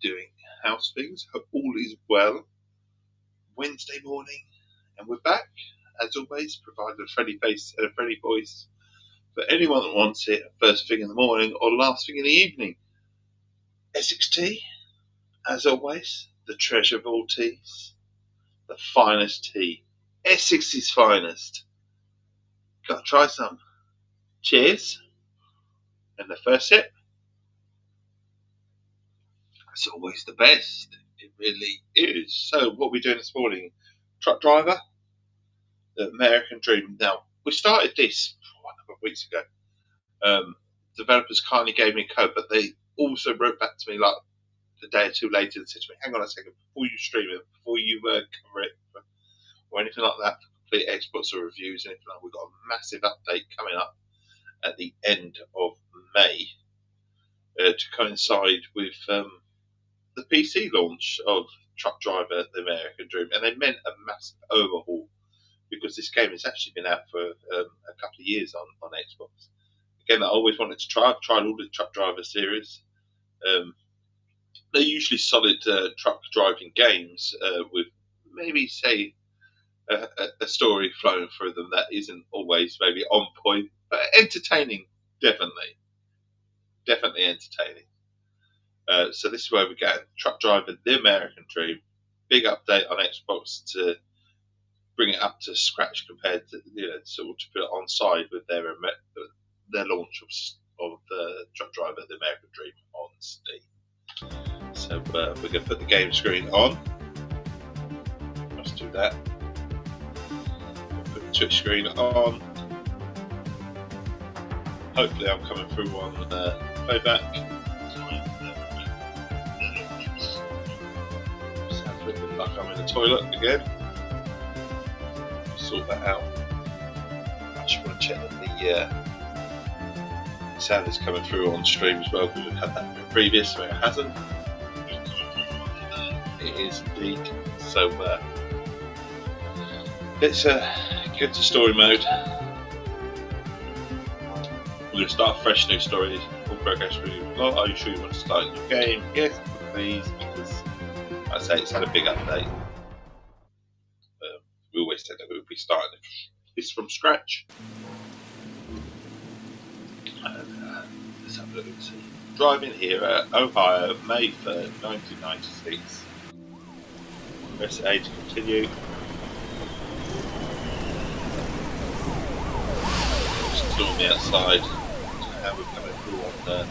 doing? House things? Hope all is well. Wednesday morning, and we're back, as always, providing a friendly face and a friendly voice for anyone that wants it first thing in the morning or last thing in the evening. Essex Tea, as always, the treasure of all teas, the finest tea, Essex's finest. Gotta try some. Cheers. And the first sip, it's always the best. It really is. So, what are we doing this morning? Truck driver, the American Dream. Now, we started this a number of weeks ago. Developers kindly gave me a code, but they also wrote back to me like a day or two later and said to me, hang on a second, before you stream it, before you cover it or anything like that, for complete exports or reviews, anything like that, we've got a massive update coming up at the end of May to coincide with the PC launch of Truck Driver, the American Dream, and they meant a massive overhaul because this game has actually been out for a couple of years on Xbox. Again, I always wanted to try. I've tried all the Truck Driver series. They're usually solid truck driving games with maybe, say, a story flowing through them that isn't always maybe on point, but entertaining, definitely. Definitely entertaining. So this is where we go. Truck Driver, the American Dream. Big update on Xbox to bring it up to scratch compared to, sort of to put it on side with their launch of the Truck Driver, the American Dream on Steam. So we're going to put the game screen on. Let's do that. Put the Twitch screen on. Hopefully I'm coming through on playback. Sounds a little bit like I'm in the toilet again. Sort that out. I just want to check that the sound is coming through on stream as well, because we've had that in previous where it hasn't. It is indeed. So let's get to story mode. We're going to start a fresh new story. Full progress review. Are you sure you want to start a new game? Yes, please, because like I say it's had a big update. We always said that we would be starting this from scratch. Let's have a look and see. Driving here, Ohio, May 3rd, 1996. Press A to continue. Stormy outside. How we're coming through on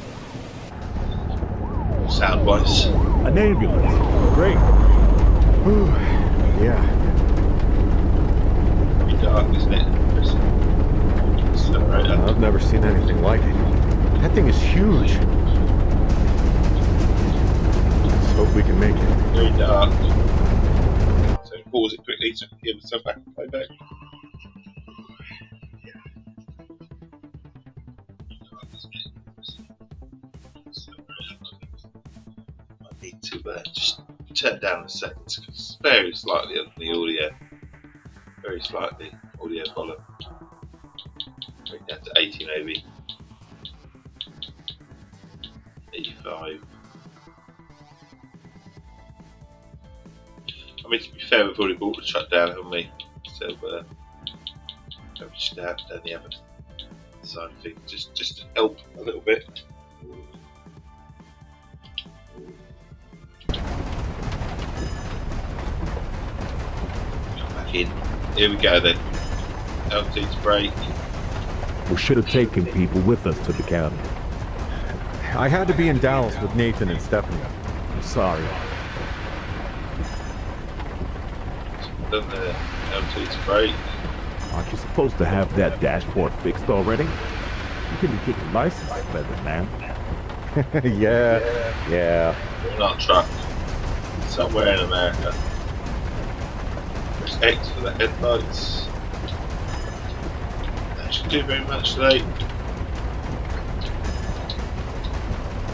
sound wise. An ambulance. Great. Ooh, yeah. Pretty dark, isn't it? I've never seen anything like it. That thing is huge. Let's hope we can make it. Very dark. So pause it quickly so I can hear myself back and play back. I need to just turn down the settings because it's very slightly on the audio. Very slightly audio volume. Bring down to 80 maybe. 85. I mean, to be fair, we've already bought the truck down, haven't we? So we're just down the other side of things, just to help a little bit. Come back in. Here we go then. LT to brake. We should have taken people with us to the cabin. I had to be in Dallas with Nathan and Stephanie. I'm sorry. Done the LT to brake. Aren't you supposed to have that dashboard fixed already? You couldn't get your license better, man. Yeah. Not truck. Somewhere in America. There's X for the headlights. That should do very much today.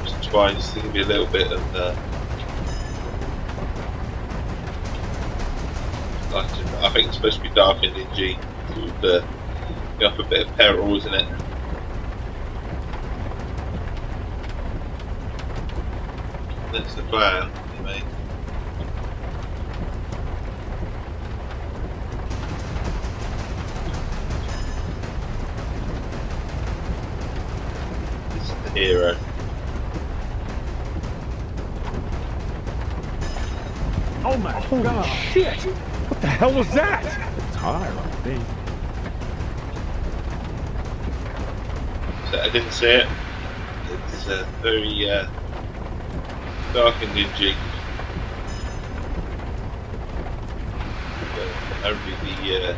Just twice, there's going to be a little bit of I think it's supposed to be dark and dingy. With up a bit of peril, isn't it? That's the plan, anyway. This is the hero. Oh my god! Shit! What the hell was that? It's higher, I think. So I didn't see it. It's very dark and dingy. Only the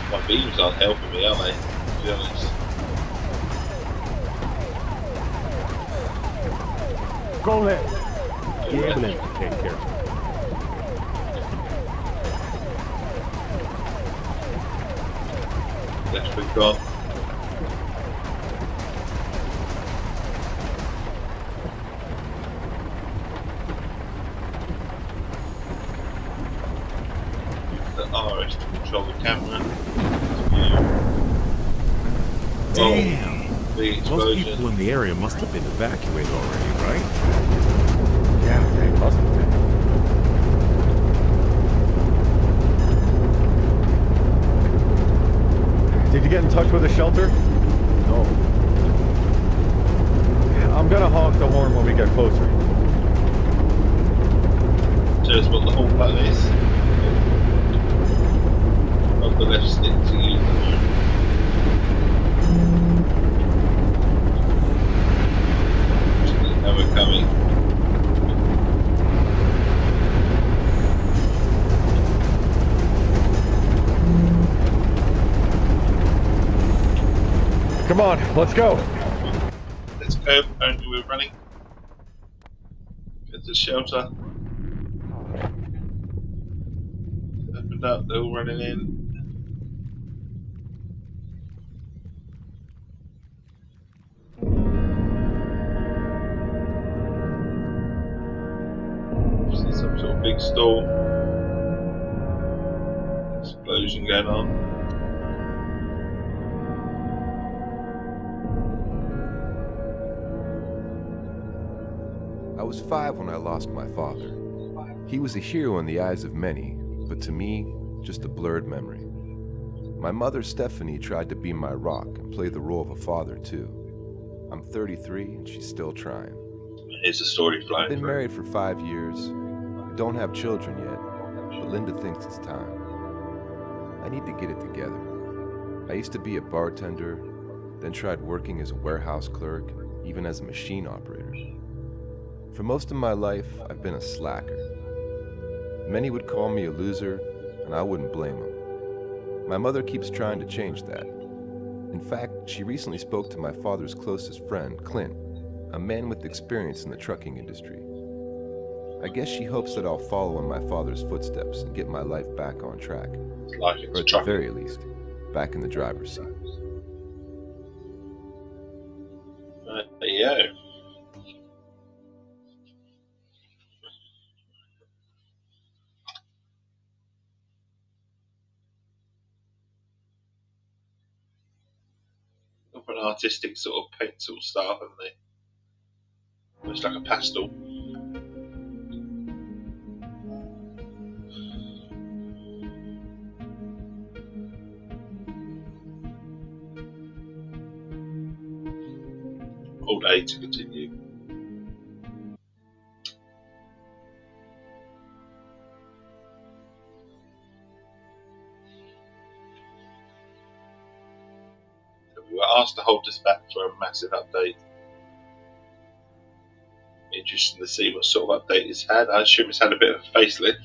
my beams aren't helping me, are they? To be honest. Go ahead. The ambulance will take care of it. Left foot gone. The RS to control the camera. Damn! Oh, big Most explosion. people in the area must have been evacuated already, right? Yeah, they must have been. Did you get in touch with the shelter? No. I'm gonna honk the horn when we get closer. Show us what the whole button is. Of the left stick to use the horn. Now we're coming. Come on, let's go. Let's go. Apparently we're running. Get to the shelter. Opened up, they're all running in. See some sort of big storm. Explosion going on. I was 5 when I lost my father. He was a hero in the eyes of many, but to me, just a blurred memory. My mother, Stephanie, tried to be my rock and play the role of a father, too. I'm 33 and she's still trying. Here's the story I've flying been through. married for 5 years. We don't have children yet, but Linda thinks it's time. I need to get it together. I used to be a bartender, then tried working as a warehouse clerk, even as a machine operator. For most of my life, I've been a slacker. Many would call me a loser, and I wouldn't blame them. My mother keeps trying to change that. In fact, she recently spoke to my father's closest friend, Clint, a man with experience in the trucking industry. I guess she hopes that I'll follow in my father's footsteps and get my life back on track. Life Or at the very least, back in the driver's seat. There you go. Up an artistic sort of pencil style, haven't they? Almost like a pastel. All day to continue. We were asked to hold this back for a massive update. Interesting to see what sort of update it's had. I assume it's had a bit of a facelift.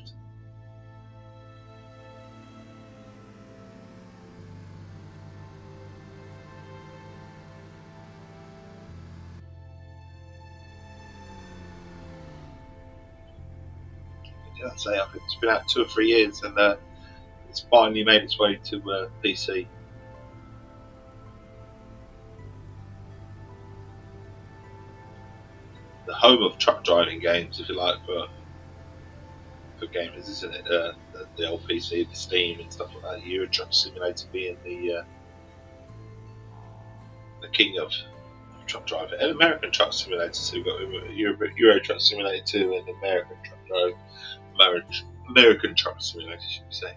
I'd say I think it's been out 2 or 3 years, and it's finally made its way to PC. The home of truck driving games, if you like, for gamers, isn't it? The old PC, the Steam, and stuff like that. Euro Truck Simulator being the king of Truck Driver, and American Truck Simulator. So we've got Euro Truck Simulator 2 and American Truck Driver, American Truck Simulator, should we say.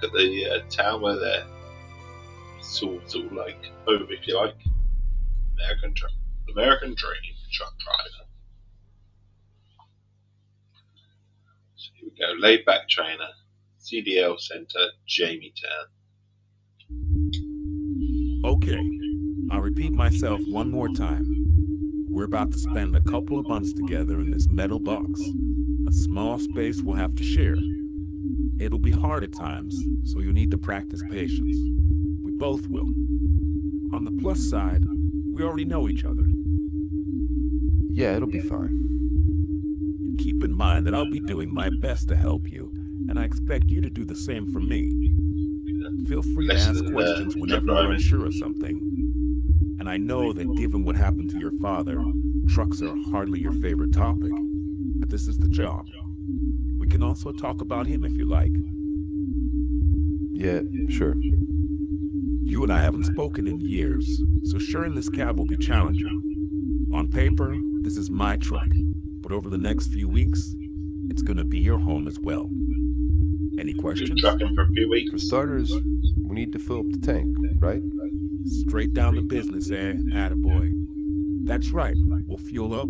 Look at the town where they're sort of like home, if you like. American Dream Truck Driver. So here we go. Laid back trainer, CDL Centre, Jamie Town. Okay, I'll repeat myself one more time. We're about to spend a couple of months together in this metal box, a small space we'll have to share. It'll be hard at times, so you'll need to practice patience. We both will. On the plus side, we already know each other. Yeah, it'll be fine. And keep in mind that I'll be doing my best to help you, and I expect you to do the same for me. Feel free to ask questions whenever you're unsure of something. And I know that given what happened to your father, trucks are hardly your favorite topic, but this is the job. We can also talk about him if you like. Yeah, sure. You and I haven't spoken in years, so sharing this cab will be challenging. On paper, this is my truck, but over the next few weeks, it's gonna be your home as well. Any questions? Trucking for a few weeks. For starters, we need to fill up the tank, right? Straight down to business, eh? Attaboy. That's right, we'll fuel up.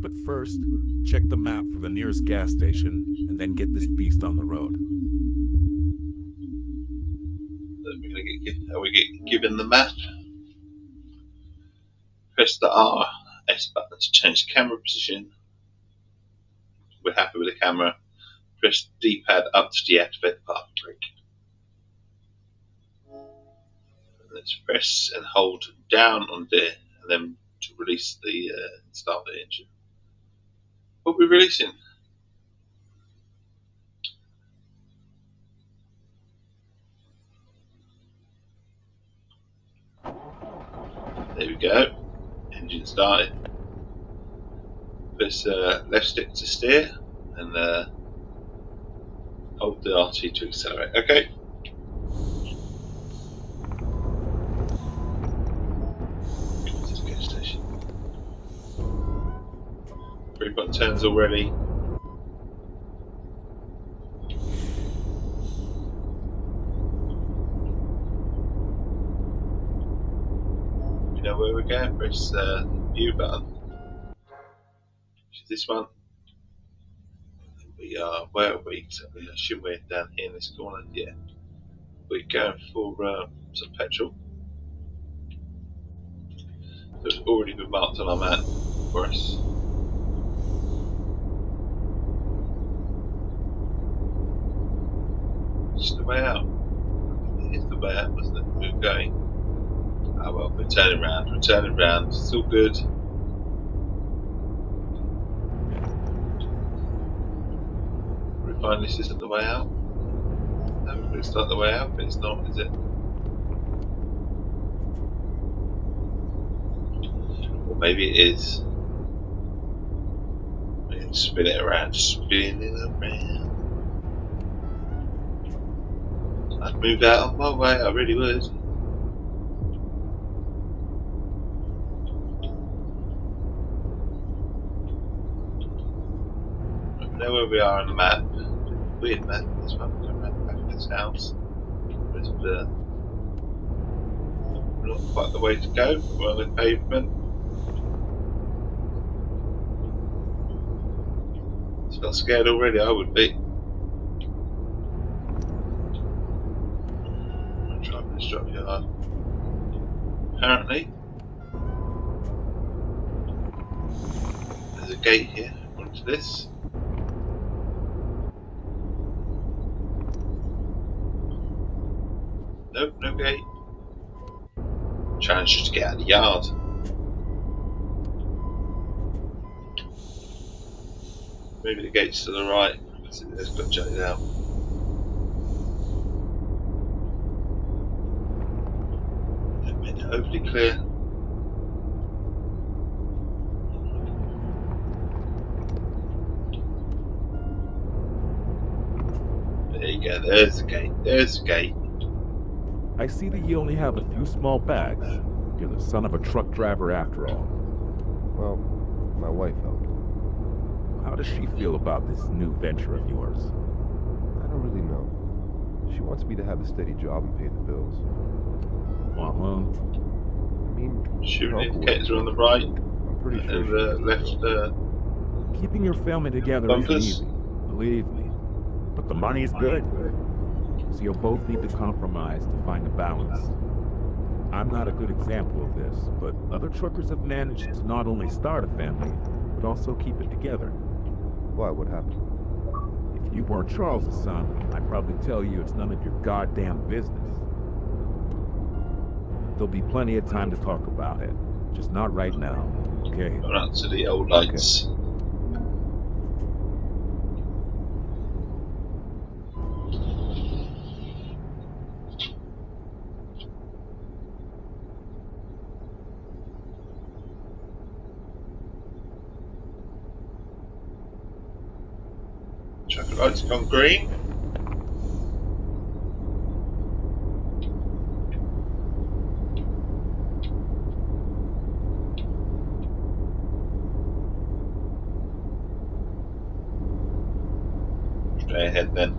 But first, check the map for the nearest gas station, and then get this beast on the road. Are we given the map? Press the R, S button to change the camera position. We're happy with the camera. Press D-pad up to deactivate the parking brake. Let's press and hold down on there, and then to release the start the engine. What are we releasing? There we go. Engine started. Press left stick to steer, and hold the RT to accelerate. Okay. To the gas station. 3-point turns already. You know where we're going? Press the view button. Which is this one. We are, where are we exactly? I assume we're down here in this corner. Yeah. We're going for some petrol. So it's already been marked on our map for us. Just the way out. It is the way out, wasn't it? We're going. Oh well, we're turning round. We're turning round. It's all good. We find this isn't the way out. No, it's not the way out, but it's not, is it? Or maybe it is. We can spin it around, spin it around. I'd move out of my way, I really would. I know where we are on the map. Weird map, this one. Going around the back of this house. It's not quite the way to go. We're on the pavement. It's not scared already, I would be. I'm driving this drop yard. Apparently, there's a gate here. Onto this. Nope, no gate. Challenge you to get out of the yard. Maybe the gate's to the right. Let's got to check it out. Hopefully clear. There you go, there's the gate, there's the gate. I see that you only have a few small bags. You're the son of a truck driver after all. Well, my wife helped. How does she feel about this new venture of yours? I don't really know. She wants me to have a steady job and pay the bills. Uh-huh. I mean, Shooting her uncle was a indicators are on the trucker, right, so I'm pretty sure and she the knows the left drill. Keeping your family together isn't bumpers. easy, believe me. But the money's good. So you'll both need to compromise to find a balance. I'm not a good example of this, but other truckers have managed to not only start a family, but also keep it together. Why? What happened? If you weren't Charles's son, I'd probably tell you it's none of your goddamn business. There'll be plenty of time to talk about it. Just not right now, okay? Going up to the old lights. Traffic lights gone green. Straight ahead then.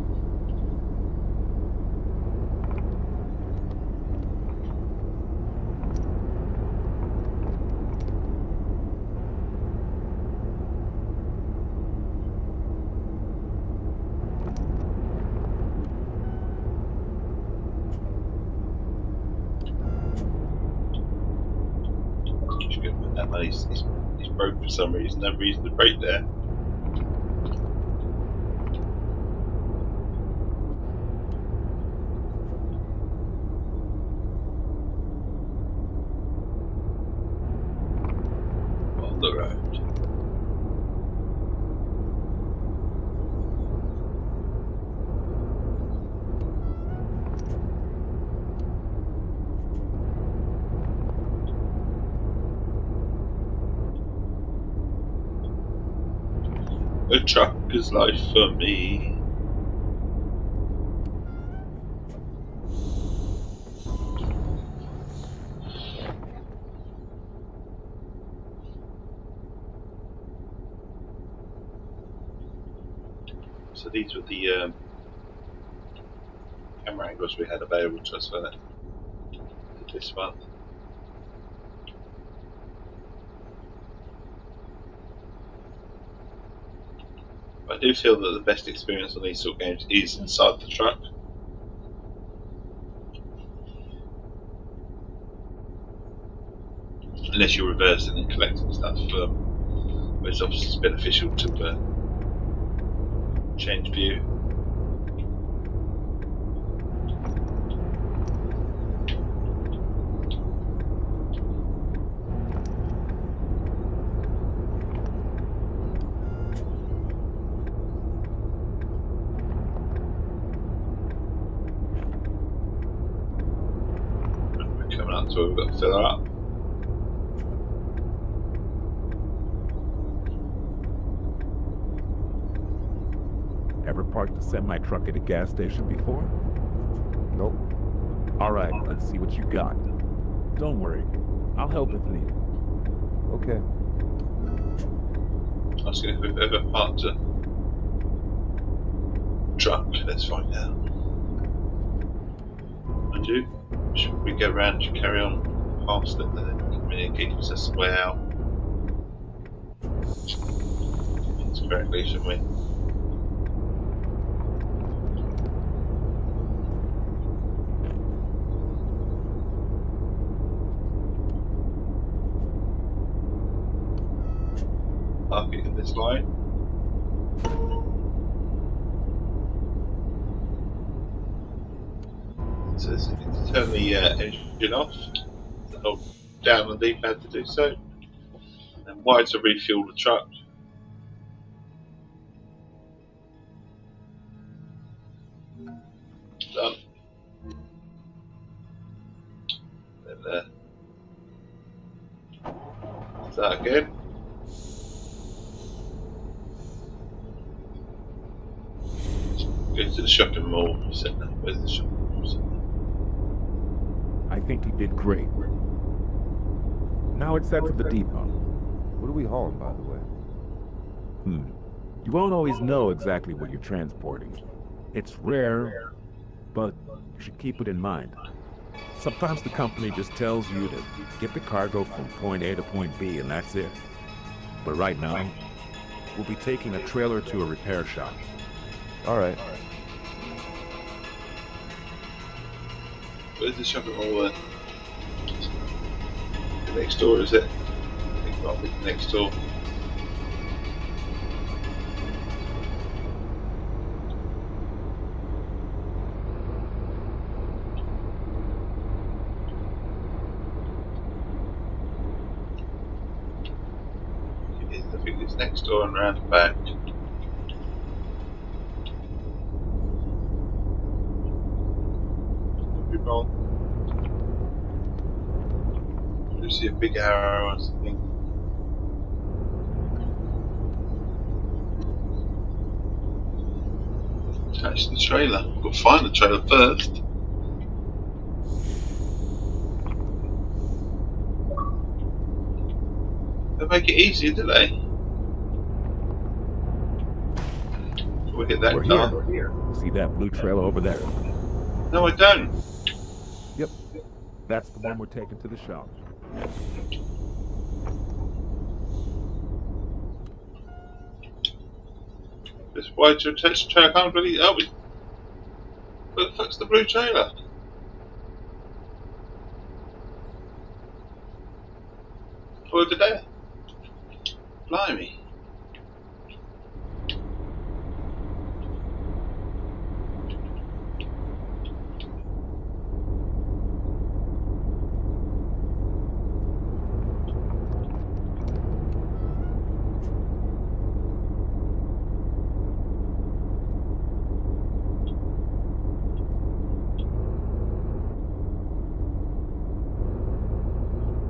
Just gonna put that money. He's broke for some reason. No reason to break there. On the road. A trucker's life for me. So these were the camera angles we had available to us for that this month. I do feel that the best experience on these sort of games is inside the truck. Unless you're reversing and collecting stuff, but it's obviously beneficial to change view. We're coming up to where we've got to fill her up. Ever parked a semi-truck at a gas station before? Nope. Alright, let's see what you got. Don't worry, I'll help if needed. Okay. Asking if we've ever parked a truck. Let's find out. I do. Should we go around and carry on past it and then communicate with us the way out? That's correctly, shouldn't we? Park it in this line. So this is to turn the engine off. Hold down on the D-pad to do so. And Y to refuel the truck. Done. Then Start again. Go to the shopping mall. Where's the shopping mall? I think he did great. Now it's set for the depot. What are we hauling, by the way? You won't always know exactly what you're transporting. It's rare, but you should keep it in mind. Sometimes the company just tells you to get the cargo from point A to point B, and that's it. But right now, we'll be taking a trailer to a repair shop. All right. Where's the shopping mall then? The next door, is it? I think it might be the next door. I think it's next door and round the back. Could be wrong. You see a big arrow or something. Attach the trailer. We've got to find the trailer first. They make it easier, do they? We hit that We're car. here. See that blue trailer over there? No, I don't. Yep. That's the one we're taking to the shop. This wide to attach the trailer. I can't really. Oh, where the fuck's the blue trailer? Oh, over there. Blimey.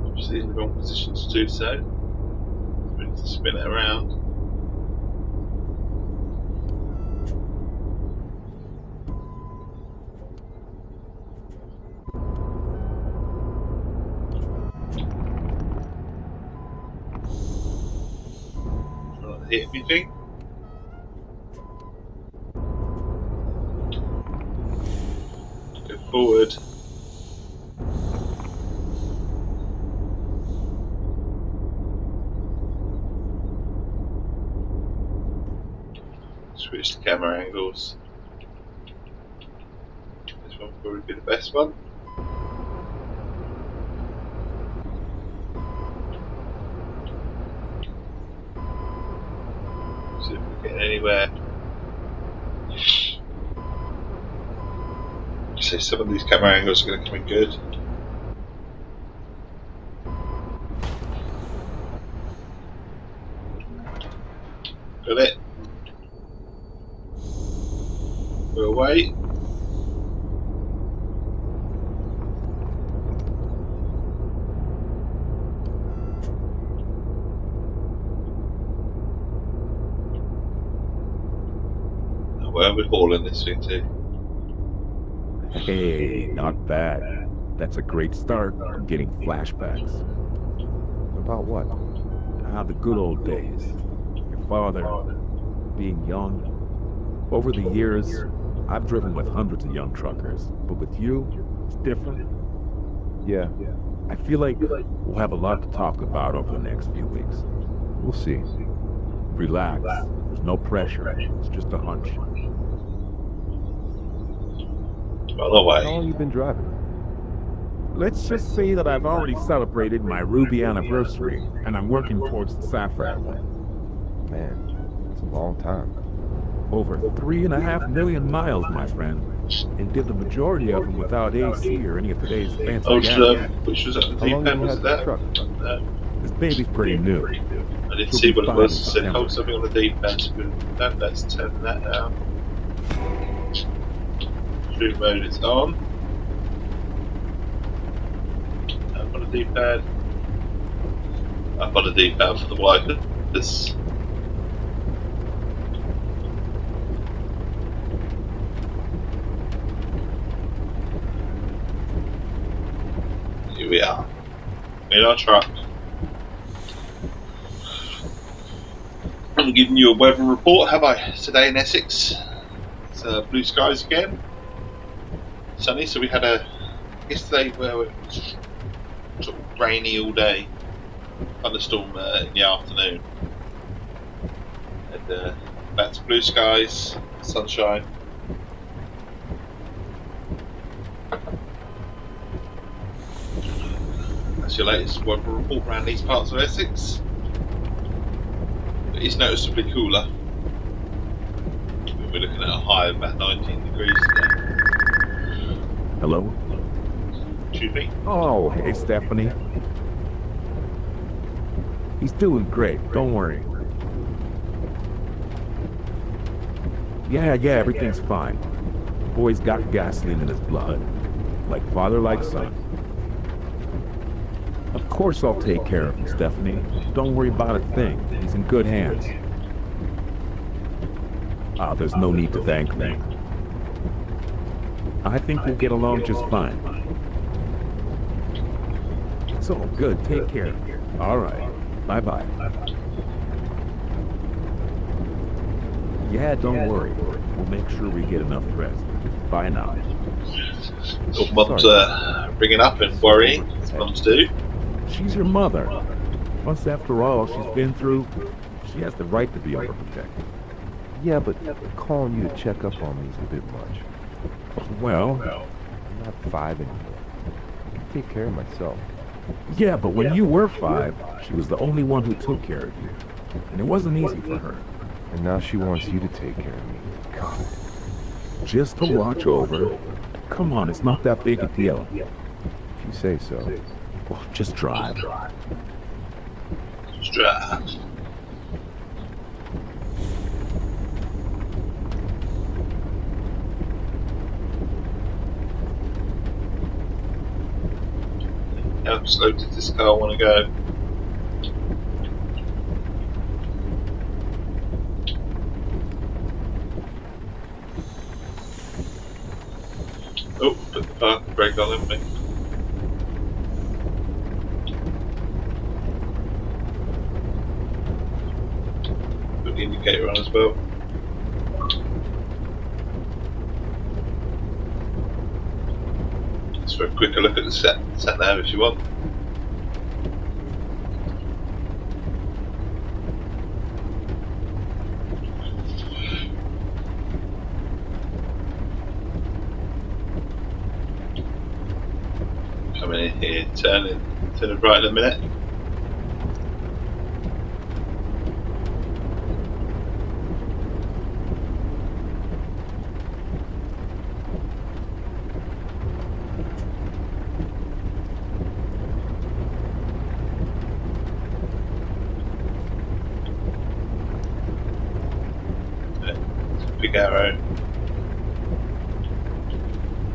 Obviously in the wrong position to do so. We need to spin it around. Not hit anything. Go forward. Switch the camera angles. This one will probably be the best one. See if we're getting anywhere. So some of these camera angles are going to come in good. Got it. We'll wait. Where are we hauling this thing to? Hey, not bad. That's a great start. I'm getting flashbacks. About what? Ah, the good old days. Your father, being young. Over the years, I've driven with hundreds of young truckers, but with you, it's different. Yeah, I feel like we'll have a lot to talk about over the next few weeks. we'll see. Relax. There's no pressure. It's just a hunch. By the way, How long you been driving? Let's just say that I've already celebrated my ruby anniversary, and I'm working towards the sapphire one. Man, it's a long time. Over 3.5 million miles, my friend, and did the majority of them without AC or any of today's fancy gadgets. which was at the How long deep end, you was had it the that? truck? No, This baby's pretty new. I didn't She'll see be what it fine was. in It said September. hold something on the deep end. So no, let's turn that down. Cruise mode is on. Up on the D-pad. up on the deep out for the wipers. Here we are, in our truck. I'm giving you a weather report, have I? Today in Essex, it's blue skies again, sunny. So we had a yesterday where it was sort of rainy all day, thunderstorm in the afternoon, and back to blue skies, sunshine. That's your latest weather report around these parts of Essex. It is noticeably cooler. We're looking at a high of about 19 degrees today. Hello? Excuse me? Oh, hey, Stephanie. He's doing great, don't worry. Yeah, everything's fine. Boy's got gasoline in his blood. Like father, like son. Of course I'll take care of him, Stephanie. Don't worry about a thing. He's in good hands. Ah, there's no need to thank me. I think we'll get along just fine. So, good. Take care. All right. Bye-bye. Yeah, don't worry. We'll make sure we get enough rest. Bye now. Your mum's bringing up and worrying, as mums do. She's your mother. Plus, after all she's been through, she has the right to be overprotected. Yeah, but calling you to check up on me is a bit much. Well, I'm not 5 anymore. I can take care of myself. yeah, but when you were 5, she was the only one who took care of you. And it wasn't easy for her. And now she wants you to take care of me. God. Just to watch over. Come on, it's not that big a deal. If you say so. Well, just drive. Just drive. How slow does this car want to go? Oh, put the parking brake on, haven't we? Put the indicator on as well. Just for a quicker look at the sat nav if you want. Coming in here, turning right in a minute. Big arrow.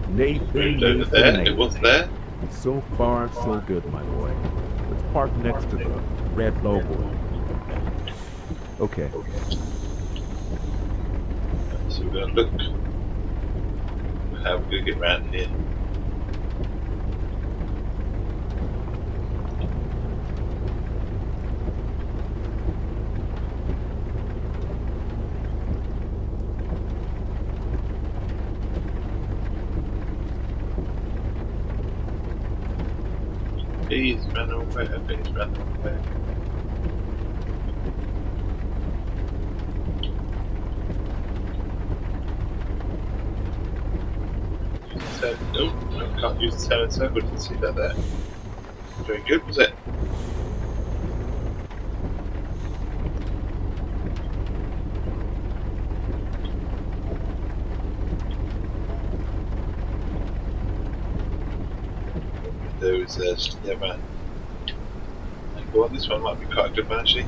Nathan, Moved over there. It was there. So far, so good, my boy. Let's park next to the red logo. Okay. So we're going to look how we're going to get round here. He's run away, I think he's run away. Nope, I can't use the turn circle, didn't see that there. Very good, was it? There was yeah, man. Go on, this one might be quite a good one actually.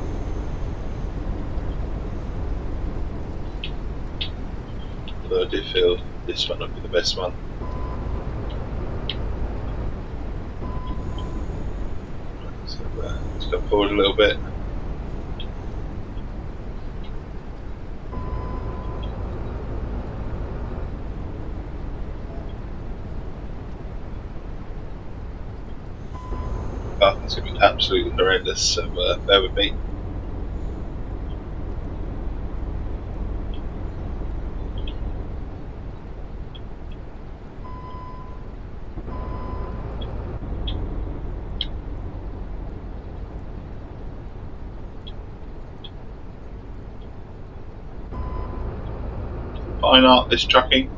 Although I do feel this one would be the best one. So Let's go forward a little bit. Oh, it's going to be absolutely horrendous, so bear with me. Fine art, this trucking.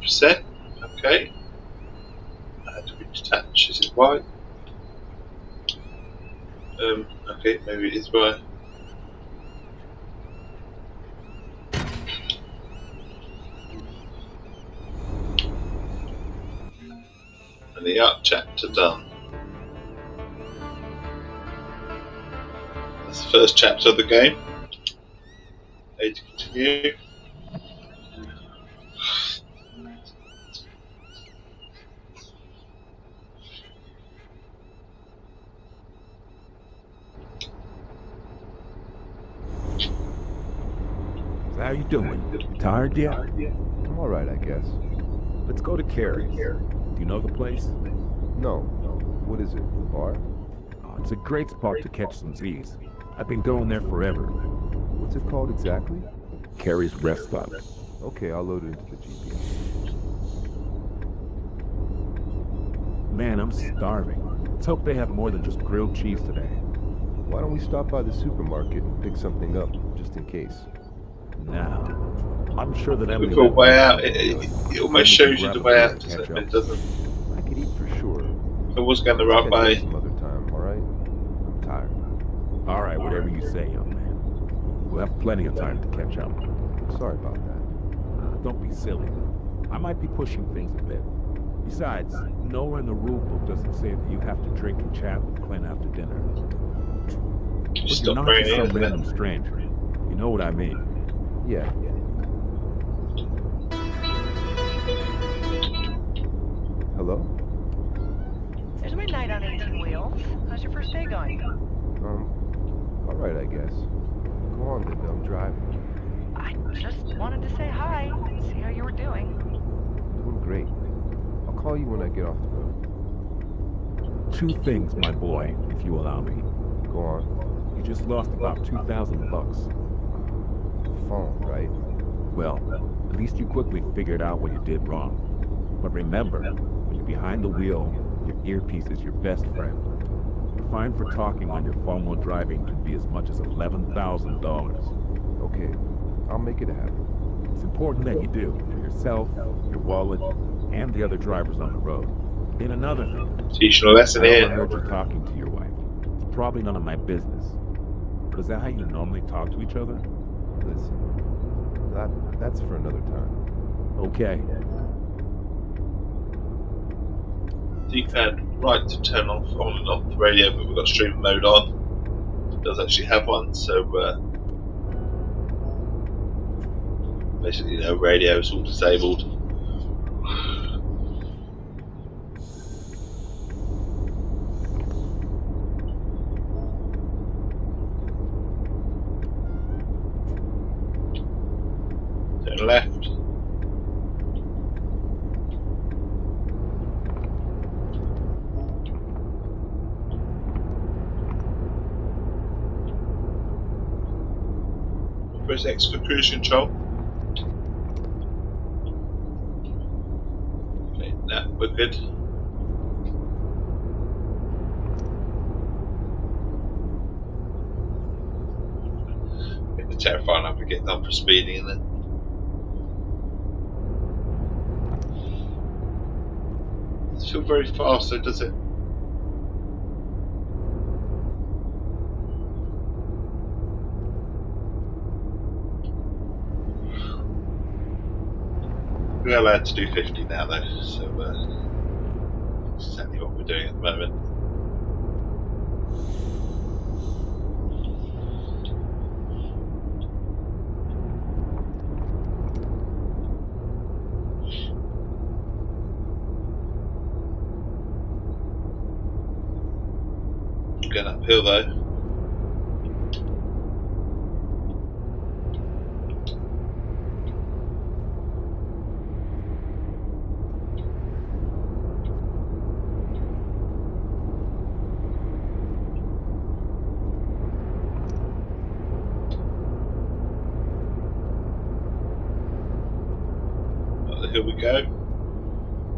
%. Okay. Do we detach? Is it white? Okay, maybe it is white. And the art chapter done. That's the first chapter of the game. A to continue. How you doing? You tired yet? I'm alright, I guess. Let's go to Carrie's. Do you know the place? No. What is it? A bar? Oh, it's a great spot to catch some Z's. I've been going there forever. What's it called exactly? Carrie's Rest Stop. Okay, I'll load it into the GPS. Man, I'm starving. Let's hope they have more than just grilled cheese today. Why don't we stop by the supermarket and pick something up, just in case? Now, I'm sure that Emily... Look for a way out. It almost shows you the way out, but it doesn't. I could eat for sure. If I was going the right way. Some other time, alright? I'm tired. Alright, whatever you say, young man. We'll have plenty of time to catch up. Sorry about that. Don't be silly. I might be pushing things a bit. Besides, nowhere in the rule book doesn't say that you have to drink and chat with Clint after dinner. But you're not just some random stranger. You know what I mean? Yeah. Hello? There's midnight on 18 wheels. How's your first day going? Alright, I guess. Go on, Linda, I'm driving. I just wanted to say hi, see how you were doing. Doing great. I'll call you when I get off the road. 2 things, my boy, if you allow me. Go on. You just lost about $2,000. Phone, right? Well, at least you quickly figured out what you did wrong. But remember, when you're behind the wheel, your earpiece is your best friend. The fine for talking on your phone while driving can be as much as $11,000. Okay, I'll make it a habit. It's important that you do, for yourself, your wallet, and the other drivers on the road. And another thing. Teaching a lesson I here. overheard you talking to your wife. It's probably none of my business. But is that how you normally talk to each other? Listen, that's for another time. Okay. D-pad right to turn off on and off the radio, but we've got stream mode on. It does actually have one, so basically no radio, it's all disabled. Turn left. Press X for cruise control. Okay, now we're good. It's terrifying enough to get done for speeding and then. Doesn't feel very fast though, does it? We're allowed to do 50 now though, so that's exactly what we're doing at the moment. Going uphill though. Here we go.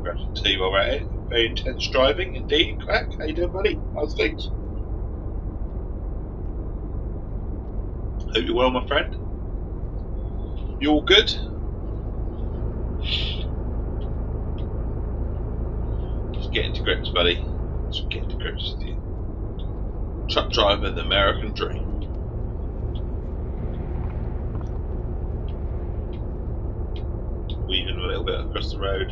Grab some tea while we're at it. Very intense driving indeed. Crack, how you doing, buddy? How's things? Hope you're well, my friend. You all good? Just getting to grips, buddy. Just getting to grips with you. Truck driver, the American dream. Weaving a little bit across the road.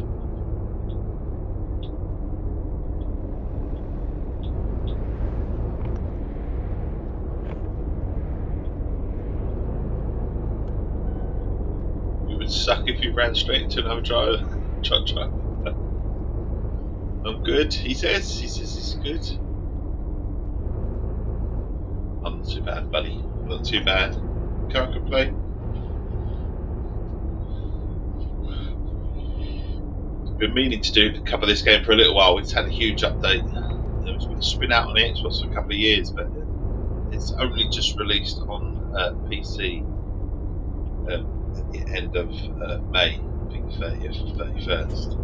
It would suck if you ran straight into another truck driver. I'm good, he says. He says he's good. I'm not too bad, buddy. Not too bad. Can't complain. Been meaning to do a couple of this game for a little while. It's had a huge update. It's been spin out on it for a couple of years, but it's only just released on PC at the end of May, I think 30th or 31st.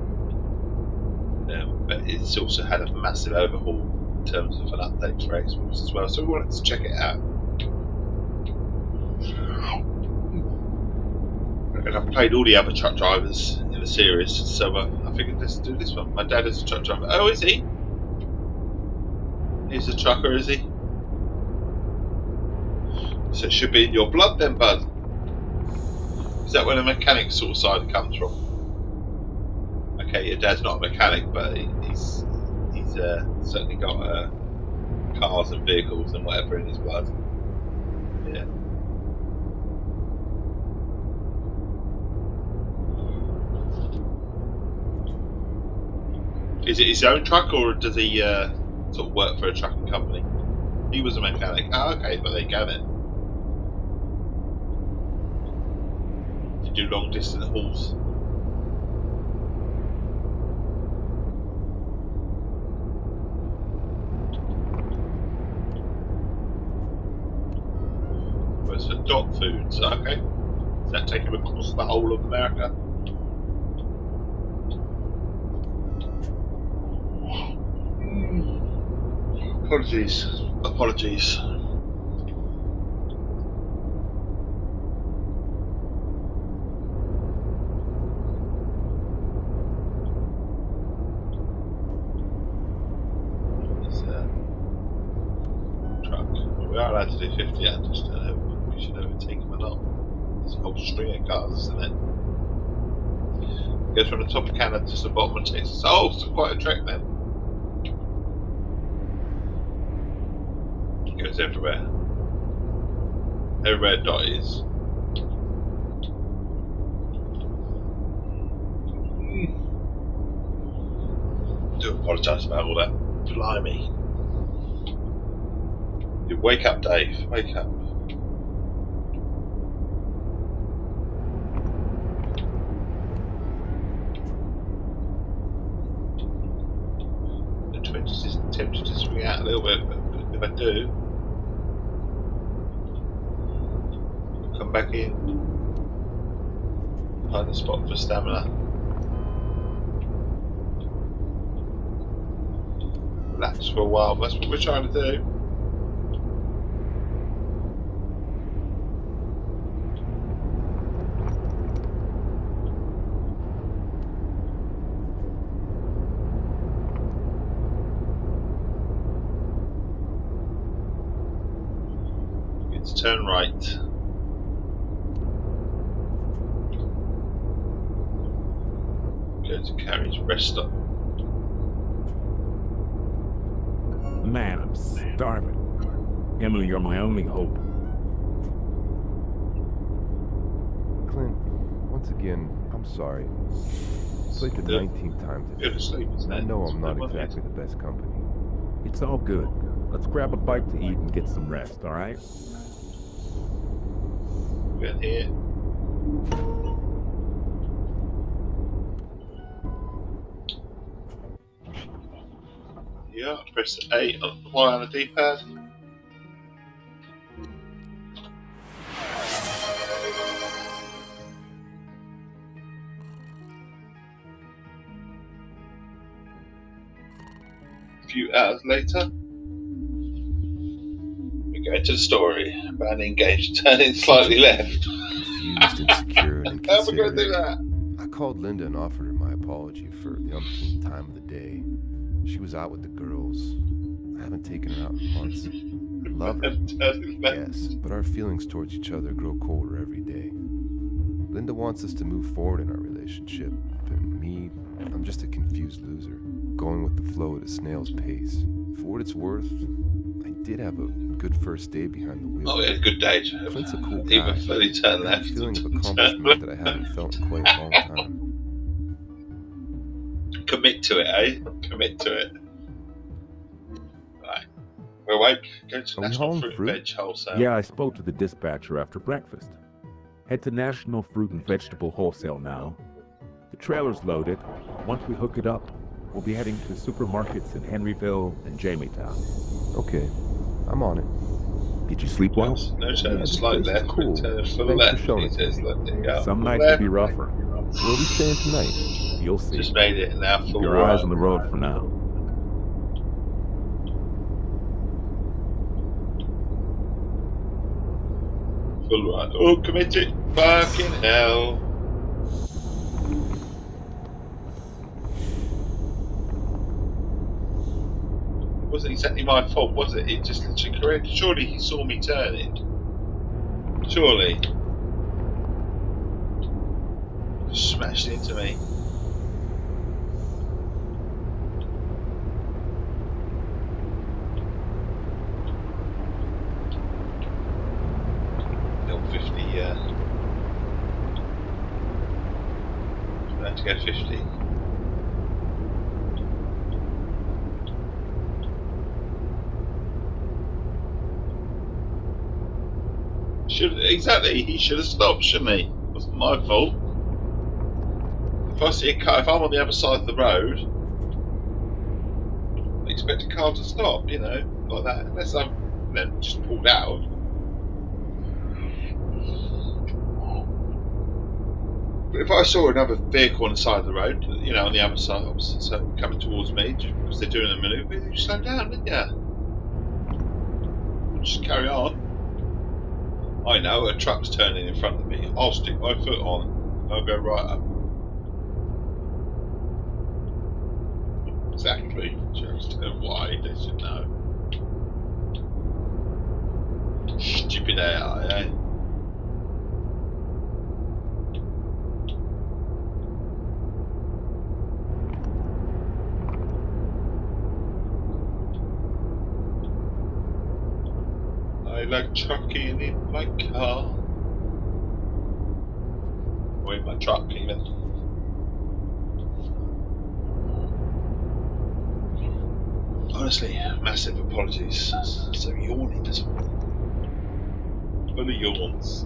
But it's also had a massive overhaul in terms of an update for Xbox as well, so we wanted to check it out. And I've played all the other truck drivers in the series, so I figured let's do this one. My dad is a truck driver. Oh, is he? He's a trucker, is he? So it should be in your blood then, bud. Is that where the mechanic sort of side comes from? Okay, your dad's not a mechanic, but he's certainly got cars and vehicles and whatever in his blood. Yeah. Is it his own truck, or does he sort of work for a trucking company? He was a mechanic. Oh, okay, but there you go then. To do long distance hauls. Where's for dog foods? Okay. Does that take him across the whole of America? Apologies. Apologies. It's a truck. We are allowed to do 50. I just don't know if we should overtake them or not. There's a whole string of cars, isn't it? It goes from the top of Canada to the bottom of Texas. Oh, it's quite a trek then. Goes everywhere. Everywhere dot is. Do apologise about all that. Blimey. You wake up, Dave. Wake up. The 20s is tempted to swing out a little bit, but if I do, come back in, find the spot for stamina. Relax for a while, that's what we're trying to do. It's turn right. Go to Carriage rest stop. Man, I'm starving. Emily, you're my only hope. Clint, once again, I'm sorry. It's like the 19th time Go today. to sleep, isn't I it? know I'm not Everyone is. exactly the best company. It's all good. Let's grab a bite to eat and get some rest, all right? We're here. Yeah, press A on the Y on the D-pad. A few hours later, we go into the story. Man engaged, turning slightly left. Confused, insecure, and How are we going to do inconsiderate. that? I called Linda and offered her my apology for the umpteenth time of the day. She was out with the girls. I haven't taken her out in months. I love her, Turning left. yes, but our feelings towards each other grow colder every day. Linda wants us to move forward in our relationship, and me, I'm just a confused loser, going with the flow at a snail's pace. For what it's worth, I did have a good first day behind the wheel. Oh, we had a good day, Joe. Clint's a cool guy. Even fully turn I had a left. feeling of accomplishment that I haven't felt in quite a long time. Commit to it, eh? Commit to it. Right. We're awake. Go to Are we National hauling Fruit and fruit? Veg Wholesale. Yeah, I spoke to the dispatcher after breakfast. Head to National Fruit and Vegetable Wholesale now. The trailer's loaded. Once we hook it up, we'll be heading to supermarkets in Henryville and Jamaietown. Okay, I'm on it. Did you sleep well? No turn Yeah, this slight place is left. cool. Turn full Thanks left. for showing it to Details me. left. There you go. Some Full nights will left. be rougher. Where are we staying tonight? You'll see. Just made it now. Keep Full your right. eyes on the road for now. Full right. Oh, committed. Fucking hell. It wasn't exactly my fault, was it? It just literally correct. Surely he saw me turning. Surely. Just smashed into me. Little 50, I had to go 50. Exactly, he should have stopped, shouldn't he? It wasn't my fault. If I see a car, if I'm on the other side of the road, I expect a car to stop, you know, like that. Unless I'm then just pulled out. But if I saw another vehicle on the side of the road, you know, on the other side, so coming towards me, just because they're doing a manoeuvre, you slow down, didn't you? Just carry on. I know a truck's turning in front of me. I'll stick my foot on. I'll go right up. Exactly. Just why they should know. Stupid AI, eh? I like trucking in my car. Or in my truck, even. Honestly, massive apologies. So yawning this morning. Full of yawns.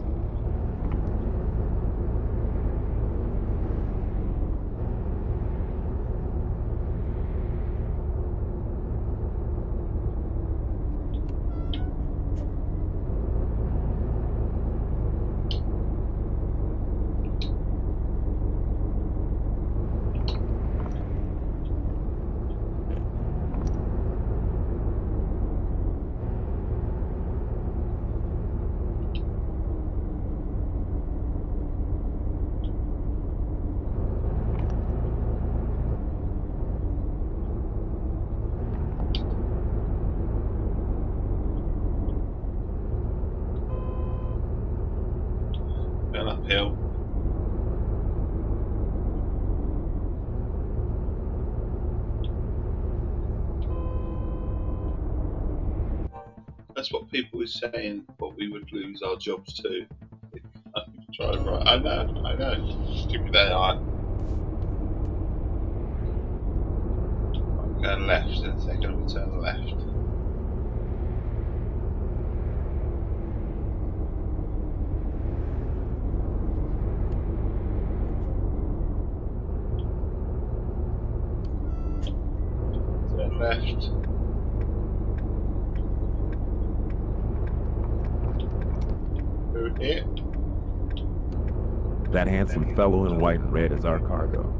Going uphill. That's what people were saying, what we would lose our jobs to. Try right. I know. Stupid AI. I'm going left in a second, we'll turn left. Turn left. Through here. That handsome fellow in white and red is our cargo.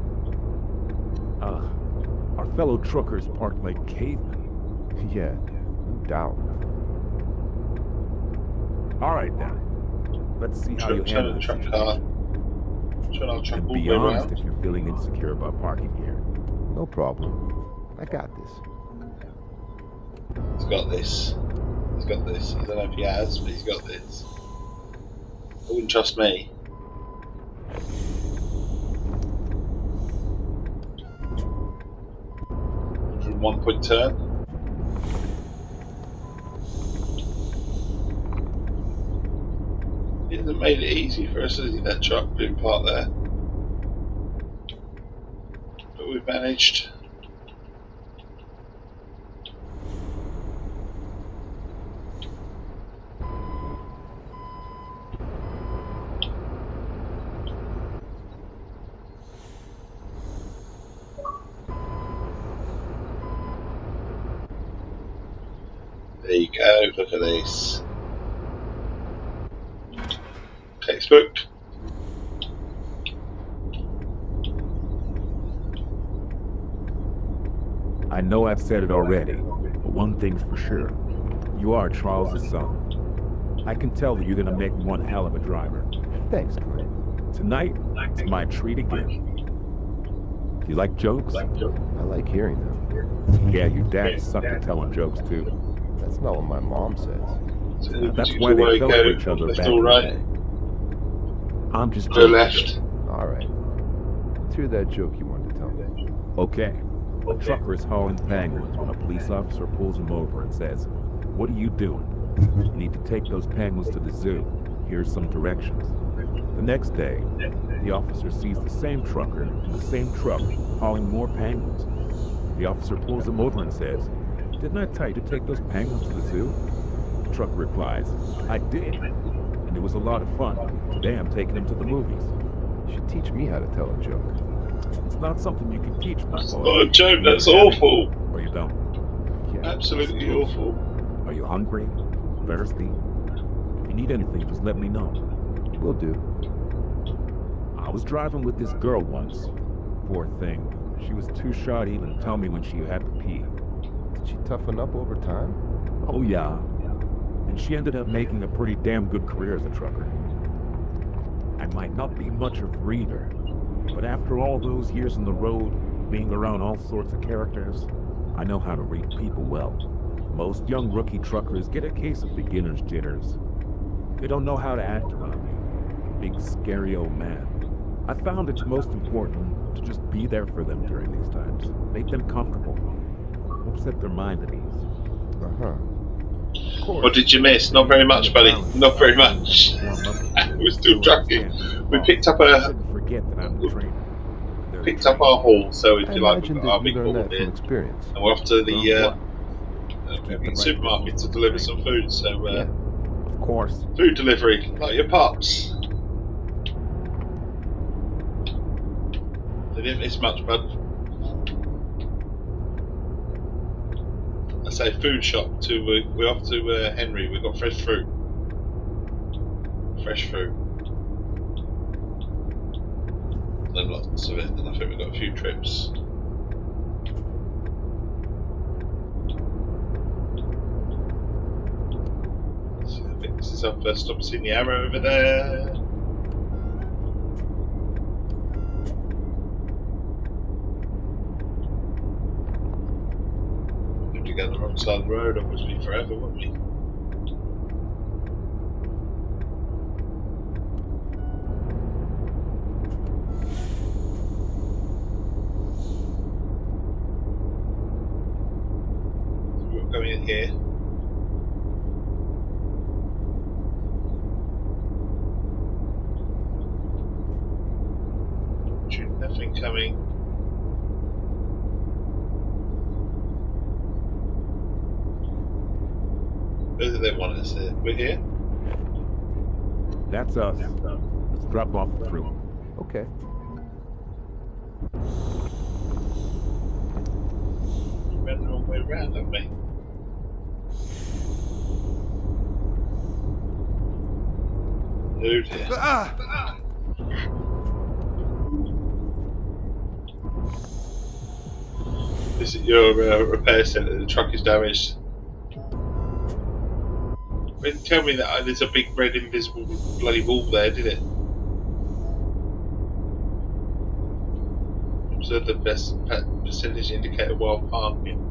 Our fellow truckers parked like cavemen. Yeah, no doubt. All right, then. Let's see how you handle this Truck car. situation. I'll truck And all be the way honest around. if you're feeling insecure about parking here. No problem. I got this. He's got this. He's got this. I don't know if he has, but he's got this. I wouldn't trust me. From 1 point turn. It hasn't made it easy for us, has it, that truck being parked there? But we've managed. There you go, look at this. Textbook. I know I've said it already, but one thing's for sure. You are Charles' son. I can tell that you're gonna make one hell of a driver. Thanks, Clint. Tonight, it's my treat again. You like jokes? I like hearing them. Yeah, your dad sucked at telling jokes too. That's not what my mom says. So That's you why can they fell go for each other left back or in the right. day. I'm just Go joking. left. All right. Let's hear that joke you wanted to tell me. Okay. A trucker is hauling penguins when a police officer pulls him over and says, "What are you doing? You need to take those penguins to the zoo. Here's some directions." The next day, the officer sees the same trucker in the same truck hauling more penguins. The officer pulls him over and says, "Didn't I tell you to take those penguins to the zoo?" The trucker replies, "I did, and it was a lot of fun. Today I'm taking them to the movies." You should teach me how to tell a joke. It's not something you can teach, my boy. Oh, joke, You that's either have it awful. or you don't. Yeah. Absolutely awful. Are you hungry? Thirsty? If you need anything, just let me know. Will do. I was driving with this girl once. Poor thing. She was too shy to even tell me when she had to pee. Did she toughen up over time? Oh yeah. And she ended up making a pretty damn good career as a trucker. I might not be much of a reader, but after all those years on the road, being around all sorts of characters, I know how to read people well. Most young rookie truckers get a case of beginner's jitters. They don't know how to act around me. A big scary old man. I found it's most important to just be there for them during these times. Make them comfortable. Help set their mind at ease. Uh-huh. Of course, What did you miss? Not very much, buddy. Not very much. We're still trucking. We picked up Shouldn't forget that I'm the trainer. They're the our haul, so if I you like, imagine we've got our that you big learned haul that from here. experience. And we're off to the right supermarket to deliver some food, so Yeah. Of course. food delivery, like your pops. They didn't miss much, bud. I say food shop to, we're off to Henry, we've got fresh fruit. Fresh fruit. And lots of it, and I think we've got a few trips. So I think this is our first stop, seeing the arrow over there. If we go on the wrong side of the road, obviously forever, wouldn't we? So we're going in here. coming. Who do they want us there? We're here? That's us. Let's drop off the fruit. Okay. We ran the wrong way around, haven't we? Oh dear. Is it your repair centre? The truck is damaged. It didn't tell me that there's a big red invisible bloody wall there, did it? Observe the best percentage indicator while parking.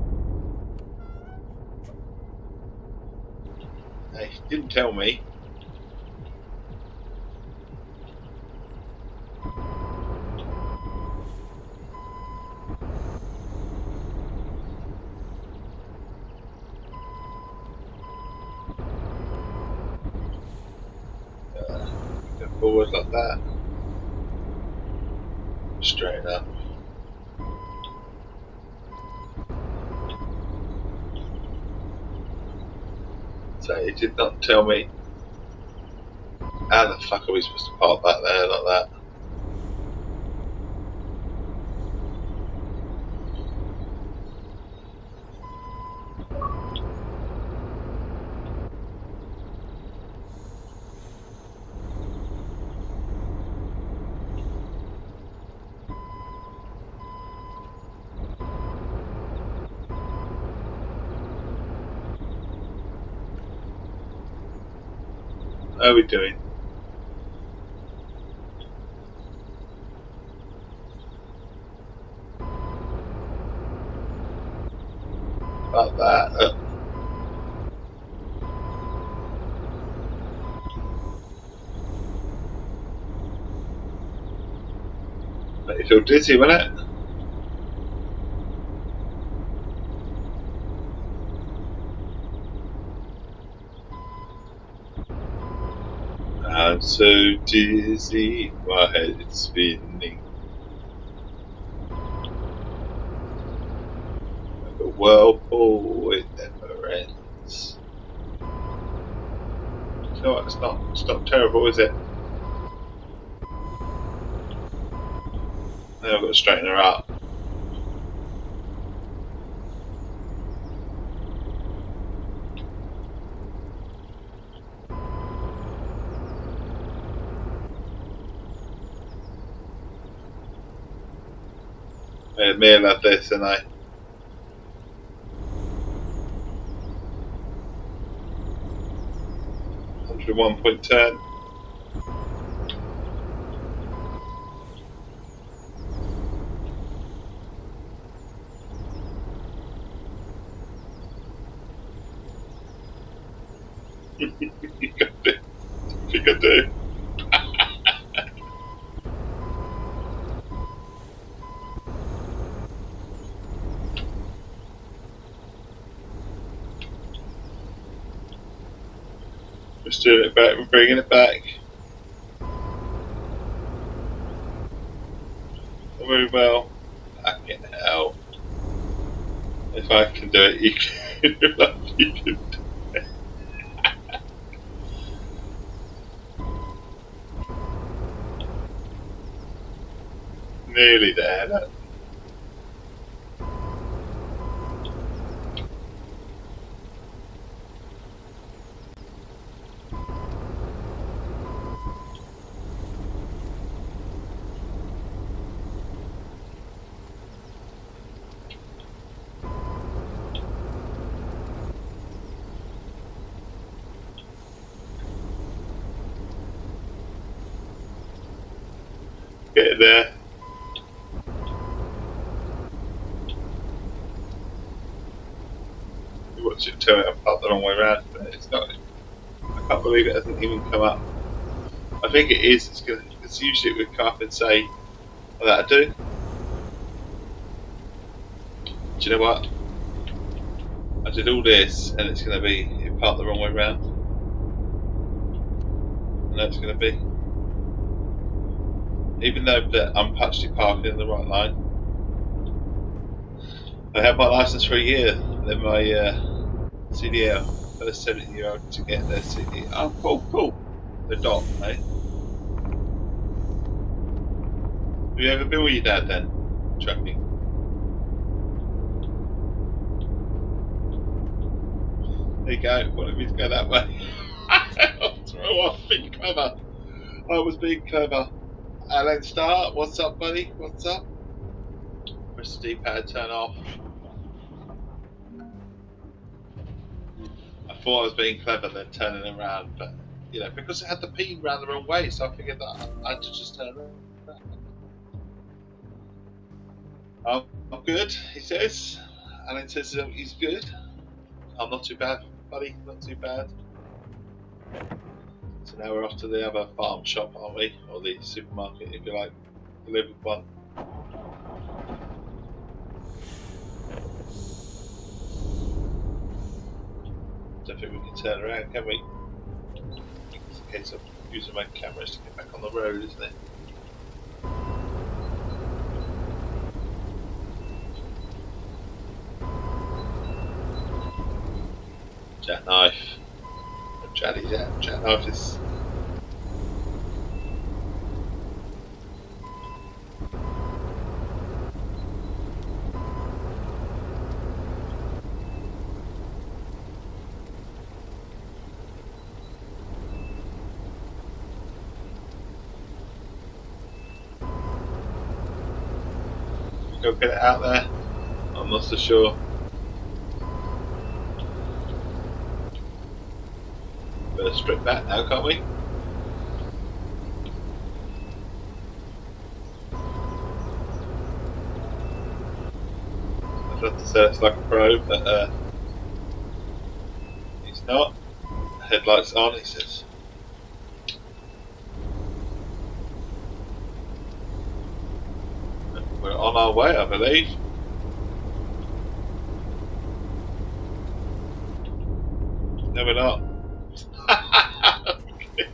Hey, didn't tell me. Go forward like that. Straight up. So it did not tell me. How the fuck are we supposed to park back there like that? How are we doing? Like that. Make you feel dizzy, won't it? I'm so dizzy, my head is spinning. Like a whirlpool, it never ends. You know what? It's not terrible, is it? Now I've got to straighten her up. Made me like this, and I. $101.10. You got it. You got it. We're doing it back. We're bringing it back. Very well. Fucking hell. If I can do it, you can. You can do it. Nearly there. Look. Get there. You watch it tell it I'm parked the wrong way around, but it's not. I can't believe it hasn't even come up. I think it is. It's usually it would come up and say, "Oh, that'll do." Do you know what? I did all this, and it's going to be you parked the wrong way around. And that's going to be. even though I'm actually parking in the right line. I had my license for a year, then my CDL, first 70-year-old to get their CDL. Oh, cool. The dot, eh? Have you ever been with your dad then? Trucking? There you go. Wanted me to go that way. I'll throw off. Being clever. I was being clever. Alan Star, what's up, buddy? What's up? Press the D-pad, turn off. I thought I was being clever, then turning around, but you know, because it had the P round the wrong way, so I figured that I had to just turn around. I'm good, he says. Alan says he's good. I'm not too bad, buddy. Not too bad. So now we're off to the other farm shop, aren't we? Or the supermarket, if you like. Delivered one. Don't think we can turn around, can we? It's a case of using my cameras to get back on the road, isn't it? Jackknife. Jaddy's out. Jackknife is. Go get it out there. I'm not so sure. Better strip back now, can't we? I'd love to say it's like a pro, but he's not. Headlights on, he says. We're on our way, I believe. No, we're not.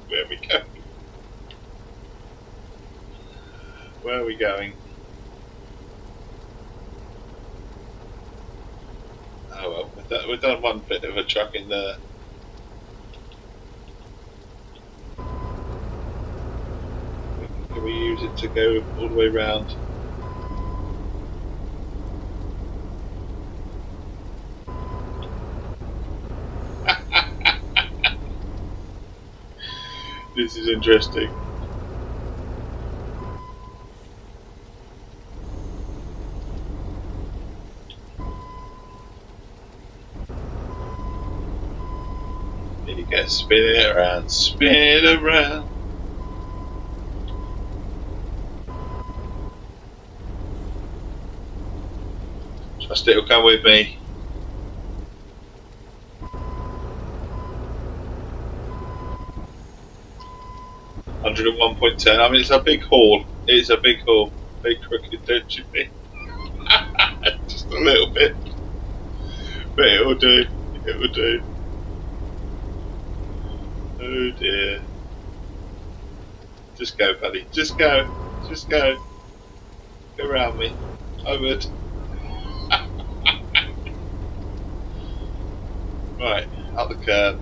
Where are we going? Where are we going? Oh well, we've done one bit of a truck in there. Can we use it to go all the way round? This is interesting. Here you go, spin it around, spin it around. Trust it'll come with me. $101.10. I mean, it's a big haul. It's a big haul. Big crooked, don't you think? Just a little bit. But it will do. It will do. Oh dear. Just go, buddy. Just go. Just go. Go around me. I would. Right, up the curb.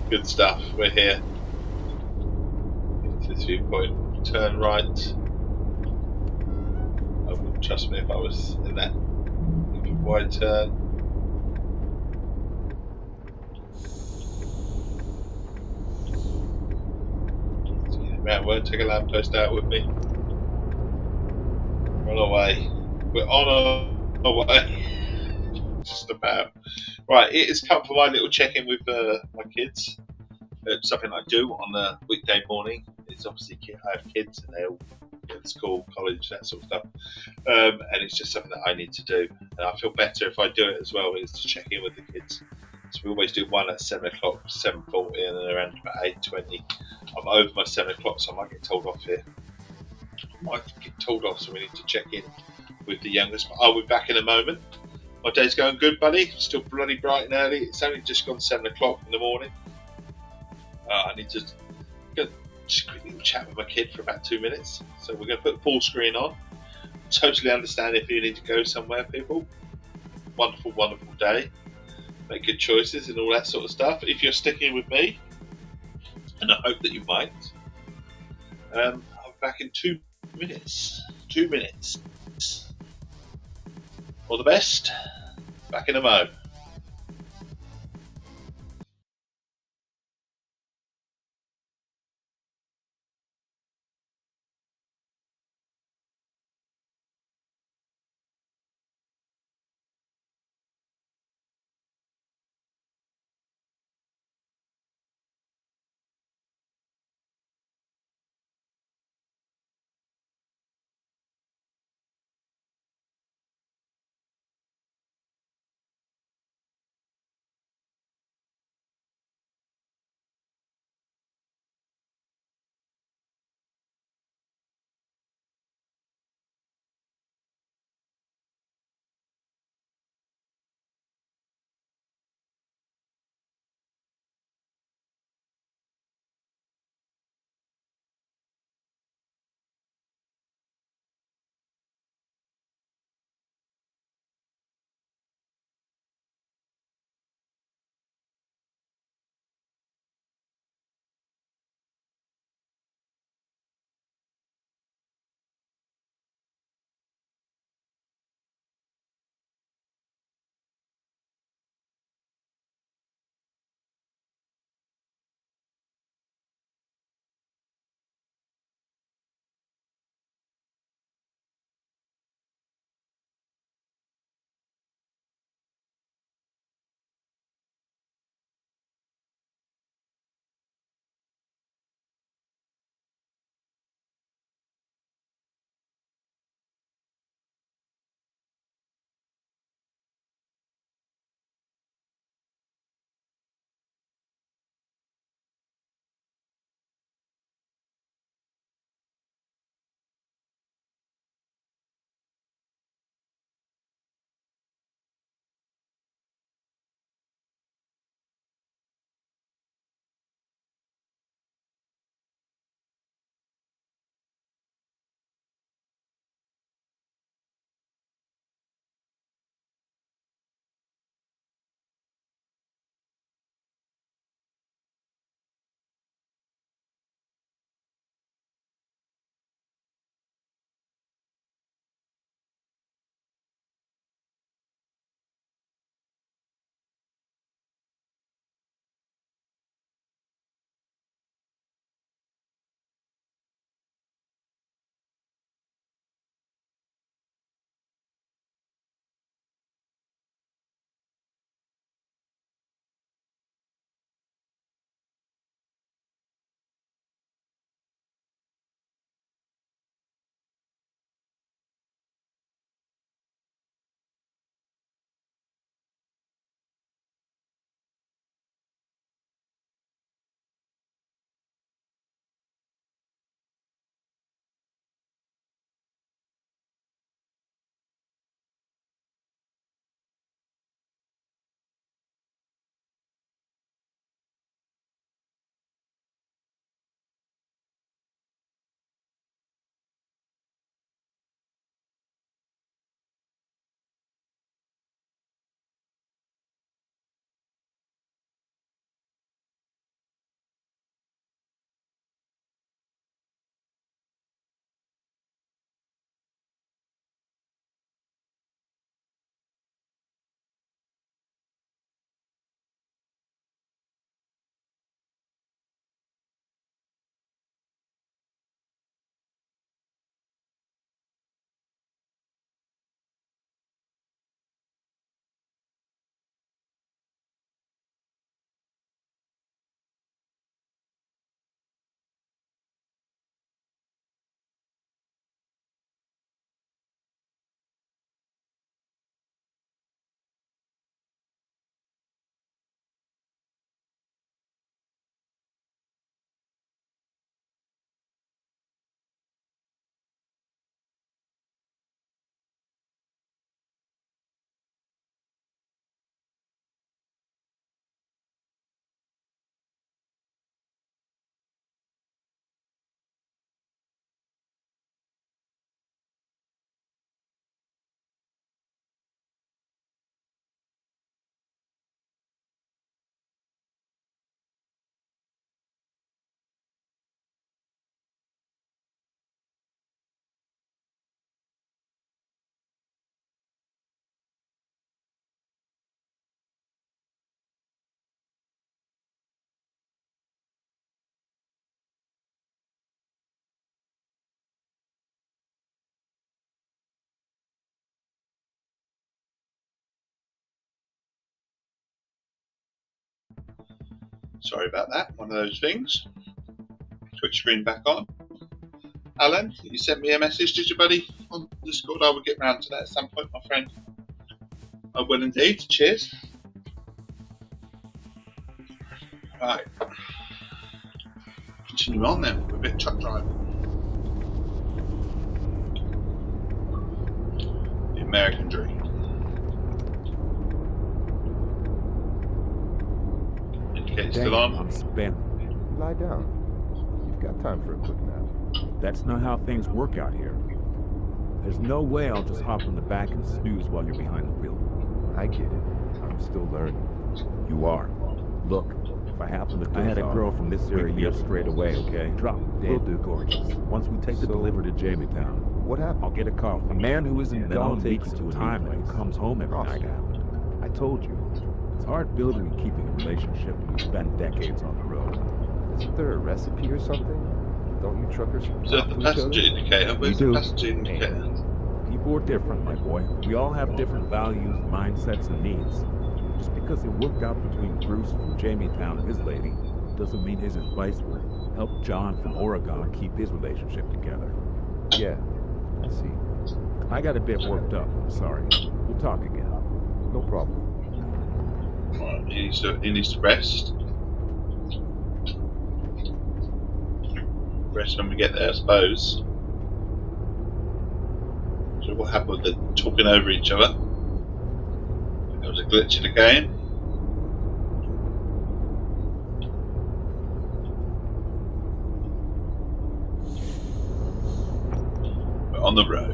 Good stuff. We're here. Into this viewpoint. Turn right. I wouldn't trust me if I was in that wide turn. Man, won't take a lamppost out with me. Run away. We're on our way. Just about. Right, it has come for my little check-in with my kids. It's something I do on a weekday morning. It's obviously I have kids and they all go to school, college, that sort of stuff. And it's just something that I need to do. And I feel better if I do it as well, is to check in with the kids. So we always do one at 7 o'clock, 7:40, and then around about 8:20. I'm over my 7 o'clock, so I might get told off here. I might get told off, so we need to check in with the youngest. But I'll be back in a moment. My day's going good, buddy. Still bloody bright and early. It's only just gone 7 o'clock in the morning. I need to just a quick little chat with my kid for about 2 minutes. So we're going to put the full screen on. Totally understand if you need to go somewhere, people. Wonderful, wonderful day. Make good choices and all that sort of stuff. If you're sticking with me, and I hope that you might, I'm back in 2 minutes. 2 minutes. All the best. Back in a mo. Sorry about that. One of those things. Switch screen back on. Alan, you sent me a message, did you, buddy? On Discord. I will get round to that at some point, my friend. I will indeed. Cheers. Right. Continue on then with a bit of truck driving. The American Dream. Indicator still on. I'm spent. Lie down. You've got time for a quick nap. That's not how things work out here. There's no way I'll just hop in the back and snooze while you're behind the wheel. I get it. I'm still learning. You are. Look, if I happen to had a girl from this area here straight away, okay? Drop dead gorgeous. Once we take the delivery to Jametown, What happened? I'll get a call. A man who isn't gone takes to a time and comes home every night. I told you, it's hard building and keeping a relationship when you spend decades on the road. Isn't there a recipe or something? Don't you truckers So talk the to each passenger other? indicator, where's We the do. passenger indicator? People are different, my boy. We all have different values, mindsets, and needs. Just because it worked out between Bruce from Jametown and his lady doesn't mean his advice will help John from Oregon keep his relationship together. Yeah, I see. I got a bit worked up. I'm sorry. We'll talk again. No problem. Right, he needs to rest. Rest when we get there, I suppose. So what happened with the talking over each other? There was a glitch in the game. We're on the road.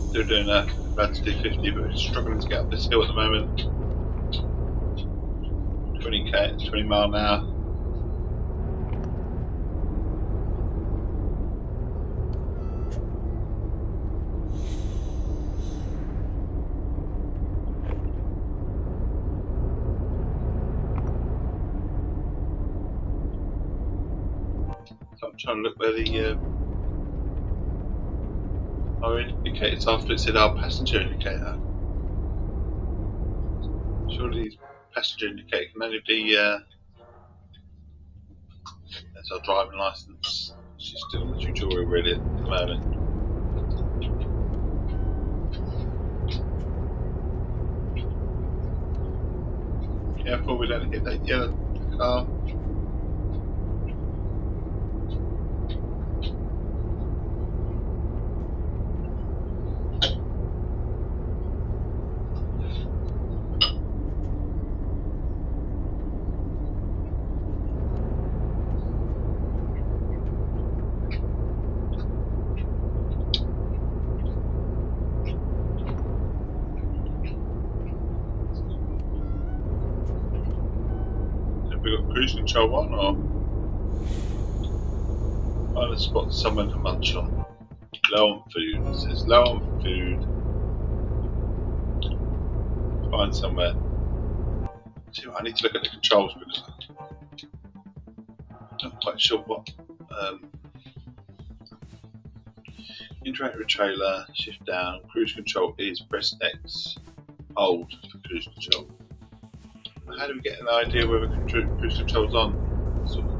Still doing a about to do 50, but we're struggling to get up this hill at the moment. 20k, 20 mile an hour. So I'm trying to look where the our indicators after it said our passenger indicator. Surely the passenger indicator can only be that's our driving license. She's still on the tutorial really at the moment. Careful we don't hit that yellow car. We got cruise control on, or find a spot somewhere to munch on. Low on food. It says low on food. Find somewhere. See, I need to look at the controls because I'm not quite sure what. Interact with trailer, shift down. Cruise control is press X. Hold for cruise control. How do we get an idea whether cruise control's on? Sort of,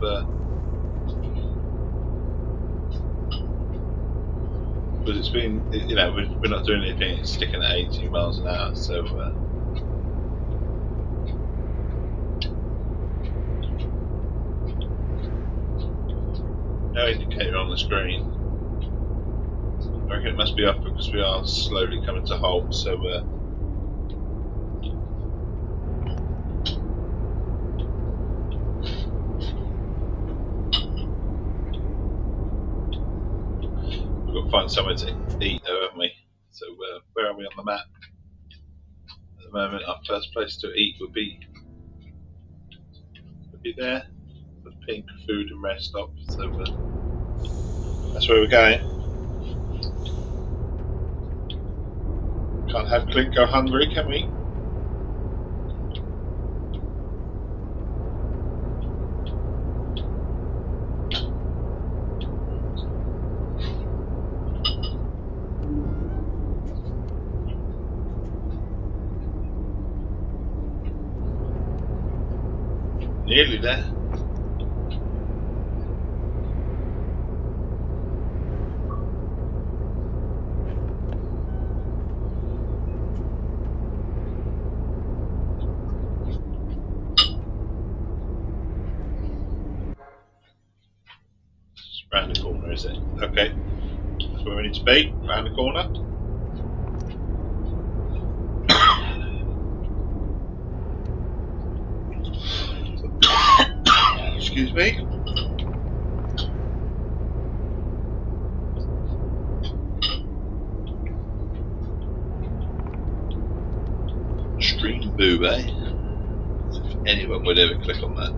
because it's been, you know, we're not doing anything, it's sticking at 18 miles an hour, so no indicator on the screen. I reckon it must be off because we are slowly coming to halt, so we've got to find somewhere to eat though, haven't we? So where are we on the map? At the moment our first place to eat would be there. The pink food and rest stop, so that's where we're going. Can't have Clint go hungry, can we? Nearly there. It's round the corner, is it? Okay. That's where we need to be. Round the corner. Excuse me. Stream boo, eh? As if anyone would ever click on that.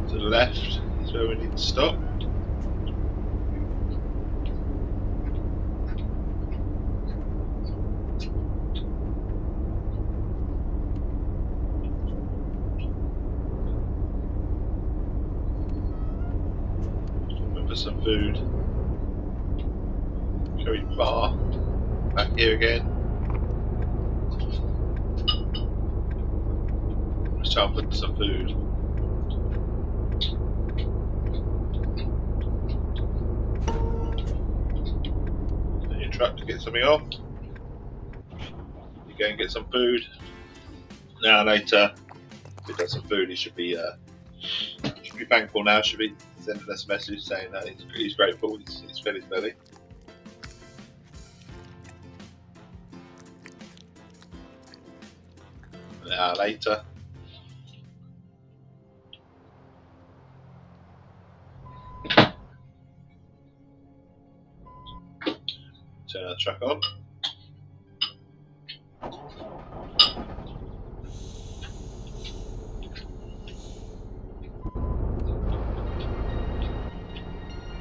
To the left is where we need to stop. For some food. Curry bar. Back here again. Let's try and put some food. In your truck to get something off. You go and get some food. Now later, if he does some food, he should be thankful now. Should be sending us a message saying that he's grateful. He's fed his belly. An hour later. Turn our truck on.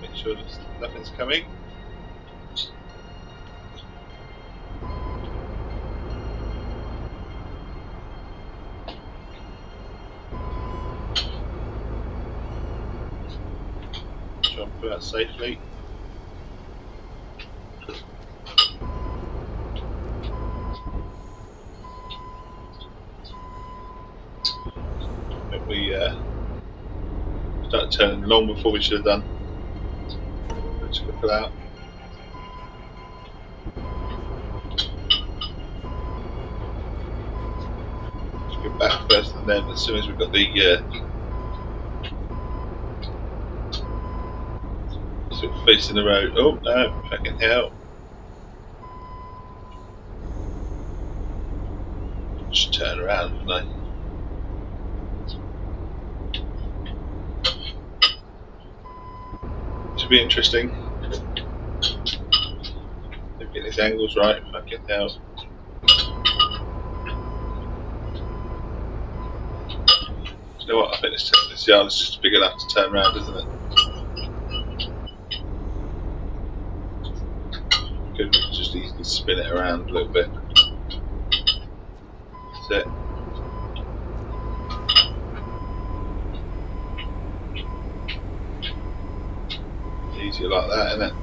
Make sure that nothing's coming. Try and put out safely. We started turning long before we should have done. Let's go pull out. Let's go back first, and then as soon as we've got the sort of facing the road. Oh no, fucking hell! Just turn around, didn't I? Should be interesting. Get these angles right, fucking hell. You know what, I think this yard is just big enough to turn around, isn't it? Could just easily spin it around a little bit. That's it. Easier like that, isn't it?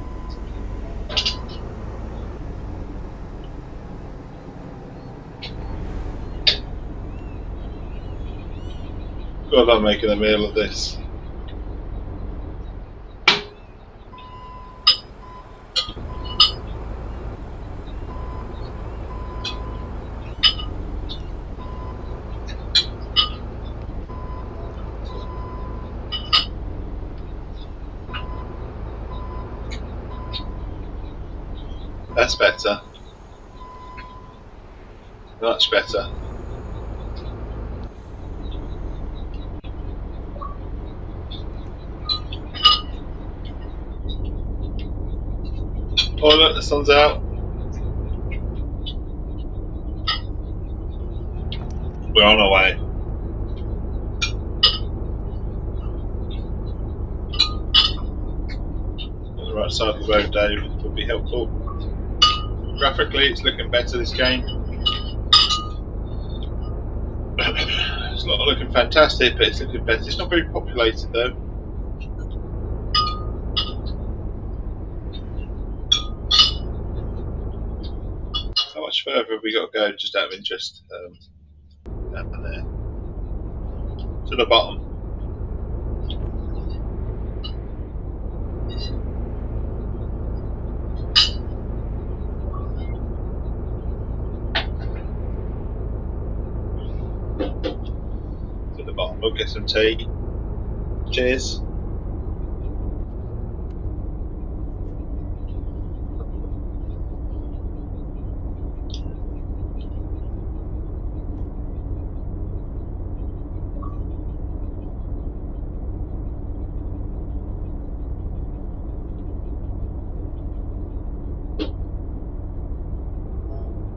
God, I'm making a meal of this. That's better. Much better. Oh look, the sun's out. We're on our way. On the right side of the road, Dave, would be helpful. Graphically, it's looking better, this game. It's not looking fantastic, but it's looking better. It's not very populated, though. How much further have we got to go, just out of interest? Down there. To the bottom. To the bottom. We'll get some tea. Cheers.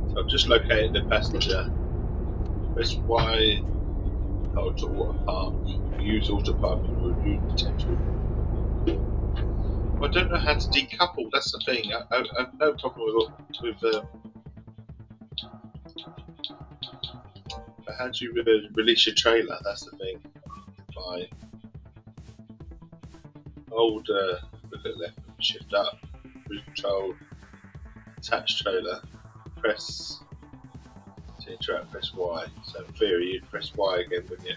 So I've just located the passenger. Press Y. Oh, to water park. Use auto parking to review potential. I don't know how to decouple. That's the thing. I have no problem with how do you release your trailer? That's the thing. By hold, look at left, shift up, cruise control, attach trailer, press to interact, press Y. So in theory, you'd press Y again, wouldn't you?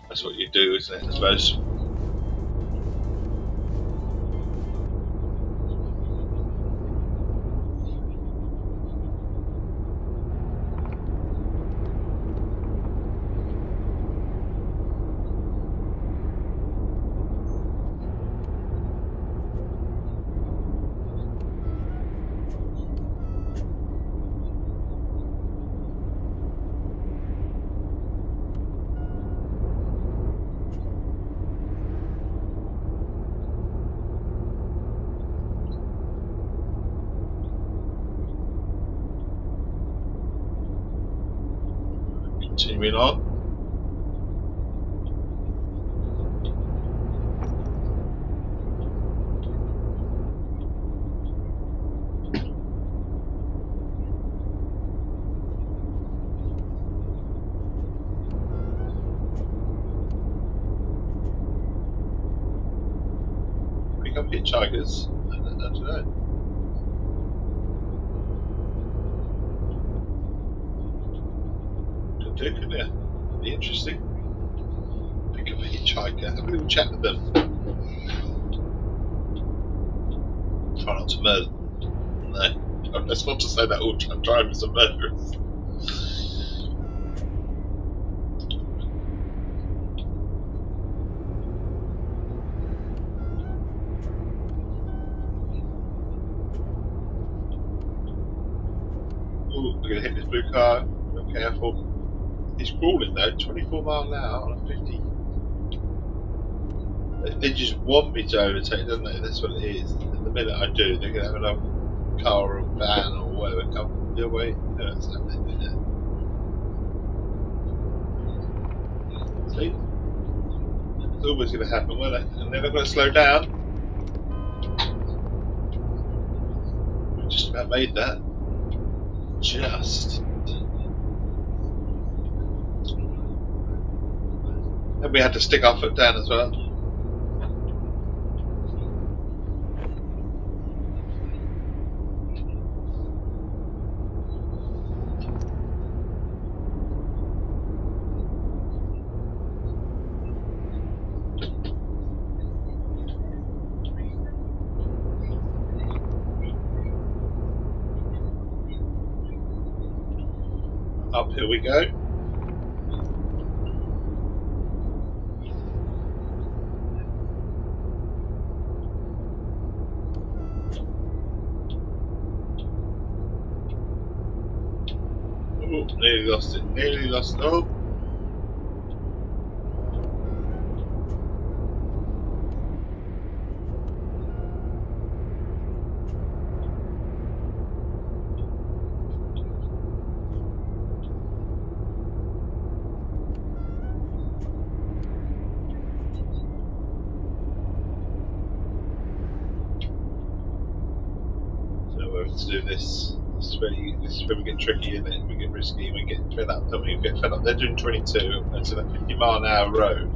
That's what you do, isn't it? I suppose. Continuing on. Pick up hitchhikers. I don't know. Could do, couldn't you? Be interesting. Pick up a hitchhiker, have a little chat with them. Try not to murder them. No, that's not to say that all drivers are murderers. Ooh, we're gonna hit this blue car. Be careful. He's crawling though, 24 miles an hour on a 50. They just want me to overtake, don't they? That's what it is. And the minute I do, they're going to have another car or a van or whatever come their way. You know what's happening, isn't it? See? It's always going to happen, won't it? And they're not going to slow down. We just about made that. Just. And we had to stick our foot down as well. Up here we go. Oh, nearly lost it. Nearly lost it. Oh. having to do this. This is where we get tricky, isn't it? We get risky and we get fed up, don't we? We get fed up. They're doing 22, and it's a 50-mile-an-hour road.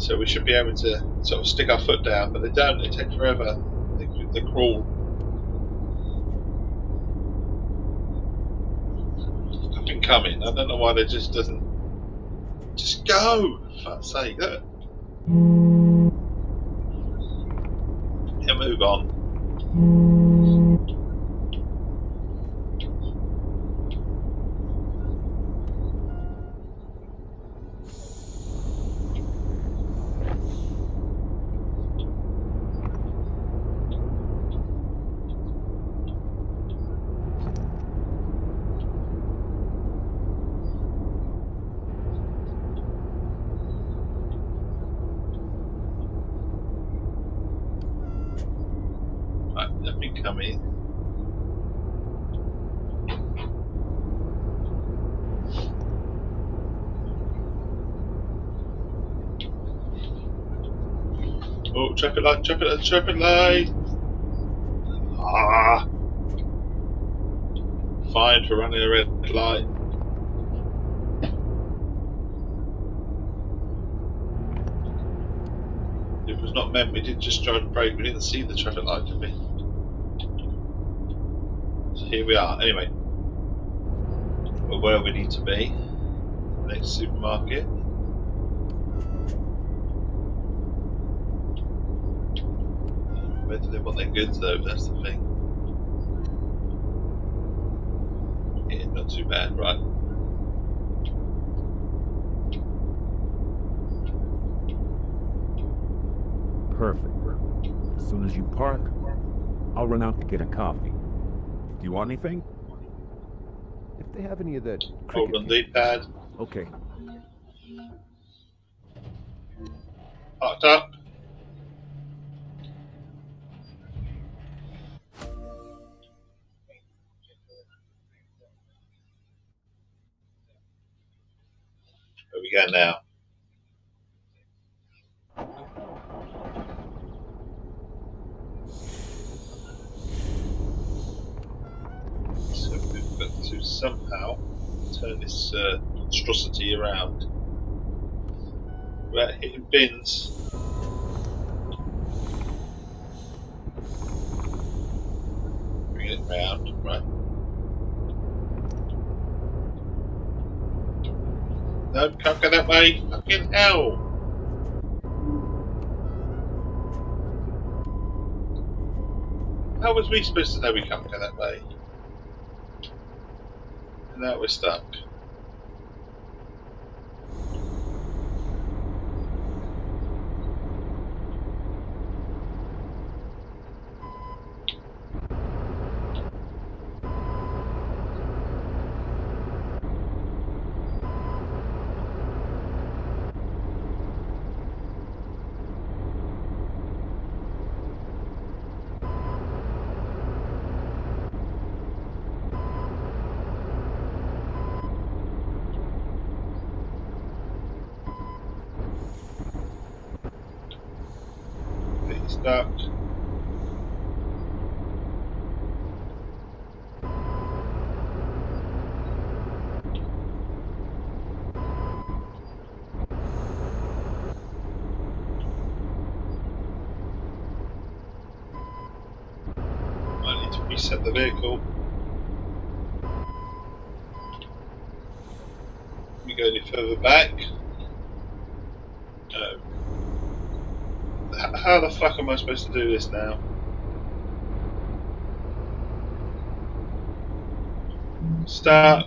So we should be able to sort of stick our foot down, but they don't. They take forever. They crawl. Nothing coming. I don't know why they just doesn't. Just go! For fuck's sake, look. Yeah, move on. Right, nothing coming. Oh, traffic light, traffic light! Ah! Fine for running a red light. It was not meant, we did just try to brake, we didn't see the traffic light, did we? So here we are, anyway. We're where we need to be. Next supermarket. Where do they want their goods though, that's the thing. Yeah, not too bad, right? Perfect. As soon as you park, I'll run out to get a coffee. Do you want anything? If they have any of that Hold on, D-pad. Okay. Parked up. Where we go now? So we've got to somehow turn this monstrosity around without hitting bins. Bring it round, right? No, can't go that way. Fucking hell! How was we supposed to know we can't go that way? And now we're stuck. Stuck. I need to reset the vehicle. We go any further back. No. How the fuck am I supposed to do this now? Stuck.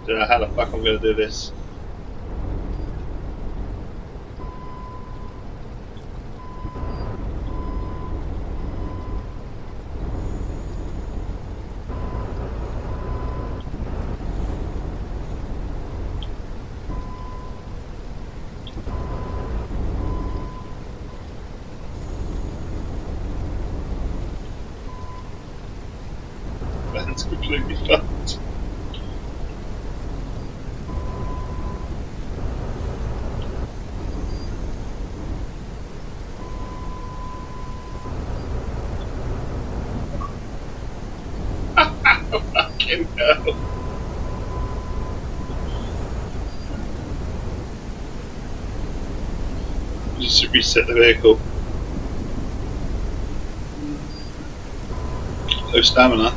Don't know how the fuck I'm going to do this. That's completely fucked. Fucking hell. Just reset the vehicle. No stamina.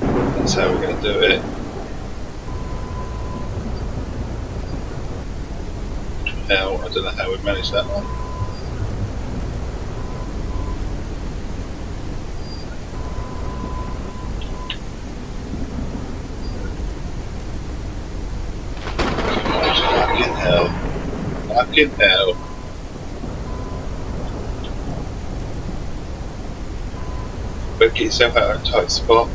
That's how we're going to do it. Hell, I don't know how we managed that one. Fucking hell. Fucking hell. Better get yourself out of a tight spot.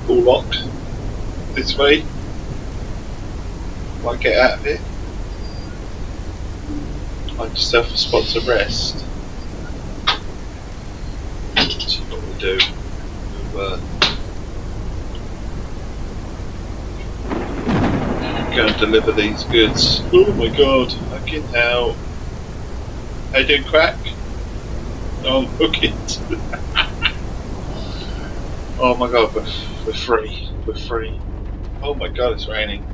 All locked. This way. Might get out of it. Find yourself a spot to rest. See what we do. We'll go and deliver these goods. Oh my god, fucking hell. How you doing, crack? Oh, hook it. Oh my god, we're free. We're free. Oh my god, it's raining.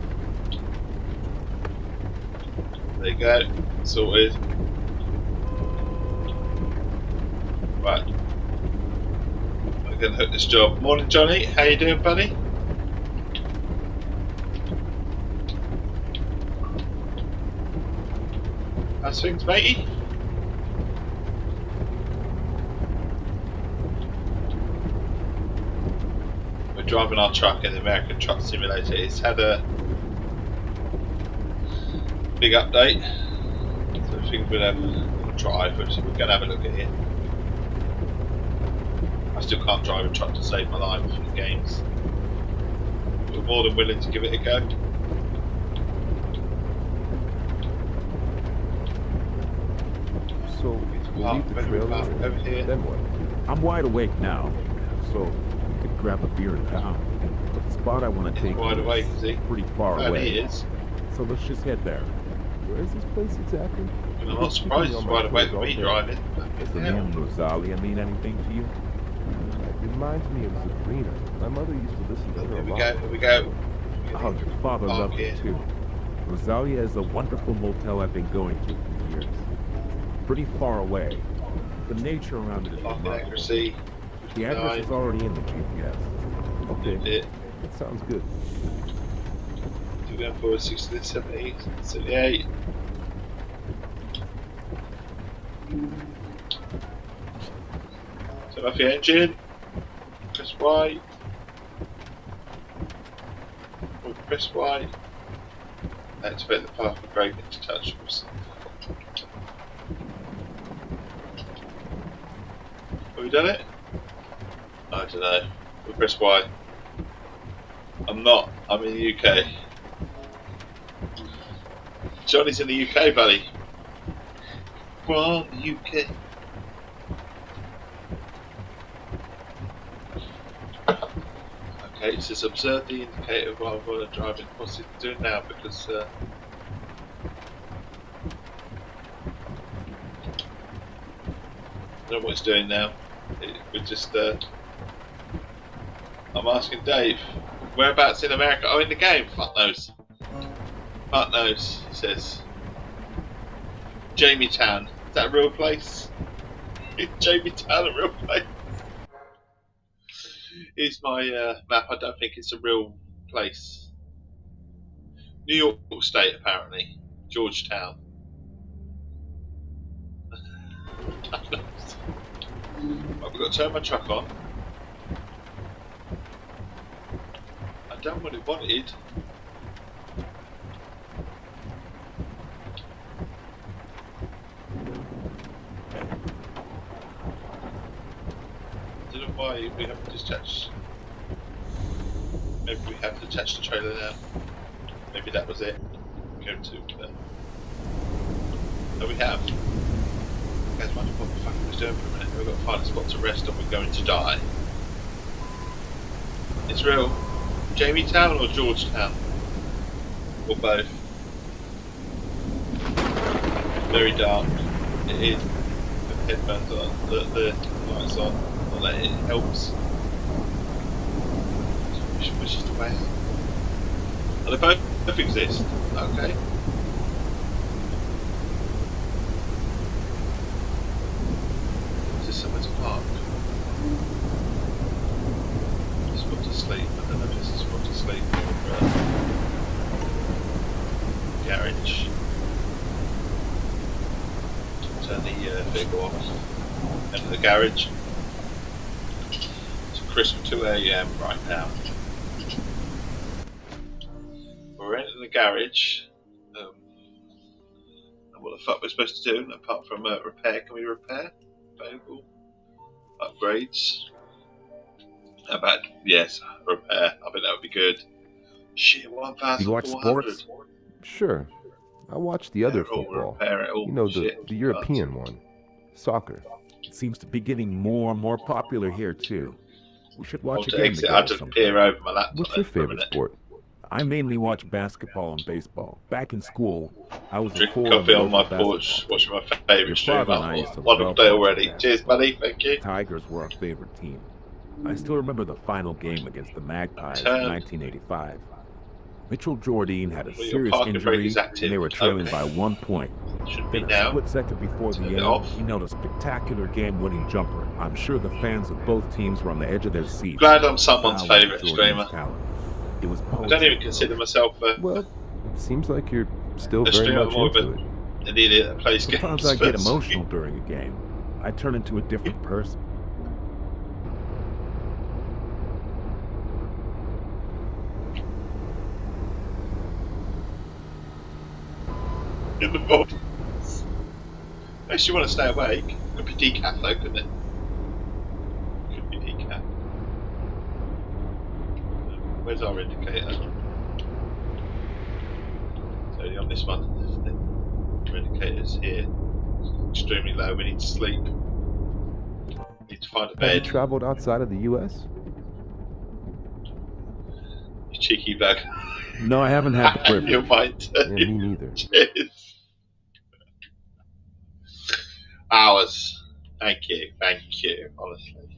There you go. Sorted. Right. We're gonna hook this job. Morning, Johnny. How you doing, buddy? How's things, matey? We're driving our truck in the American Truck Simulator. It's had a big update. So I think we'll have a try, but we're going to have a look at it. I still can't drive a truck to save my life in games. We're more than willing to give it a go. So, we'll leave the trailer over here. Then what? I'm wide awake now, so we could grab a beer in town. But the spot I want to take Wide awake, is he? pretty far Oh, away. he is. So let's just head there. Where is this place exactly? And I'm not surprised he's wide awake with me driving. Does the name Rosalia mean anything to you? It reminds me of Sabrina. My mother used to listen to her Here a we lot. go, here we go. Oh, your father Park loved here. it too. Rosalia is a wonderful motel I've been going to for years. Pretty far away. The nature around it is Parking remarkable. accuracy. The address is already in the GPS. Okay, It. that sounds good. We're going forward 60, 70, 78. Turn off your engine. Press Y. Or press Y. Activate the path and brake into touch. Have we done it? I don't know. We press Y. I'm not. I'm in the UK. Johnny's in the UK, buddy. From the UK. Okay, it says observe the indicator while driving. What's it doing now? Because I don't know what it's doing now. We're just. I'm asking Dave. Whereabouts in America? Oh, in the game. Fuck knows. Fuck knows, he says. Jamie Town. Is that a real place? Is Jamie Town a real place? Here's my map. I don't think it's a real place. New York State, apparently. Georgetown. I've got to turn my truck on. I've done what it wanted. I don't know why we haven't dispatched. Maybe we have to attach the trailer now. Maybe that was it. Go to. No, we have. You guys wonder what the fuck I was doing for a minute. We've got to find a spot to rest, or we're going to die. It's real. Jamie-town or Georgetown? Or both? Very dark. It is. The headphones on, the lights on. Not that it helps. Which is the way out. And they both exist. Okay. Is this somewhere to park? A spot to sleep. I don't know if this is a spot to sleep or garage. Turn the vehicle off. Enter the garage. It's crisp 2 AM right now. We're entering the garage. And what the fuck we're supposed to do apart from repair? Can we repair? Available. Upgrades. How about, yes, repair. I think that would be good. Shit, 1,400. You watch sports? Sure. I watch the other football. You know, the European one. Soccer. It seems to be getting more and more popular here, too. We should watch to again exit, I'll just peer over my laptop. What's your favorite sport? I mainly watch basketball and baseball. Back in school, I was drinking coffee on my porch, watching my favourite stream. One of the day already. Cheers, buddy. Thank you. Tigers were our favorite team. I still remember the final game against the Magpies in 1985. Mitchell Jordine had a serious injury, and they were trailing by 1 point. Then a split second before the end, he nailed a spectacular game-winning jumper. I'm sure the fans of both teams were on the edge of their seats. Glad I'm someone's favourite streamer. It was I don't even consider myself well, it seems like you're still very much into it. An idiot that plays games. Sometimes I get emotional during a game. I turn into a different person. In the body. Unless you want to stay awake. Could be decaf though, couldn't it? Could be decaf. Where's our indicator? It's only on this one. Our indicator's here. It's extremely low. We need to sleep. We need to find a bed. Have you traveled outside of the U.S.? You cheeky bug. No, I haven't had the privilege. You might. Yeah, me neither. Cheers. Hours. Thank you, honestly.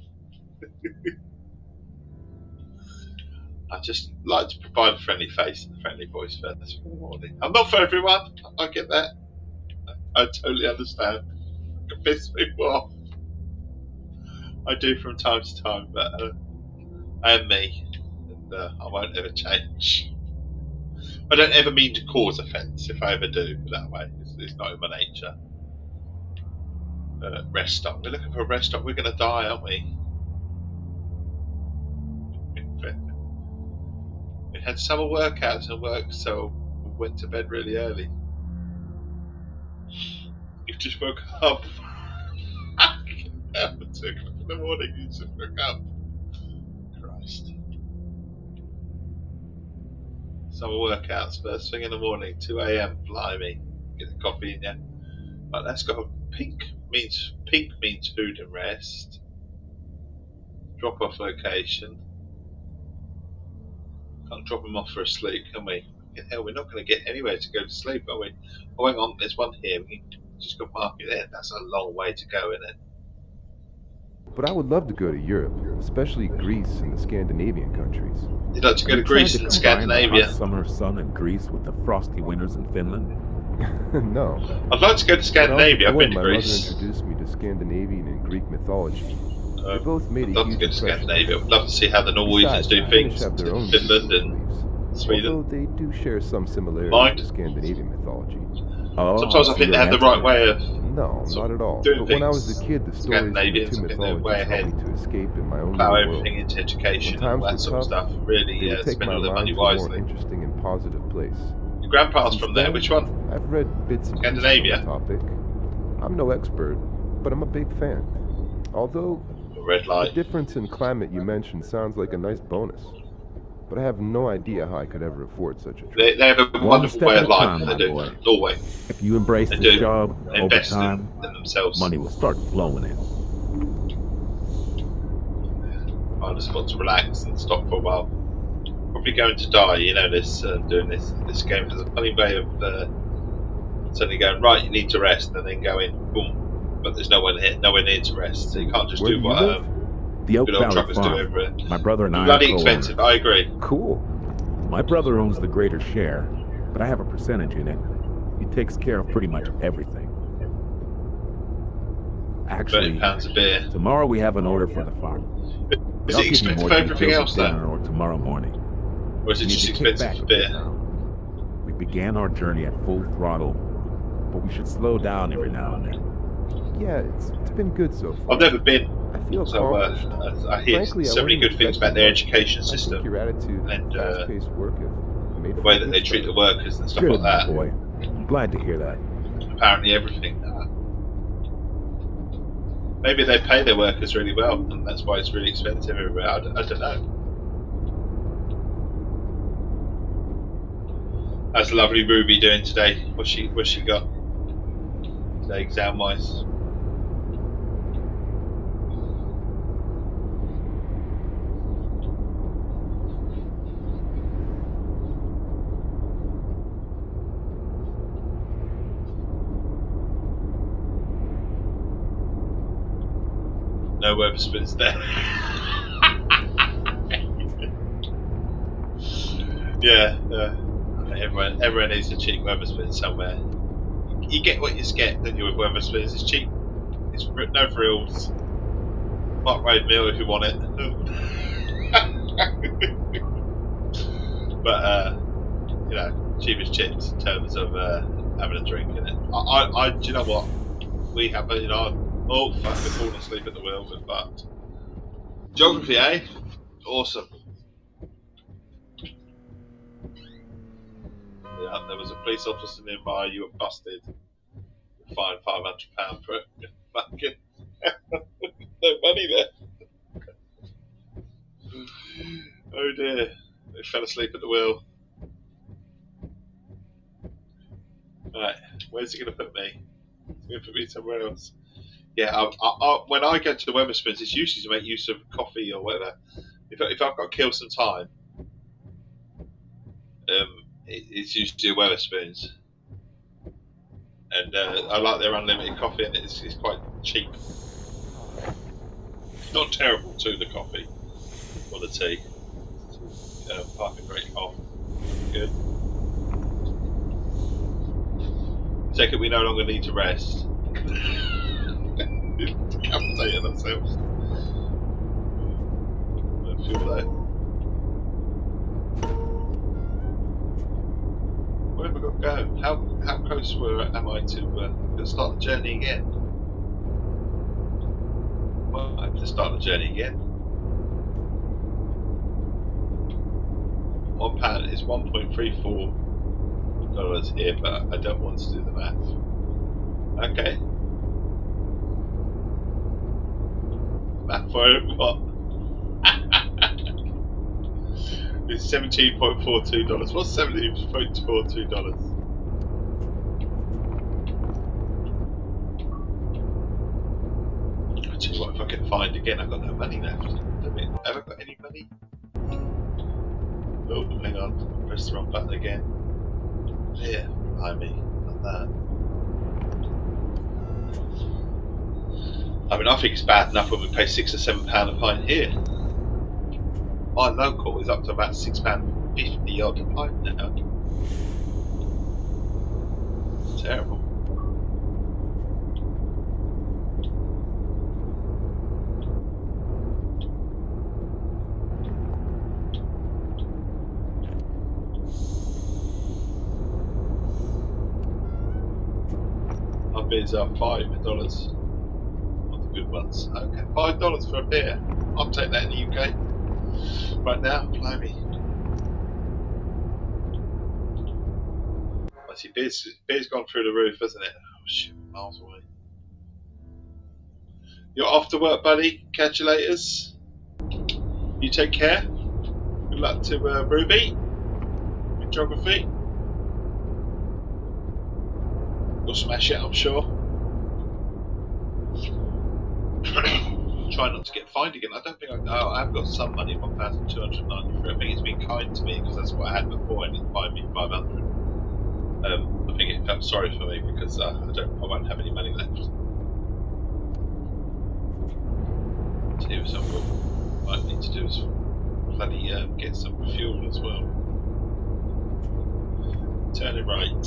I just like to provide a friendly face and a friendly voice for this morning. I'm not for everyone, I get that. I totally understand. It can piss people off. I do from time to time, but I am me, and I won't ever change. I don't ever mean to cause offence if I ever do that way. It's not in my nature. Rest stop. We're looking for a rest stop. We're going to die, aren't we? We had summer workouts and work, so we went to bed really early. You just woke up. At 2 o'clock in the morning, you just woke up. Christ. Summer workouts, first thing in the morning, 2 AM, blimey. Get a coffee in ya. Right, let's go. Pink means food and rest. Drop off location. Can't drop them off for a sleep, can we? Hell, we're not going to get anywhere to go to sleep, are we? Oh, hang on, there's one here. We can just go park it there. That's a long way to go, isn't it? But I would love to go to Europe, especially Greece and the Scandinavian countries. You'd like to go to Greece and Scandinavia? Hot summer sun in Greece with the frosty winters in Finland. No. I'd like to go to Scandinavia. I've been to my Greece. mother introduced me to Scandinavian and Greek mythology. They both made I'd a love to huge go to impression. Scandinavia. I'd love to see how the Norwegians Besides, do the Finnish things. have their own Finland secret and beliefs, Sweden. although they do share some similarities Mind. with Scandinavian mythology. Oh, Sometimes I so think you're they an have the right expert. way of No, sort not of at all. doing But when I was a things. kid, the stories from the Scandinavians, two I think they're way mythologies helped ahead. me to escape in my own Plow little everything world. into education When and all times that were sort of tough, stuff. Really they would take spend my all the money mind to a more wisely. interesting and positive place. Your grandpa's Since from there. then, Which one? I've read bits and pieces on Scandinavia? the topic. I'm no expert, but I'm a big fan. Although, Red the light. difference in climate you mentioned sounds like a nice bonus. But I have no idea how I could ever afford such a trip. They have a One wonderful step way at of a life. time, They my do. boy. Norway. If you embrace They this do. job They over invest time, in themselves. money will start flowing in. I just got to relax and stop for a while. Probably going to die, you know, this doing this game has a funny way of suddenly going, right, you need to rest, and then going, boom, but there's nowhere near to rest, so you can't just Where do do you what live? The Oak good old Valley truckers do Farm. over it. My brother and I are Bloody co-owners. expensive, I agree. Cool. My brother owns the greater share, but I have a percentage in it. He takes care of pretty much everything. Actually, £30 a beer. tomorrow we have an order for the farm. Is I'll it give you expensive more for everything details else at then? dinner or tomorrow morning. Or is it We need just to kick expensive back for a bit beer? now. We began our journey at full throttle, but we should slow down every now and then. Yeah, it's been good so far. I've never been, I feel so accomplished. I hear Frankly, so many wasn't good things about their expecting education much. I think system, your attitude and, and fast-paced work have made the for way a that good they treat the start. workers and stuff Good, like my that. boy. I'm glad to hear that. Apparently everything. Maybe they pay their workers really well, and that's why it's really expensive everywhere. I don't know. How's lovely Ruby doing today? What's she got today, exam-wise? No Weatherspoons there. Yeah. Everyone needs a cheap Weatherspoon somewhere. You get what you get, don't you, with Weatherspoons? It's cheap. It's no frills. Mark Road meal if you want it. But you know, cheap as chips in terms of having a drink in it. I do you know what? We have you know, oh fuck, we're falling asleep at the wheel, we're fucked. Geography, eh? Awesome. Yeah, there was a police officer nearby, you were busted. Fined £500 for it. Fucking no money there. Oh dear. They fell asleep at the wheel. Right, where's he going to put me? He's going to put me somewhere else. Yeah, when I go to the Weatherspoons, it's usually to make use of coffee or whatever. If I've got to kill some time, it's usually Weatherspoons. And I like their unlimited coffee, and it's quite cheap. Not terrible too, the coffee or the tea. Fucking great coffee. Good. Take it we no longer need to rest. Decapitating ourselves. I feel that. Where have I got to go? How close am I to start the journey again? Well, I have to start the journey again. £1 is $1.34 here, but I don't want to do the math. Okay. Math for it, what? It's $17.42. What's $17.42? I'll tell you what, if I can find again, I've got no money left. Have I got any money? Oh, hang on. I pressed the wrong button again. Here, behind me. Not that. I mean, I think it's bad enough when we pay £6 or £7 a pint here. My local is up to about £6.50 odd a pint now. It's terrible. beers are $5. Not the good ones. Okay, $5 for a beer. I'll take that in the UK. Right now, blimey. I see beer's gone through the roof, hasn't it? Oh shit, miles away. You're off to work, buddy. Catch you later. You take care. Good luck to Ruby in geography. You'll smash it, I'm sure. Try not to get fined again. I don't think I've got some money, 1,293. I think it's been kind to me because that's what I had before, and it fined me 500. I think it felt sorry for me because I won't have any money left. See if something might need to do is bloody get some fuel as well. Turn it right.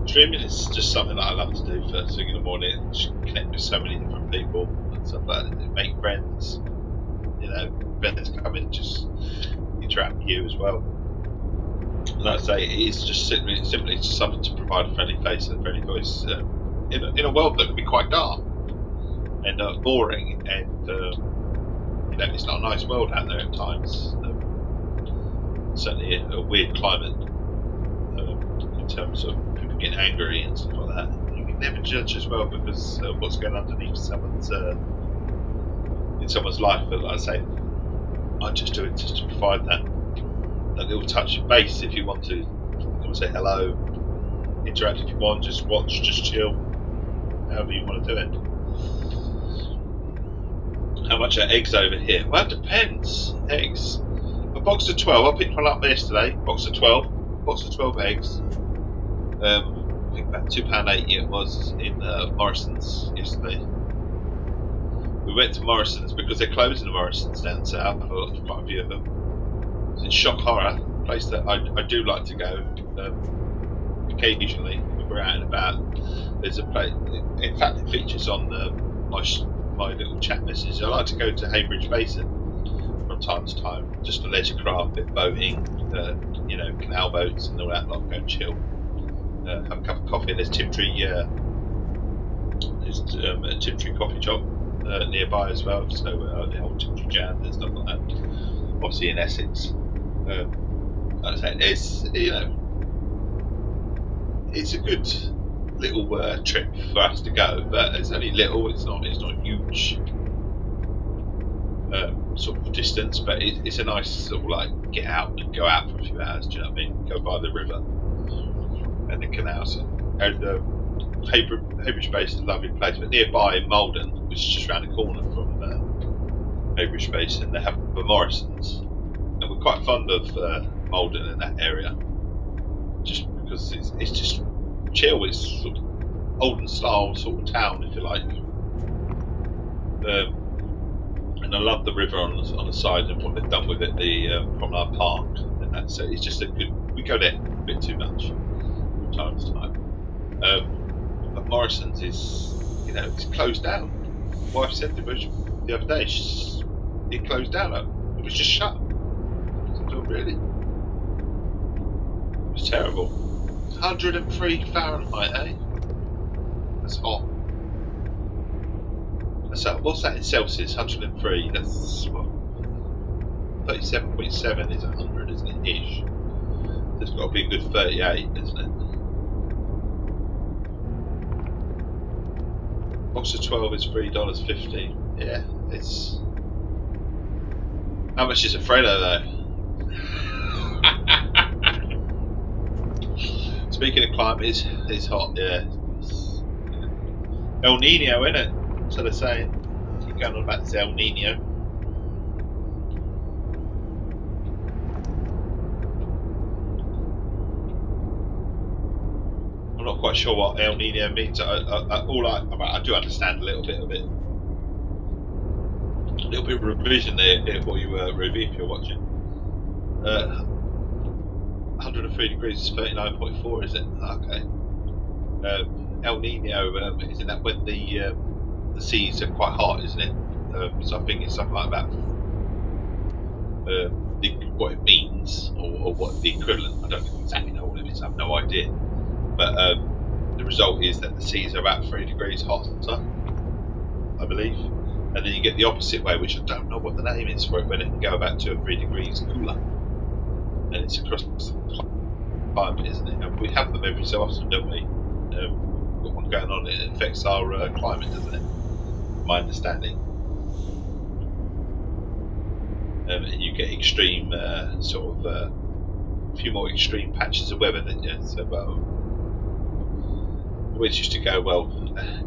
Streaming is just something that I love to do first thing in the morning. Just connect with so many different people and stuff like that. Make friends, you know, friends come in, just interact with you as well. Like I say, it is just simply just something to provide a friendly face and a friendly voice in a world that can be quite dark and boring, and you know, it's not a nice world out there at times. Certainly a weird climate in terms of people getting angry and stuff like that. You can never judge as well because what's going underneath someone's in someone's life. But like I say, I just do it just to provide that little touch of base. If you want to say hello, interact if you want, just watch, just chill, however you want to do it. How much are eggs over here? Well, it depends. Eggs. A box of 12. I picked one up yesterday. Box of 12 eggs. I think about £2.80 it was in Morrison's yesterday. We went to Morrison's because they're closing the Morrison's down south. I've looked for quite a few of them. It's Shock Horror, a place that I do like to go occasionally when we're out and about. There's a place, in fact, it features on my little chat message. I like to go to Haybridge Basin from time to time, just for leisure craft, bit boating, you know, canal boats and all that lot. Go and chill, have a cup of coffee. There's Tiptree, there's a Tiptree coffee shop nearby as well. So the old Tiptree Jam and stuff like that. Obviously in Essex. Like I say, it's, you know, it's a good little trip for us to go, but it's only little. It's not huge sort of distance, but it's a nice sort of like get out and go out for a few hours. Do you know what I mean? Go by the river and the canals. And Haybridge Basin is a lovely place, but nearby in Malden, which is just around the corner from Haybridge Basin, they have the Morrison's, and we're quite fond of Malden in that area, just because it's just chill. It's sort of olden style sort of town, if you like. And I love the river on the side and what they've done with it, the Promenade Park, and that's it's just a good. We go there a bit too much from time to time. But Morrison's is, you know, it's closed down. My wife said to me the other day, it closed down. It was just shut. I said, oh, really? It was terrible. 103 Fahrenheit, eh? That's hot. So what's that in Celsius? 103. That's what? 37.7 is 100, isn't it? Ish. There's got to be a good 38, isn't it? Box of 12 is $3.50. Yeah, it's. How much is a Freddo though? Speaking of climate, it's hot. Yeah. El Nino, innit? So they're saying. Keep going on about this El Nino. I'm not quite sure what El Nino means. I do understand a little bit of it. A little bit of revision there for you, Ruby, if you're watching. 103 degrees is 39.4, is it? Okay. El Nino, isn't that when the seas are quite hot, isn't it? So I think it's something like that. What it means, or what the equivalent. I don't exactly know what it is. I have no idea. But the result is that the seas are about 3 degrees hotter, I believe. And then you get the opposite way, which I don't know what the name is for it, when it can go about 2 or 3 degrees cooler. And it's across the climate, isn't it? And we have them every so often, don't we? We've got one going on, it affects our climate, doesn't it? My understanding. And you get extreme, a few more extreme patches of weather, don't you? So, always used to go, well,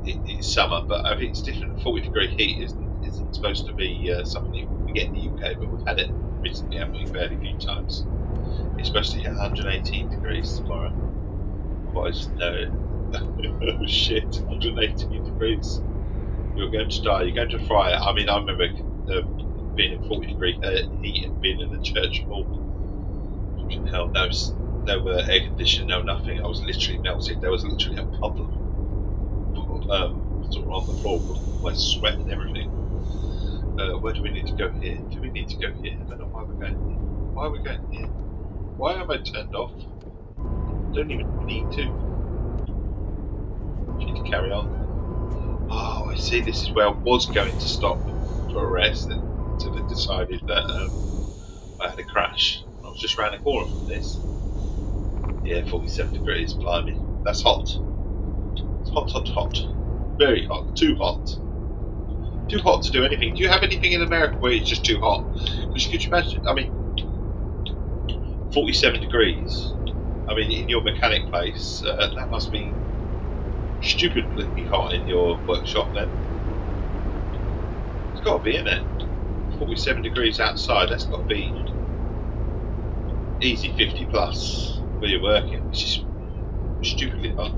it's summer, but I think it's different. 40-degree heat isn't supposed to be something we get in the UK, but we've had it recently, haven't we, fairly few times. It's supposed to hit 118 degrees tomorrow. Otherwise, no. Oh shit, 118 degrees. You're going to die, you're going to fry it. I mean, I remember being in 40-degree heat and being in the church hall. Fucking hell, no air conditioning, no nothing. I was literally melted. There was literally a puddle sort of on the floor with my sweat and everything. Where do we need to go here? Do we need to go here? I don't know why we're going here. Why are we going here? Why am I turned off? Don't even need to. Need to carry on. Oh, I see. This is where I was going to stop for a rest until they decided that I had a crash. I was just round the corner from this. Yeah, 47 degrees, blimey. That's hot. It's hot, hot, hot. Very hot. Too hot. Too hot to do anything. Do you have anything in America where it's just too hot? Because could you imagine, I mean, 47 degrees. I mean, in your mechanic place, that must be stupidly hot in your workshop then. It's got to be, isn't it? 47 degrees outside, that's got to be easy 50 plus where you're working, which is stupidly hot.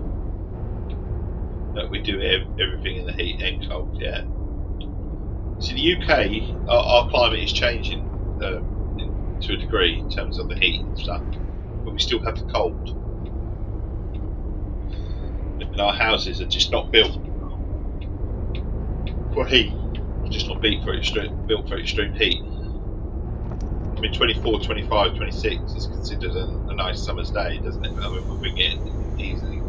We do everything in the heat and cold, yeah. So in the UK, our climate is changing to a degree in terms of the heat and stuff, but we still have the cold. And our houses are just not built for heat. They're just not built for extreme heat. I mean, 24, 25, 26 is considered a nice summer's day, doesn't it? I mean, we're getting easily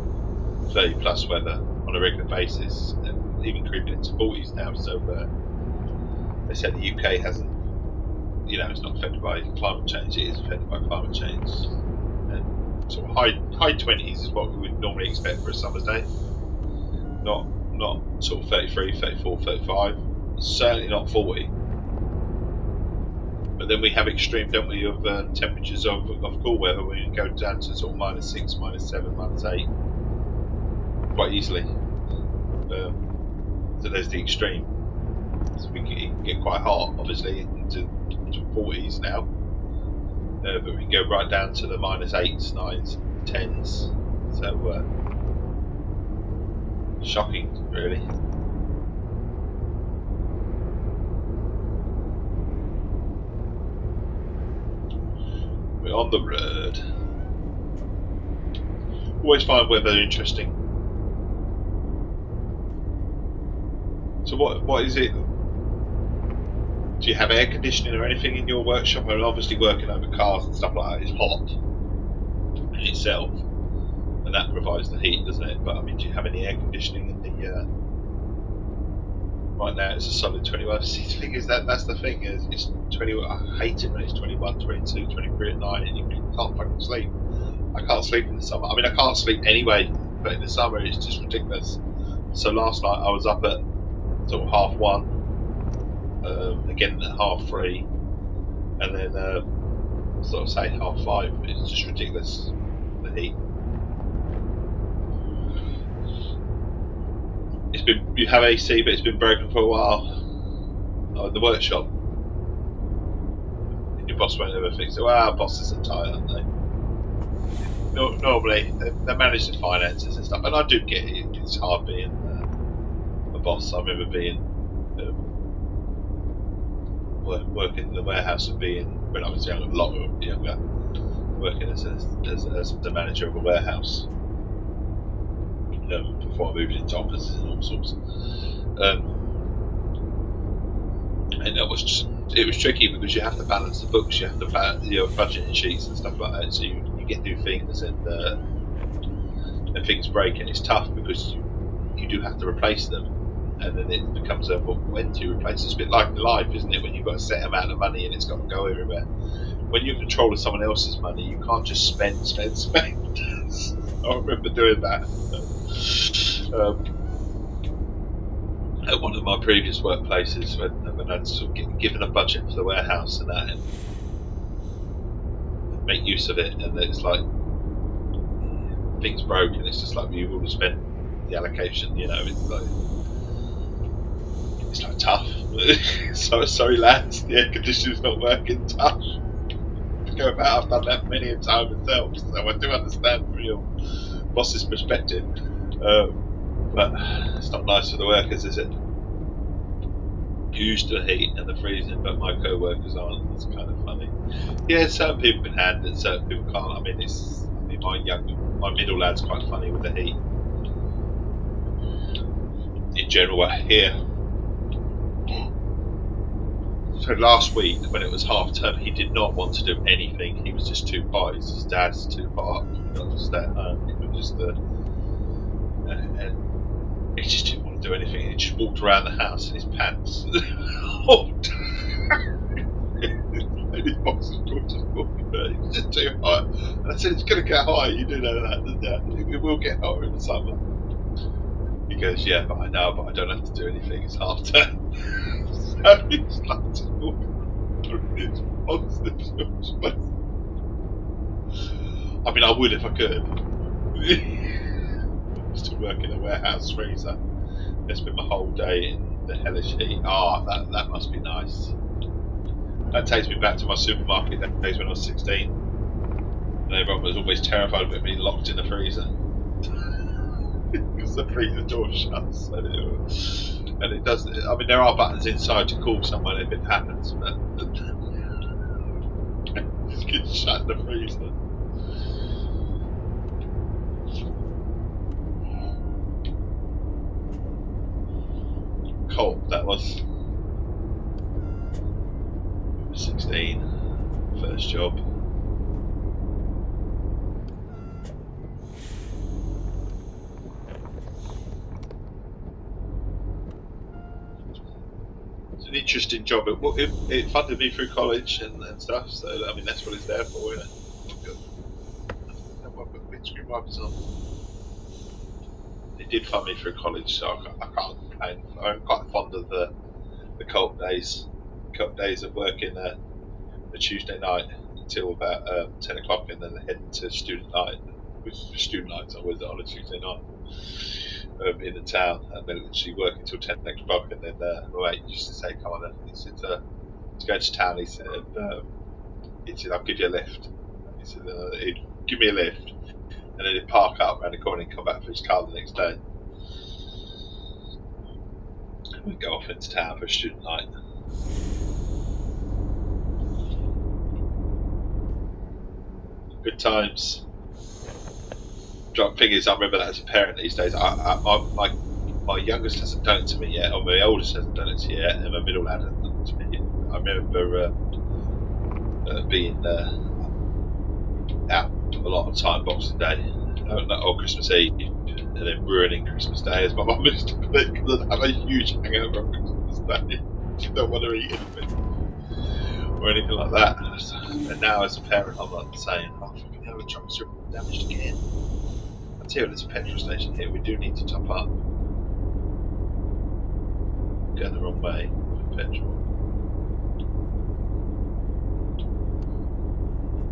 30 plus weather on a regular basis, and even creeping into 40s now. So they said the UK hasn't, it's not affected by climate change. It is affected by climate change. And sort of high 20s is what we would normally expect for a summer's day. Not sort of 33, 34, 35. Certainly not 40. But then we have extreme, don't we, of temperatures of cool weather where you go down to sort of -6, -7, -8 quite easily. So there's the extreme. So it can get quite hot, obviously, into 40s now. But we can go right down to the -8s, 9s, 10s. So shocking, really. We're on the road. Always find weather interesting. So what is it? Do you have air conditioning or anything in your workshop? I mean, obviously working over cars and stuff like that is hot in itself, and that provides the heat, doesn't it? But I mean, do you have any air conditioning in the? Right now it's a solid 21. See, the thing is that's the thing is it's 20. I hate it when it's 21, 22, 23 at night and you can't fucking sleep. I can't sleep in the summer. I mean, I can't sleep anyway, but in the summer it's just ridiculous. So last night I was up at sort of 1:30, again at 3:30, and then sort of say 5:30. It's just ridiculous, the heat. It's been, you have AC, but it's been broken for a while. In the workshop, and your boss won't ever fix it. Well, bosses are tight, aren't they? Normally they manage the finances and stuff, and I do get it. It's hard being a boss. I remember being working in the warehouse and when I was young, a lot younger, working as the manager of a warehouse. before I moved into offices and all sorts. And it was tricky because you have to balance the books, you have to budgeting sheets and stuff like that. So you get new things and things break, and it's tough because you do have to replace them. And then it becomes when do you replace it? It's a bit like life, isn't it? When you've got a set amount of money and it's got to go everywhere. When you're in control of someone else's money, you can't just spend. I remember doing that. At one of my previous workplaces, when I'd sort of given a budget for the warehouse and that, and make use of it, and it's like things broke, and it's just like you've already spent the allocation. It's like tough. So sorry lads, the air conditioner's not working. Tough. Go about. I've done that many a time myself, so I do understand from your boss's perspective. But it's not nice for the workers, is it? Used to the heat and the freezing, but my co-workers aren't. It's kind of funny. Yeah, certain people can handle it, certain people can't. I mean, my middle lad's quite funny with the heat. In general, here. So last week, when it was half term, he did not want to do anything. He was just too hot. His dad's too hot. Not to stay at home. He was just and he just didn't want to do anything. He just walked around the house in his pants. And his boxers just walking around. He was just too hot. And I said, it's going to get higher. You do know that, don't you? It will get hotter in the summer. He goes, yeah, but I know, but I don't have to do anything. It's half term. So he's like just walking through his boxers. I mean, I would if I could. To work in a warehouse freezer. I spent my whole day in the hellish heat. That must be nice. That takes me back to my supermarket days when I was 16. And everyone was always terrified of me locked in the freezer. Because the freezer door shuts. And it does. I mean, there are buttons inside to call someone if it happens, but just get shut in the freezer. Cold, that was 16, first job. It's an interesting job. It funded me through college and stuff, so I mean that's what it's there for, isn't it? I've got windscreen wipers on. It did fund me through college, so I can't complain. I'm quite fond of the cult days of working a Tuesday night until about 10 o'clock, and then heading to student night. Which student nights I was on a Tuesday night in the town, and then literally working until 10 o'clock, and then my mate used to say, come on, he said, let's go to town. He said, I'll give you a lift. He said, he'd give me a lift, and then he'd park up around the corner and come back for his car the next day. And we'd go off into town for a student night. Good times. Thing is, I remember that as a parent these days. My youngest hasn't done it to me yet, or my oldest hasn't done it yet, and my middle lad hasn't done it to me yet. I remember being out a lot of time Boxing Day or Christmas Eve, and then ruining Christmas Day as my mum used to put it, because I'd have a huge hangover on Christmas Day. She don't want to eat anything or anything like that. And now as a parent, I'm like saying, oh, fucking hell, the truck's damaged again. Here, there's a petrol station here. We do need to top up. Going the wrong way with petrol.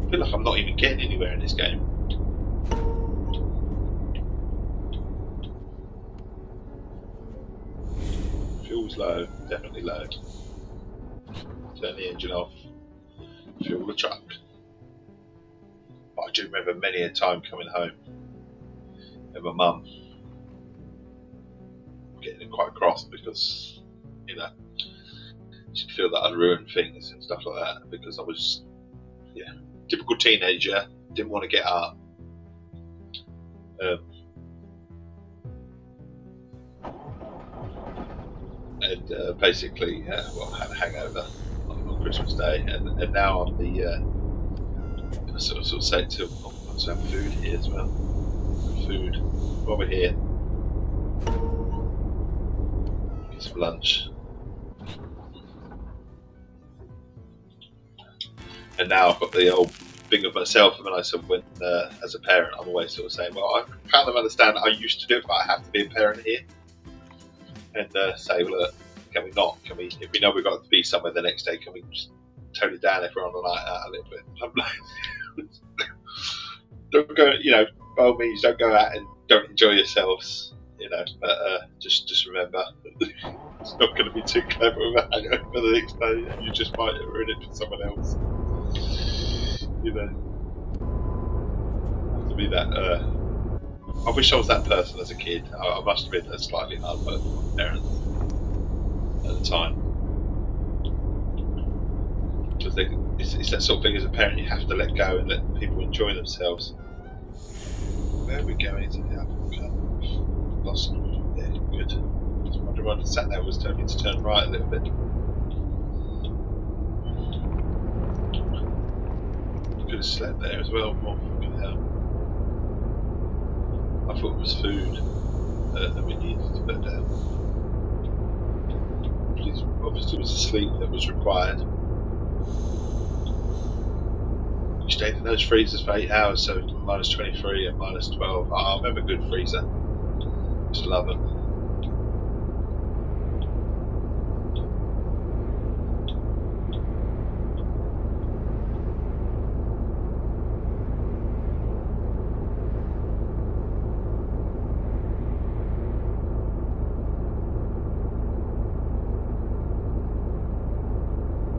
I feel like I'm not even getting anywhere in this game. Fuel's low, definitely low. Turn the engine off. Fuel the truck. But I do remember many a time coming home and my mum getting quite cross because, she'd feel that I'd ruined things and stuff like that because I was, typical teenager, didn't want to get up. and basically, well, I had a hangover on Christmas Day, and now I'm the I sort of say to, oh, let's have food here as well. Food while we're here. Get some lunch. And now I've got the old thing of myself, and I sort of when, as a parent, I'm always sort of saying, well, I kind of understand I used to do it, but I have to be a parent here. And say, well, look, can we not? Can we, if we know we've got to be somewhere the next day, can we just tone it down if we're on a night out a little bit? I'm like, don't go, by all means, don't go out and don't enjoy yourselves, but just remember, it's not going to be too clever of a hangover for the next day, and you just might ruin it for someone else. To be that, I wish I was that person as a kid. I must have been a slightly hard person for my parents at the time. Because it's that sort of thing as a parent, you have to let go and let people enjoy themselves. Where are we going to now? Lost. Yeah, good. I was wondering why the sat there was telling me to turn right a little bit. Could have slept there as well. Oh, fucking hell. I thought it was food that we needed to put down. Obviously, it was the sleep that was required. We stayed in those freezers for 8 hours, so minus 23 and minus 12. I remember good freezer. Just love it.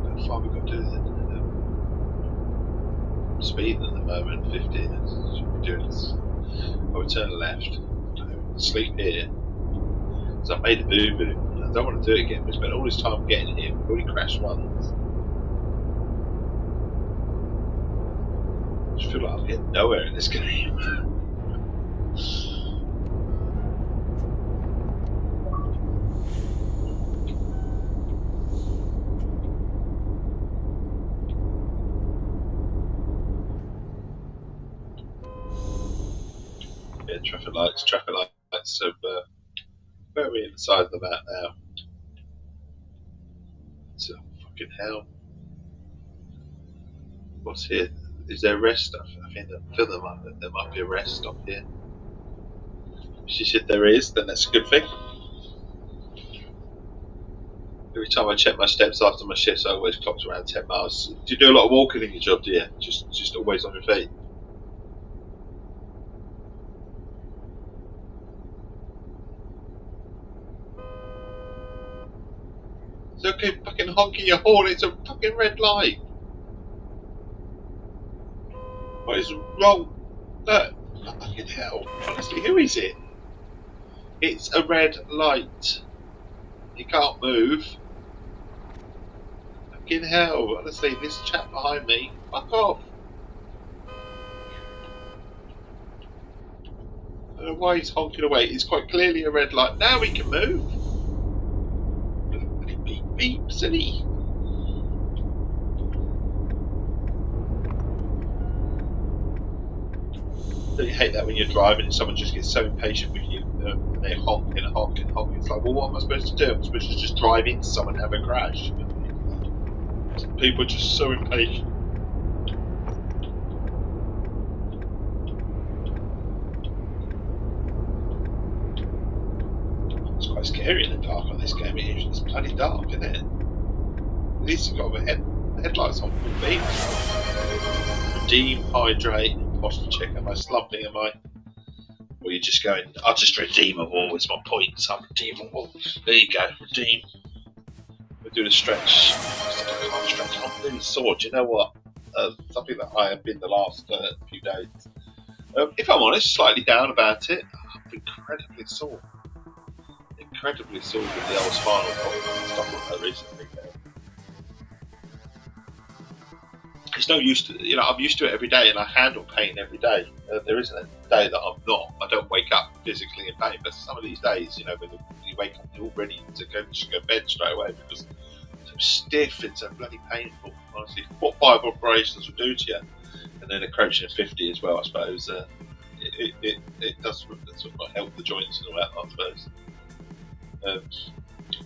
How far we got to do then? Speed at the moment, 50. Should be doing this. I would turn left. Sleep here. So I made a boo-boo. I don't want to do it again. We spent all this time getting here. We've already crashed once. I just feel like I'm getting nowhere in this game. Yeah, traffic lights. So, where are we inside the map now? So, fucking hell. What's here? Is there a rest stop? I think there might be a rest stop here. She said there is, then that's a good thing. Every time I check my steps after my shifts, I always clock around 10 miles. Do you do a lot of walking in your job, do you? Just always on your feet? It's okay fucking honking your horn, it's a fucking red light. What is wrong? Look, fucking hell. Honestly, who is it? It's a red light. You can't move. Fucking hell. Honestly, this chap behind me, fuck off. I don't know why he's honking away. It's quite clearly a red light. Now we can move. Beep, beep, silly. Don't you hate that when you're driving and someone just gets so impatient with you and they honk and honk and honk? It's like, well, what am I supposed to do? I'm supposed to just drive into someone and have a crash. People are just so impatient. It's quite scary in the dark on this game. It's bloody dark, isn't it? At least you've got the headlights on full beam. Redeem, hydrate, posture check. Am I slumping? Am I? Or you're just going, I'll just redeem them all. It's my points. I'll redeem them all. There you go. Redeem. We're doing a stretch. I can't stretch. I'm really sore. Do you know what? Something that I have been the last few days. If I'm honest, slightly down about it. I'm incredibly sore. Incredibly sore with the old spinal problem and stuff like that recently. it's no use to, I'm used to it every day and I handle pain every day. There isn't a day that I'm not. I don't wake up physically in pain, but some of these days, when you wake up, you're all ready to go to bed straight away because it's so stiff, it's so bloody painful. Honestly, what 5 operations will do to you, and then approaching 50 as well, I suppose. It does sort of help the joints and all that, I suppose.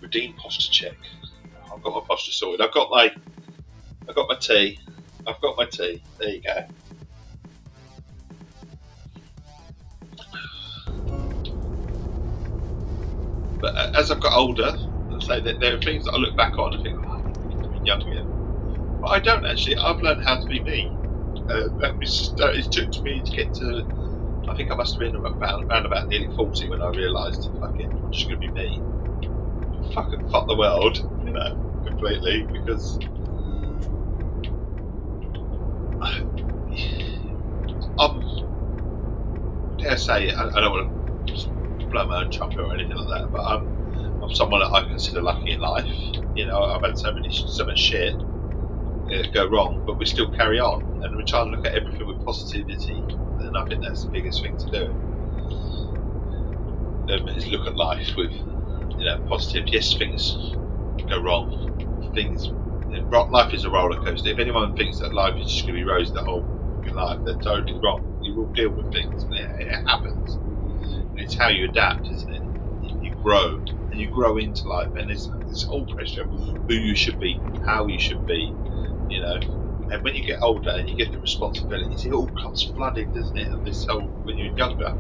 Redeem posture check. I've got my posture sorted. I've got my tea. There you go. But as I've got older, I'd say that there are things that I look back on and think, oh, I need to be young again. But I don't actually. I've learned how to be me. It took me to get to. I think I must have been around about nearly 40 when I realised, fucking, I'm just going to be me. Fucking fuck the world, completely, because dare say it, I don't want to blow my own trumpet or anything like that, but I'm someone that I consider lucky in life. I've had so much shit go wrong, but we still carry on, and we try and look at everything with positivity, and I think that's the biggest thing to do. Is look at life with positive. Yes, things go wrong. Life is a roller coaster. If anyone thinks that life is just going to be rosy the whole life, they're totally wrong. You will deal with things, and it happens. And it's how you adapt, isn't it? You grow, and you grow into life, and there's this whole pressure of who you should be, how you should be, And when you get older and you get the responsibilities, it all comes flooding, doesn't it? And this whole, when you're younger,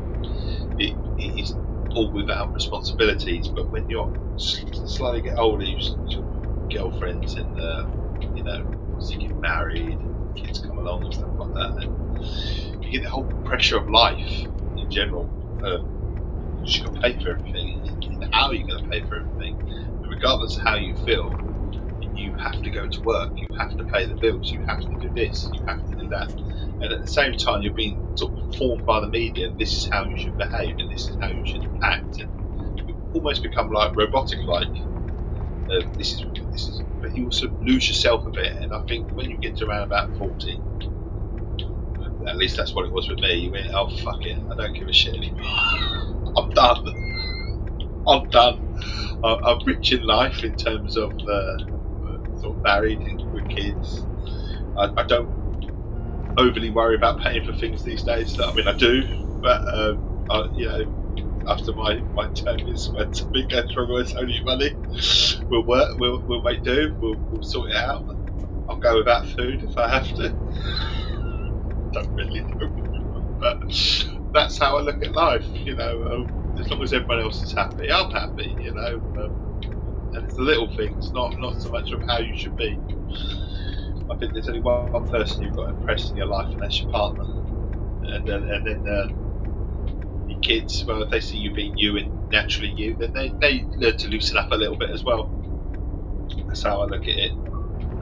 it is all without responsibilities. But when you're slightly get older, you girlfriends and you get married, kids come along and stuff like that, and you get the whole pressure of life in general. You've got to pay for everything. How are you going to pay for everything? And regardless of how you feel, you have to go to work, you have to pay the bills, you have to do this, you have to do that. And at the same time, you're being sort of formed by the media, and this is how you should behave, and this is how you should act. And you almost become like robotic-like. This is, but you also lose yourself a bit. And I think when you get to around about 40, at least that's what it was with me. You went, oh fuck it, I don't give a shit anymore. I'm done. I'm rich in life in terms of sort of married with kids. I don't overly worry about paying for things these days. I mean, I do, but after my term is when something goes wrong, it's only money. We'll work. We'll make do. We'll sort it out. I'll go without food if I have to. Don't really know, but that's how I look at life. As long as everyone else is happy, I'm happy. And it's the little things, not so much of how you should be. I think there's only one person you've got to impress in your life, and that's your partner. And then your kids, well, if they see you being you and naturally you, then they learn to loosen up a little bit as well. That's how I look at it.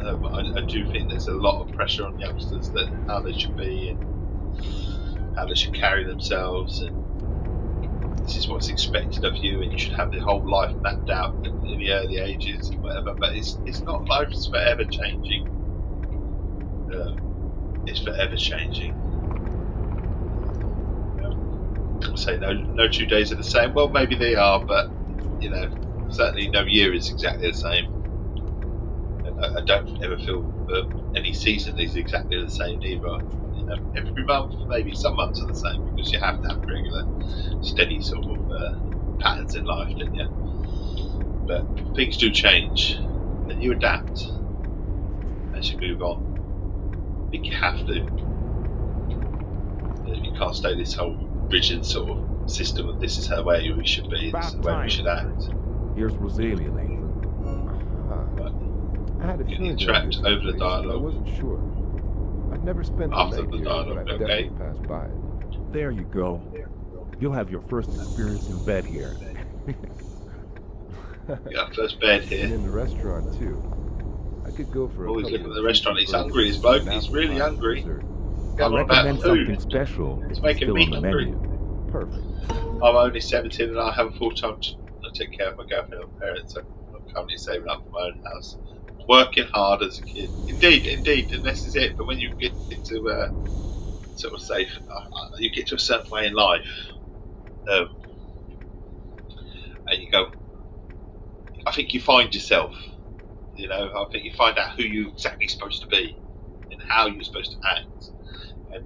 I do think there's a lot of pressure on youngsters that how they should be and how they should carry themselves, and this is what's expected of you, and you should have the whole life mapped out in the early ages and whatever. But it's not. Life's forever changing. It's forever changing. I say no 2 days are the same. Well, maybe they are, but certainly no year is exactly the same. And I don't ever feel any season is exactly the same either. Every month, maybe some months are the same because you have to have regular, steady sort of patterns in life, don't you? But things do change, and you adapt as you move on. I think you have to. You can't stay this whole rigid sort of system of this is the way we should be, this is the way we should act. Here's Rosalia, Nathan. I had a You feeling interact there over was the a place, but I dialogue. wasn't sure. I've never spent After the night the here, dialogue, but I've okay. definitely passed by it. There you go. You'll have your first experience in bed here. Yeah, first bed And here. in the restaurant too. I could go for a Always couple looking at of the restaurant. He's cheeseburgers hungry, this and bloke. an He's apple really pie and hungry. dessert. I Going on about recommend something food. special if It's it's making still me on the hungry. menu. Perfect. I'm only 17 and I have a full-time. I take care of my girlfriend and parents. I'm currently saving up for my own house. working hard as a kid. Indeed, and this is it. But when you get to sort of say, you get to a certain way in life, and you go, I think you find yourself. I think you find out who you're exactly supposed to be and how you're supposed to act, and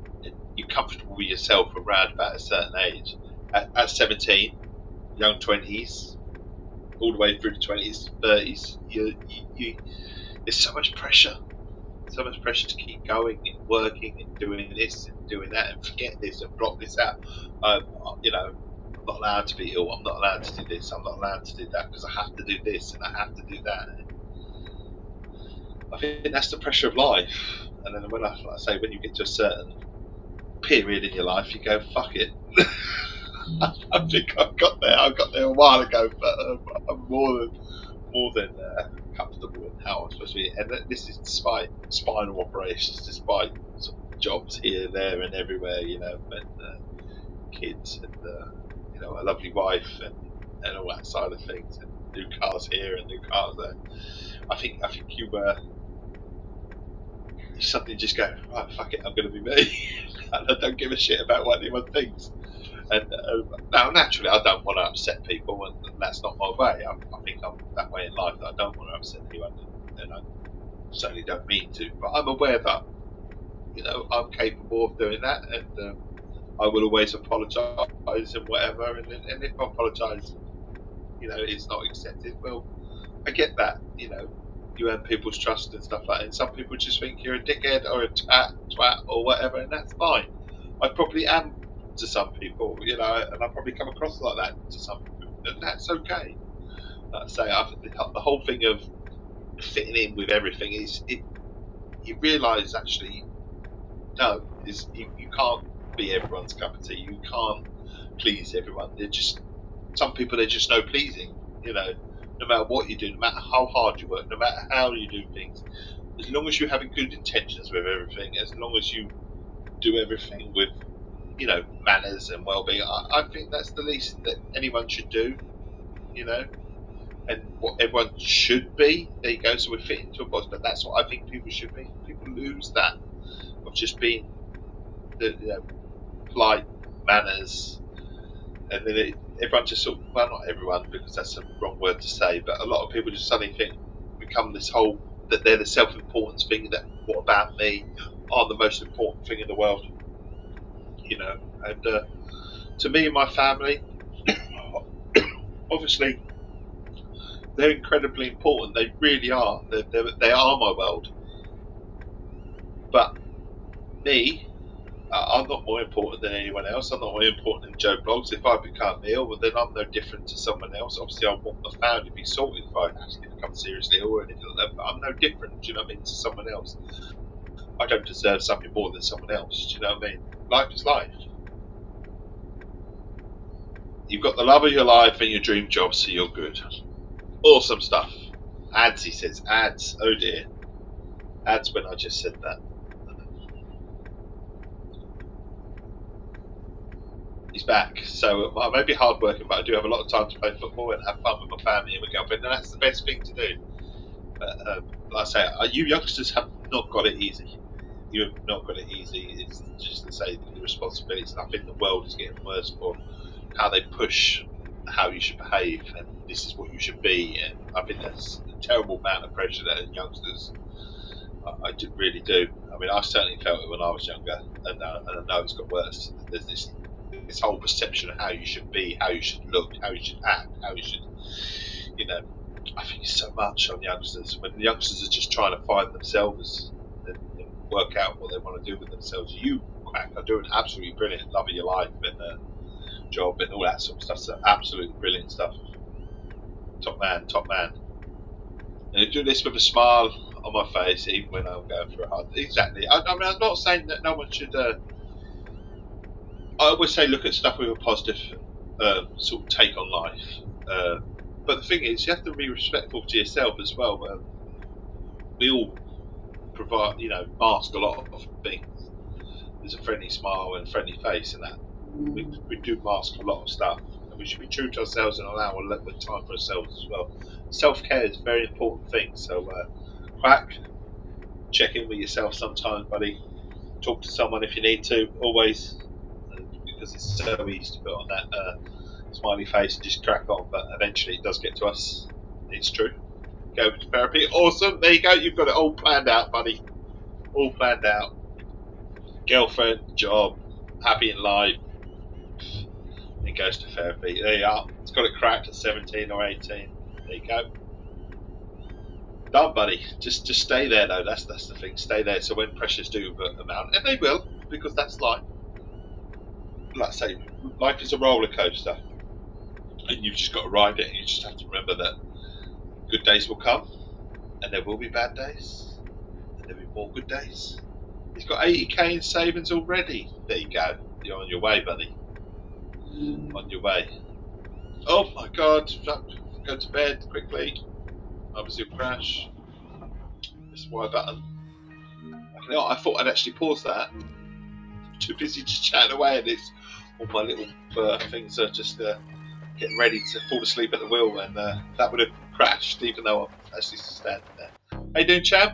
you're comfortable with yourself around about a certain age. At 17, young 20s, all the way through the 20s, 30s, there's so much pressure to keep going and working and doing this and doing that and forget this and block this out. I'm not allowed to be ill. I'm not allowed to do this. I'm not allowed to do that because I have to do this and I have to do that. I think that's the pressure of life. And then when I say when you get to a certain period in your life, you go, fuck it. I think I got there. I got there a while ago, but I'm more than comfortable in how I'm supposed to be. And this is despite spinal operations, despite sort of jobs here, there, and everywhere. And kids, and a lovely wife, and all that side of things, and new cars here and new cars there. I think you suddenly just go, right, fuck it, I'm going to be me, and I don't give a shit about what anyone thinks. And now, naturally, I don't want to upset people, and that's not my way. I think I'm that way in life that I don't want to upset anyone, and I certainly don't mean to. But I'm aware that I'm capable of doing that, and I will always apologise and whatever. And if I apologise, it's not accepted. Well, I get that. You earn people's trust and stuff like that. And some people just think you're a dickhead or a twat or whatever, and that's fine. I probably am to some people, and I probably come across like that to some people, and that's okay. Like I say, the whole thing of fitting in with everything you realise actually, no, you can't be everyone's cup of tea. You can't please everyone. Some people, they're just no pleasing. No matter what you do, no matter how hard you work, no matter how you do things, as long as you're having good intentions with everything, as long as you do everything with manners and well-being, I think that's the least that anyone should do. And what everyone should be. There you go. So we're fitting into a box, but that's what I think people should be. People lose that of just being the polite manners, and then everyone just sort of, well, not everyone because that's a wrong word to say, but a lot of people just suddenly become this whole that they're the self-importance thing, that what about me, are the most important thing in the world, and to me and my family, obviously they're incredibly important. They really are. They are my world. But me, I'm not more important than anyone else. I'm not more important than Joe Bloggs. If I become ill, well, then I'm no different to someone else. Obviously, I want the family to be sorted if I actually become seriously ill or anything like that. But I'm no different, do you know what I mean, to someone else. I don't deserve something more than someone else, do you know what I mean? Life is life. You've got the love of your life and your dream job, so you're good. Awesome stuff. Ads, he says. Ads. Oh dear. Ads when I just said that. He's back. So I may be hard working, but I do have a lot of time to play football and have fun with my family and my girlfriend, and that's the best thing to do. But like I say, you youngsters have not got it easy. You have not got it easy. It's just to say the responsibilities, and I think the world is getting worse for how they push how you should behave, and this is what you should be. And I think that's a terrible amount of pressure that youngsters. I really do. I mean, I certainly felt it when I was younger, and I know it's got worse. There's this whole perception of how you should be, how you should look, how you should act, how you should, I think it's so much on youngsters. When the youngsters are just trying to find themselves and work out what they want to do with themselves. You, Quack, are doing absolutely brilliant. Love of your life and job and all that sort of stuff. So absolutely brilliant stuff. Top man, top man. And I do this with a smile on my face, even when I'm going through a hard. Exactly. I mean, I'm not saying that no one should. I always say look at stuff with a positive sort of take on life. But the thing is, you have to be respectful to yourself as well. We all provide, mask a lot of things. There's a friendly smile and a friendly face, and that we do mask a lot of stuff. And we should be true to ourselves and allow a little bit of time for ourselves as well. Self-care is a very important thing. So back. Check in with yourself sometimes, buddy. Talk to someone if you need to, always, because it's so easy to put on that smiley face and just crack on, but eventually it does get to us. It's true. Go to therapy. Awesome. There you go. You've got it all planned out, buddy. All planned out. Girlfriend, job, happy in life. It goes to therapy. There you are. It's got it cracked at 17 or 18. There you go. Done, buddy. Just stay there, though. That's the thing. Stay there. So when pressures do amount, and they will, because that's life. Like I say, life is a roller coaster, and you've just got to ride it. And you just have to remember that good days will come, and there will be bad days, and there'll be more good days. He's got 80k in savings already. There you go. You're on your way, buddy. On your way. Oh my God! Go to bed quickly. Obviously, it'll crash. This Y button. I thought I'd actually pause that. Too busy just chatting away, and it's all my little things are just getting ready to fall asleep at the wheel, and that would have crashed, even though I'm actually standing there. How you doing, champ?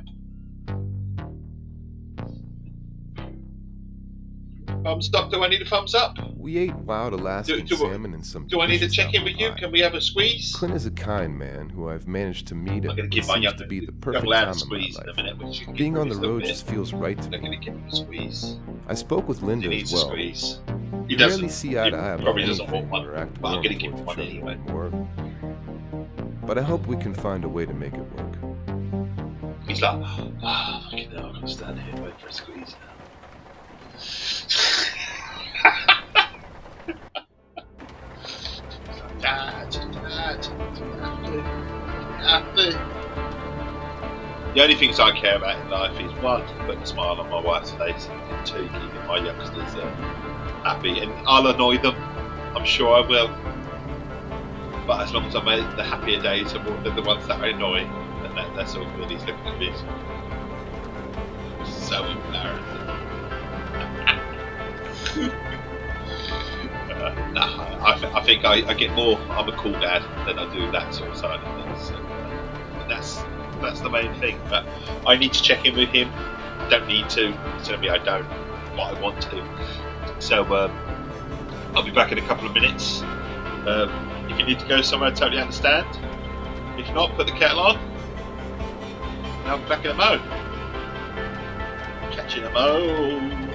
Thumbs up? Do I need a thumbs up? We ate wild Alaskan salmon and some. Do I need to check in with you? Can we have a squeeze? Clint is a kind man who I've managed to meet at what seems to be the perfect young lad time squeeze in in my a minute. life. Being on the road just feels right to I'm going me. to give him a squeeze. I spoke with Linda He as needs a well. squeeze. We He rarely doesn't. see eye to eye about Probably doesn't anything want or one, act but I'm warm going to give him towards one each other anyway. anymore. But I hope we can find a way to make it work. He's like, fucking hell, I'm going to stand here and wait for a squeeze now. Dad, you have to. The only things I care about in life is one, putting a smile on my wife's face, and two, keeping my youngsters happy. And I'll annoy them, I'm sure I will. But as long as I make the happier days are more than the ones that I annoy, then that's all good. He's looking at me. So embarrassing. I think I get more. I'm a cool dad than I do that sort of side of things. So, and that's the main thing. But I need to check in with him. Don't need to. Certainly, I don't. But I want to. So I'll be back in a couple of minutes. If you need to go somewhere, I totally understand. If not, put the kettle on. And I'll be back in a mo. Catch you in a mo.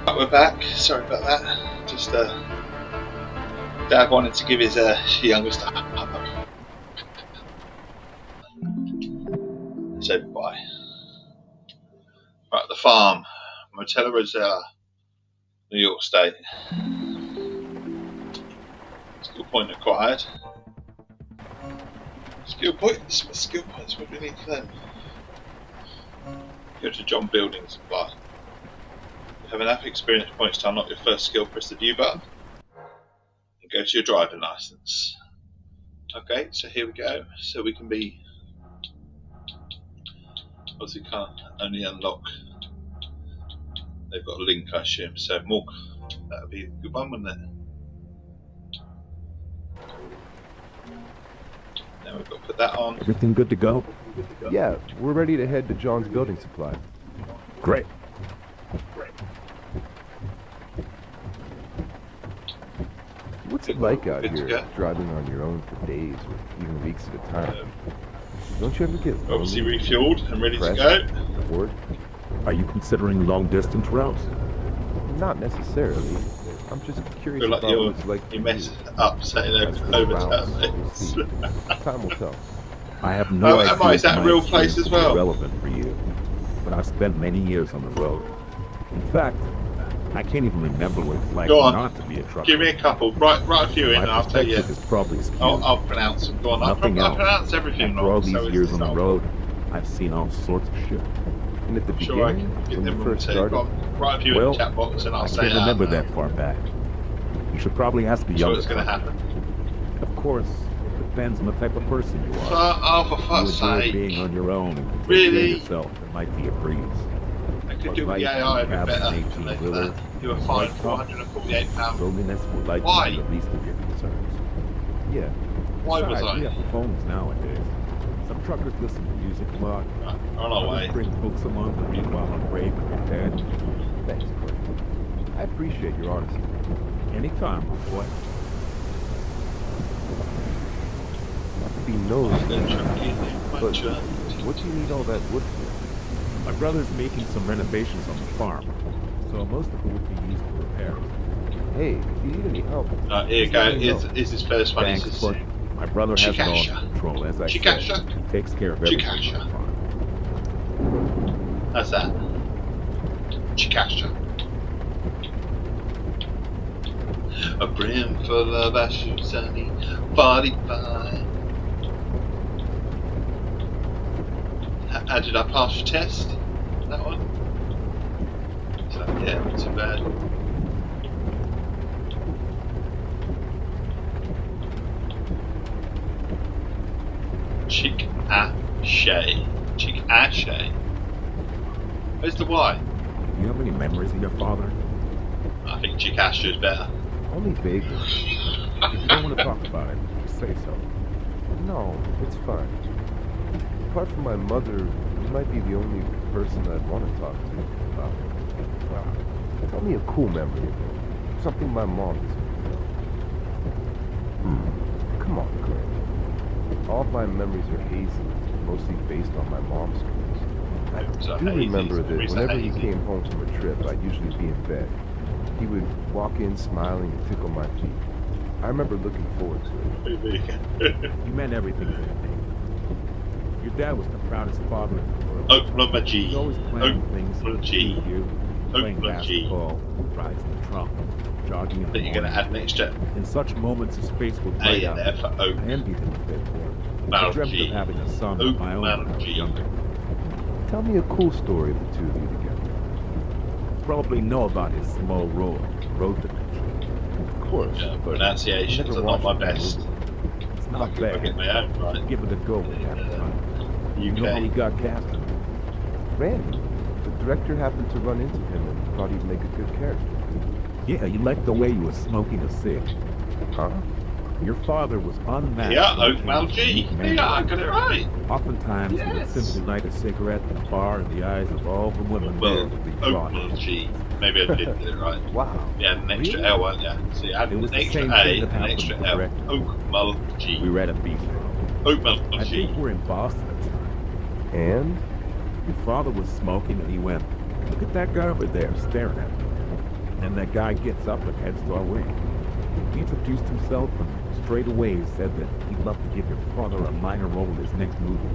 Right, we're back. Sorry about that. Just Dad wanted to give his youngest a hug. So bye. Right, the farm, Motella Rosella, New York State. Skill point acquired. Skill points. Skill points. What do we need for them? Go to John Building Supply. You have enough experience points to unlock your first skill. Press the view button and go to your driving license. Okay, so here we go. So we can be. Obviously, can't only unlock. They've got a link, I assume. So more. That would be a good one, wouldn't it? Now we've got to put that on. Everything good to go? Yeah, we're ready to head to John's Building Supply. Great. What's it like out Good to here, go. driving on your own for days or even weeks at a time? Don't you ever get Obviously lonely, refueled and ready to depressed, go. bored? Are you considering long distance routes? Not necessarily. I'm just curious Feel like about what it's like you for mess up saying As for over routes, we'll term. see. Time will tell. I have no idea. Am I? Is that if a my real place experience as will be well? relevant for you, but I've spent many years on the road. In fact, I can't even remember what it's like Go on. not to be a trucker. Give me a couple. Write a few in My and I'll tell you. perspective is probably skewed. I'll pronounce them. Go on. I'll Nothing else. pronounce everything After wrong. all these so years on the I'll- road, I've seen all sorts of shit. And at the I'm sure I beginning, can get when them you wrong first too. started, Go on, write a few in Well, the chat box and I'll I say can't it out remember loud. that far back. You should probably ask the I'm sure younger it's going to trucker. happen. Of course, it depends on the type of person you are. Oh, for If fuck's you enjoy sake. being on your own and can take Really? care of yourself, it might be a breeze. I could But do with life the AI a you bit have better. an 18-wheeler, You were fined £448. loneliness will likely Why? be the least of your concerns. yeah. Why was Besides, I? we have phones nowadays. Some truckers listen to music a lot. Right, on our way. Others bring books along to read while on break or in bed. Thanks, Clay. I appreciate your honesty. Anytime, boy. Not to be nosy, Then chuck in my but truck. what do you need all that wood for? My brother's making some renovations on the farm, so most of it would be used for repairs. Hey, if you need any help, Here you just go. let me know. Here's his first one. Thanks, He's but my brother has it all Chikasha. under control, as I said. Chikasha. He takes care of everything on Chikasha. the farm. How's that? Chikasha. A brim full of ashes, sunny, 45. How did I pass your test? That one? So, yeah, not too bad. Chick-a-shay. Chick-a-shay. Where's the Y? Do you have any memories of your father? I think Chickasha is better. Only vaguely. If you don't want to talk about it, just say so. No, it's fine. Apart from my mother, you might be the only person I'd want to talk to about it. Well, tell me a cool memory. Something my mom doesn't know. Come on, Clay. All of my memories are hazy, mostly based on my mom's stories. So I do hazy, remember that memories are whenever he hazy. came home from a trip, I'd usually be in bed. He would walk in smiling and tickle my feet. I remember looking forward to it. You meant everything to me. Your dad was the proudest father in the world. Oklahoma He G. was always planning things Oklahoma to G. do with you, playing Oklahoma G. basketball, riding the trunk, jogging in the But you're going to morning. add an extra In such moments, his face would A light in up. there for Oak. I envied him a bit for it. I Mount dreamt G. of having a son Oak of my own Mount when I was G. younger. Tell me a cool story of the two of you together. You probably know about his small road dimension. Of course, Yeah, but pronunciations never are not my watched the best. movie. It's I'll not get bad. my own right. Give it a go when you have time. You know how he UK. got cast? Randy, the director happened to run into him and thought he'd make a good character. Yeah, you liked the way you were smoking a cig. Huh? Your father was unmatched. Yeah, when it Oak came Mount to G. unique memories. Yeah, I got it right. Oftentimes, he would Yes. simply light a cigarette in a bar in the eyes of all the women there Well, would be Oak drawn. Mount G. Maybe I did get it right. Wow. Yeah, an extra Really? L, weren't you? See, I had It was an the extra same A thing that and an happened extra with L. Rick. Oak Mount G. We were at a beach club. Oak Mount I G. think we're in Boston at the time. And? Your father was smoking and he went, "Look at that guy over there staring at me." then that guy gets up and heads to our wing. He introduced himself and straight away said that he'd love to give your father a minor role in his next movie.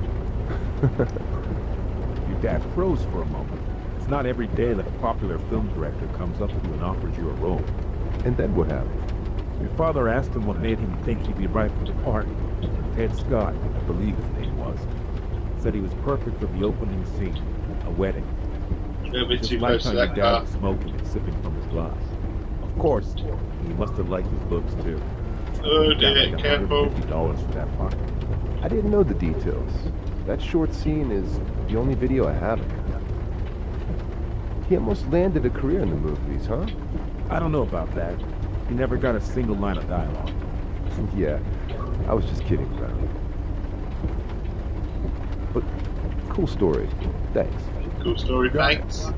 Your dad froze for a moment. It's not every day that a popular film director comes up to you and offers you a role. And then what happened? Your father asked him what made him think he'd be right for the part. Ted Scott, I believe his name was, said he was perfect for the opening scene, a wedding. You're a bit Just too like close how to your that dad car. was smoking and sipping from his glass. Of course, he must have liked his looks too. Oh He got dear, like careful. $150 for that part. I didn't know the details. That short scene is the only video I have of him. He almost landed a career in the movies, huh? I don't know about that. He never got a single line of dialogue. Yeah, I was just kidding around. But cool story. Thanks. Cool story, thanks.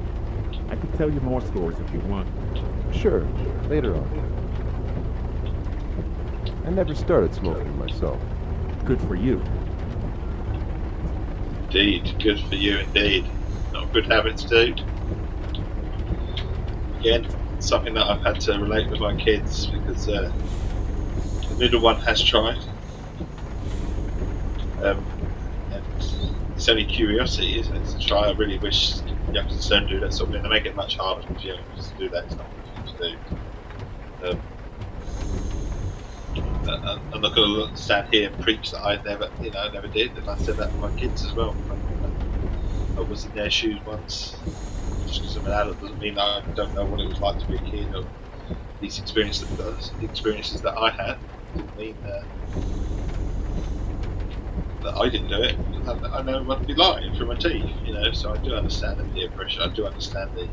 I could tell you more stories if you want. Sure, later on. I never started smoking myself. Good for you. Indeed, good for you indeed. Not good habits too. Again, something that I've had to relate with my kids because the middle one has tried. And it's only curiosity, isn't it, to try. I really wish youngsters don't do that sort of thing. They make it much harder for youngsters to do that. It's not what you to do. I'm not going to stand here and preach that I never did, and I said that to my kids as well. I was in their shoes once. Just because I'm an adult doesn't mean I don't know what it was like to be a kid, or these experiences that I had didn't mean that I didn't do it. I know what it'd be like from a teeth, so I do understand the peer pressure, I do understand the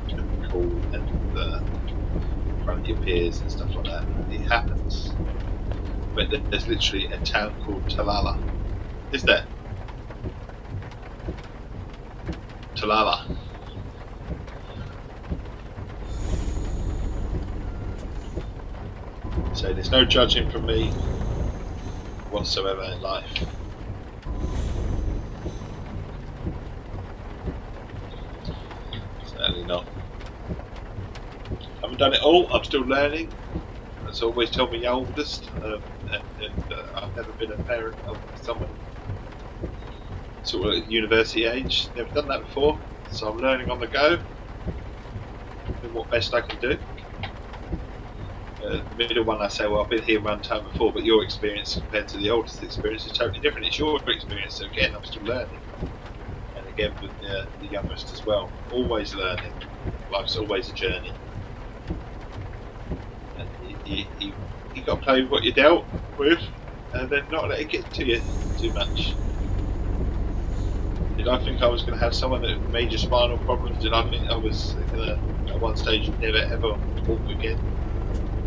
call and in front of your peers and stuff like that. It happens. But there's literally a town called Talala. Is there? Talala. So there's no judging from me whatsoever in life. Certainly not. I haven't done it all, I'm still learning. That's always told me the oldest, and I've never been a parent of someone sort of at university age. Never done that before, so I'm learning on the go. Doing what best I can do. The middle one, I say, well, I've been here one time before, but your experience compared to the oldest experience is totally different. It's your experience, so again, I'm still learning. And again, with the youngest as well, always learning. Life's always a journey. You got to play with what you're dealt with, and then not let it get to you too much. Did I think I was going to have someone that had major spinal problems? Did I think I was going to, at one stage, never ever walk again?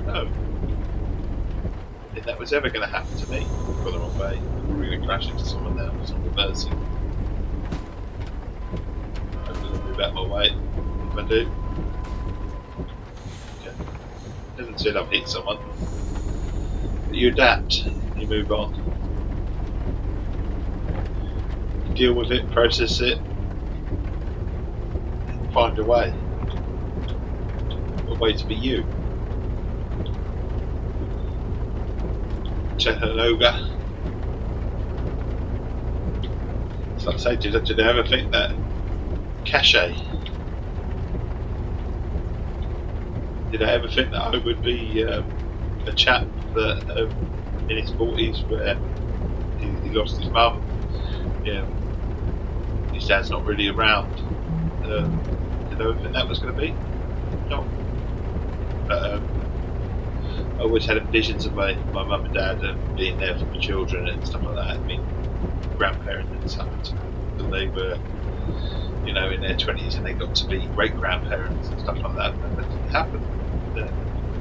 No. I didn't think that was ever going to happen to me. I've gone the wrong way. I'm probably going to crash into someone now because I'm reversing. Hopefully I'll move out my way if I do. Doesn't say I've hit someone. But you adapt, you move on. You deal with it, process it, find a way. A way to be you. Chattanooga. So I say, did I ever think that cachet? Did I ever think that I would be a chap that in his 40s where he lost his mum, his dad's not really around? Did I ever think that was going to be? No. But I always had visions of my mum and dad being there for my children and stuff like that. I mean, grandparents and stuff. And they were, in their 20s and they got to be great grandparents and stuff like that. But that didn't happen.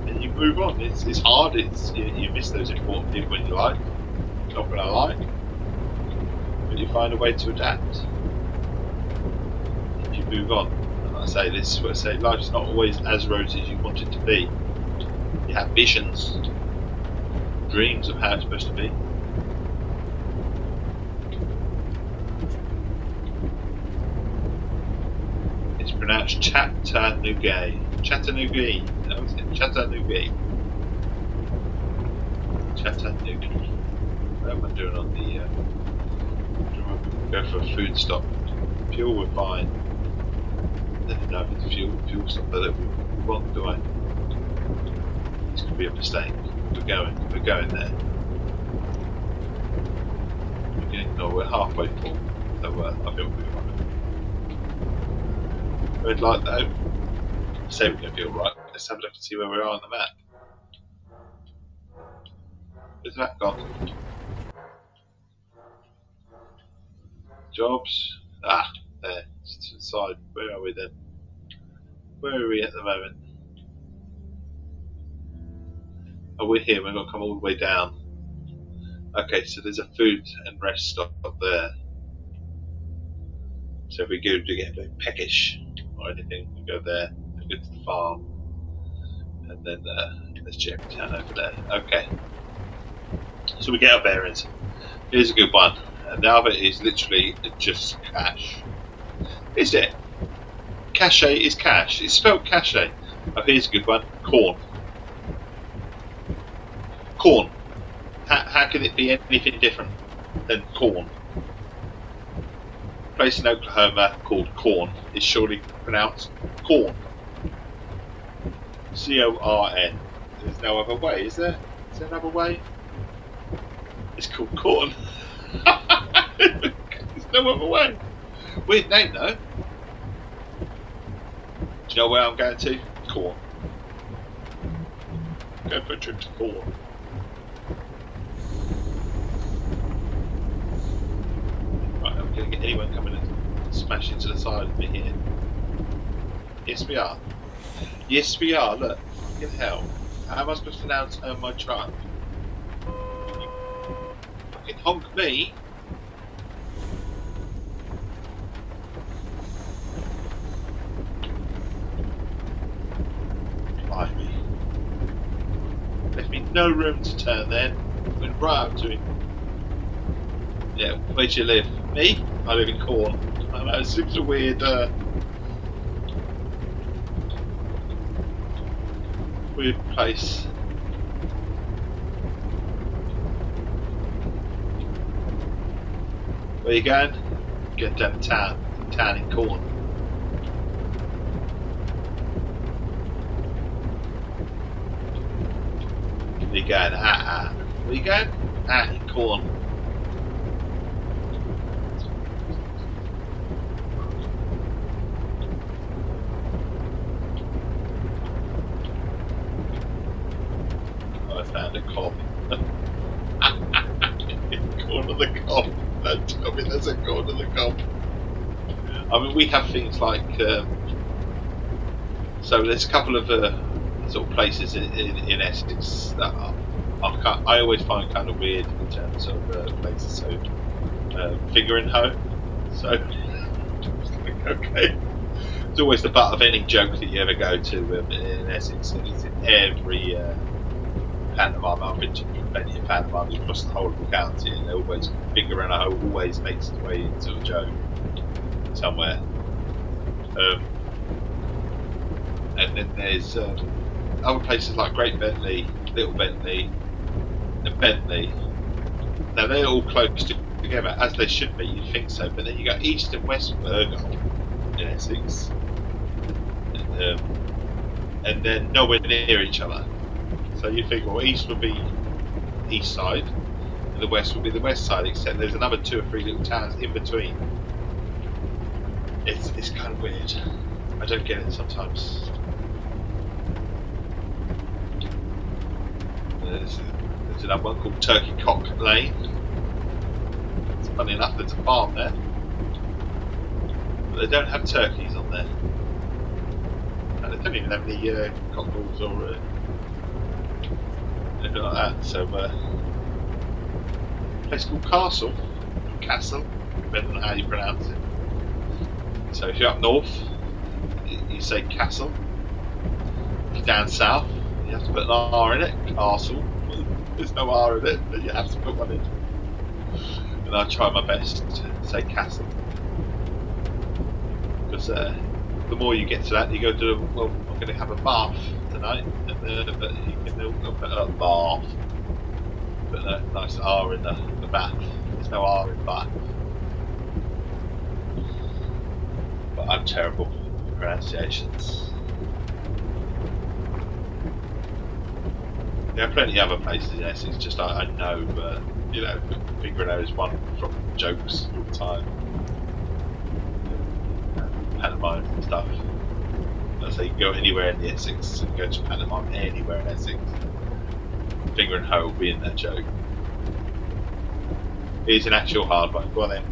And you move on. It's hard. You miss those important people in your life. Not gonna lie, but you find a way to adapt. You move on. And I say this is what I say. Life's not always as rosy as you want it to be. You have visions, dreams of how it's supposed to be. It's pronounced Chattanooga. Chattanooga. Chattanooga. Chattanooga. What am I doing on the? Go for a food stop. Fuel, we're fine. No, it's fuel stop that we want, do I? This could be a mistake. We're going there. We're halfway full, so I think we'll be right. Red light though. I say we're going to be alright. Let's have a look and see where we are on the map. Where's that gone? Jobs. Ah, there. It's to the side. Where are we then? Where are we at the moment? Oh, we're here. We're going to come all the way down. Okay, so there's a food and rest stop up there. So if we go to get a bit peckish or anything, we go there. We go to the farm. And then there's Town over there. Okay. So we get our bearings. Here's a good one. And the other is literally just cash. Is it? Cache is cash. It's spelled cache. Oh, here's a good one. Corn. Corn. How can it be anything different than corn? A place in Oklahoma called Corn is surely pronounced corn. C-O-R-N. There's no other way, is there? Is there another way? It's called corn. There's no other way. Weird name though. Do you know where I'm going to? Corn. Go for a trip to Corn. Right, I'm going to get anyone coming and smash into the side of me here. Yes we are. Yes we are, look. Fucking hell. How am I supposed to now turn my truck? Fucking honk me. Blimey. Left me no room to turn then. Went right up to him. Yeah, where do you live? Me? I live in Corn. I know, it seems a weird place. Where you going? Get down to town in Corn. Where you going? Where you going? In Corn. I found a cob. Corn of the cob. Don't tell me there's a corn of the cob. I mean, we have things like so there's a couple of sort of places in Essex that I always find kind of weird in terms of places. So finger and hoe. So okay, it's always the butt of any joke that you ever go to in Essex. It's in every pantomime. I've been to plenty of pantomimes across the whole of the county, and always finger and a hoe always makes its way into a joke somewhere. And then there's other places like Great Bentley, Little Bentley, and Bentley. Now they're all close together, as they should be. You'd think so, but then you got East and West Burgo in Essex, and they're nowhere near each other. So you think, well, East would be East side, and the West would be the West side. Except there's another 2 or 3 little towns in between. It's kind of weird. I don't get it sometimes. There's another one called Turkey Cock Lane. It's funny enough, there's a farm there, but they don't have turkeys on there, and they don't even have any cockles or anything like that. So, a place called Castle, depending on how you pronounce it. So if you're up north, you say Castle. If you're down south, you have to put an R in it. Castle. There's no R in it, but you have to put one in. And I'll try my best to say Castle. Because the more you get to that, you go to, well, going to have a bath tonight, but you can put a bath. Put a nice R in the bath. There's no R in bath. But I'm terrible with pronunciations. There are plenty of other places in Essex, just I know, but you know, Fingernail is one from jokes all the time. Pantomime and stuff. So you can go anywhere in the Essex, you can go to pantomime anywhere in Essex. Finger and hoe will be in that joke. Here's an actual hard one. Go on then.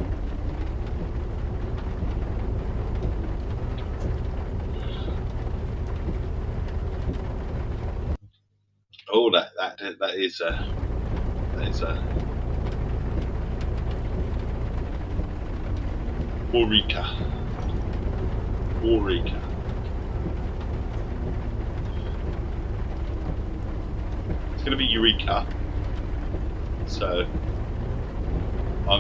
Oh, that is a Eureka. It's going to be Eureka. So I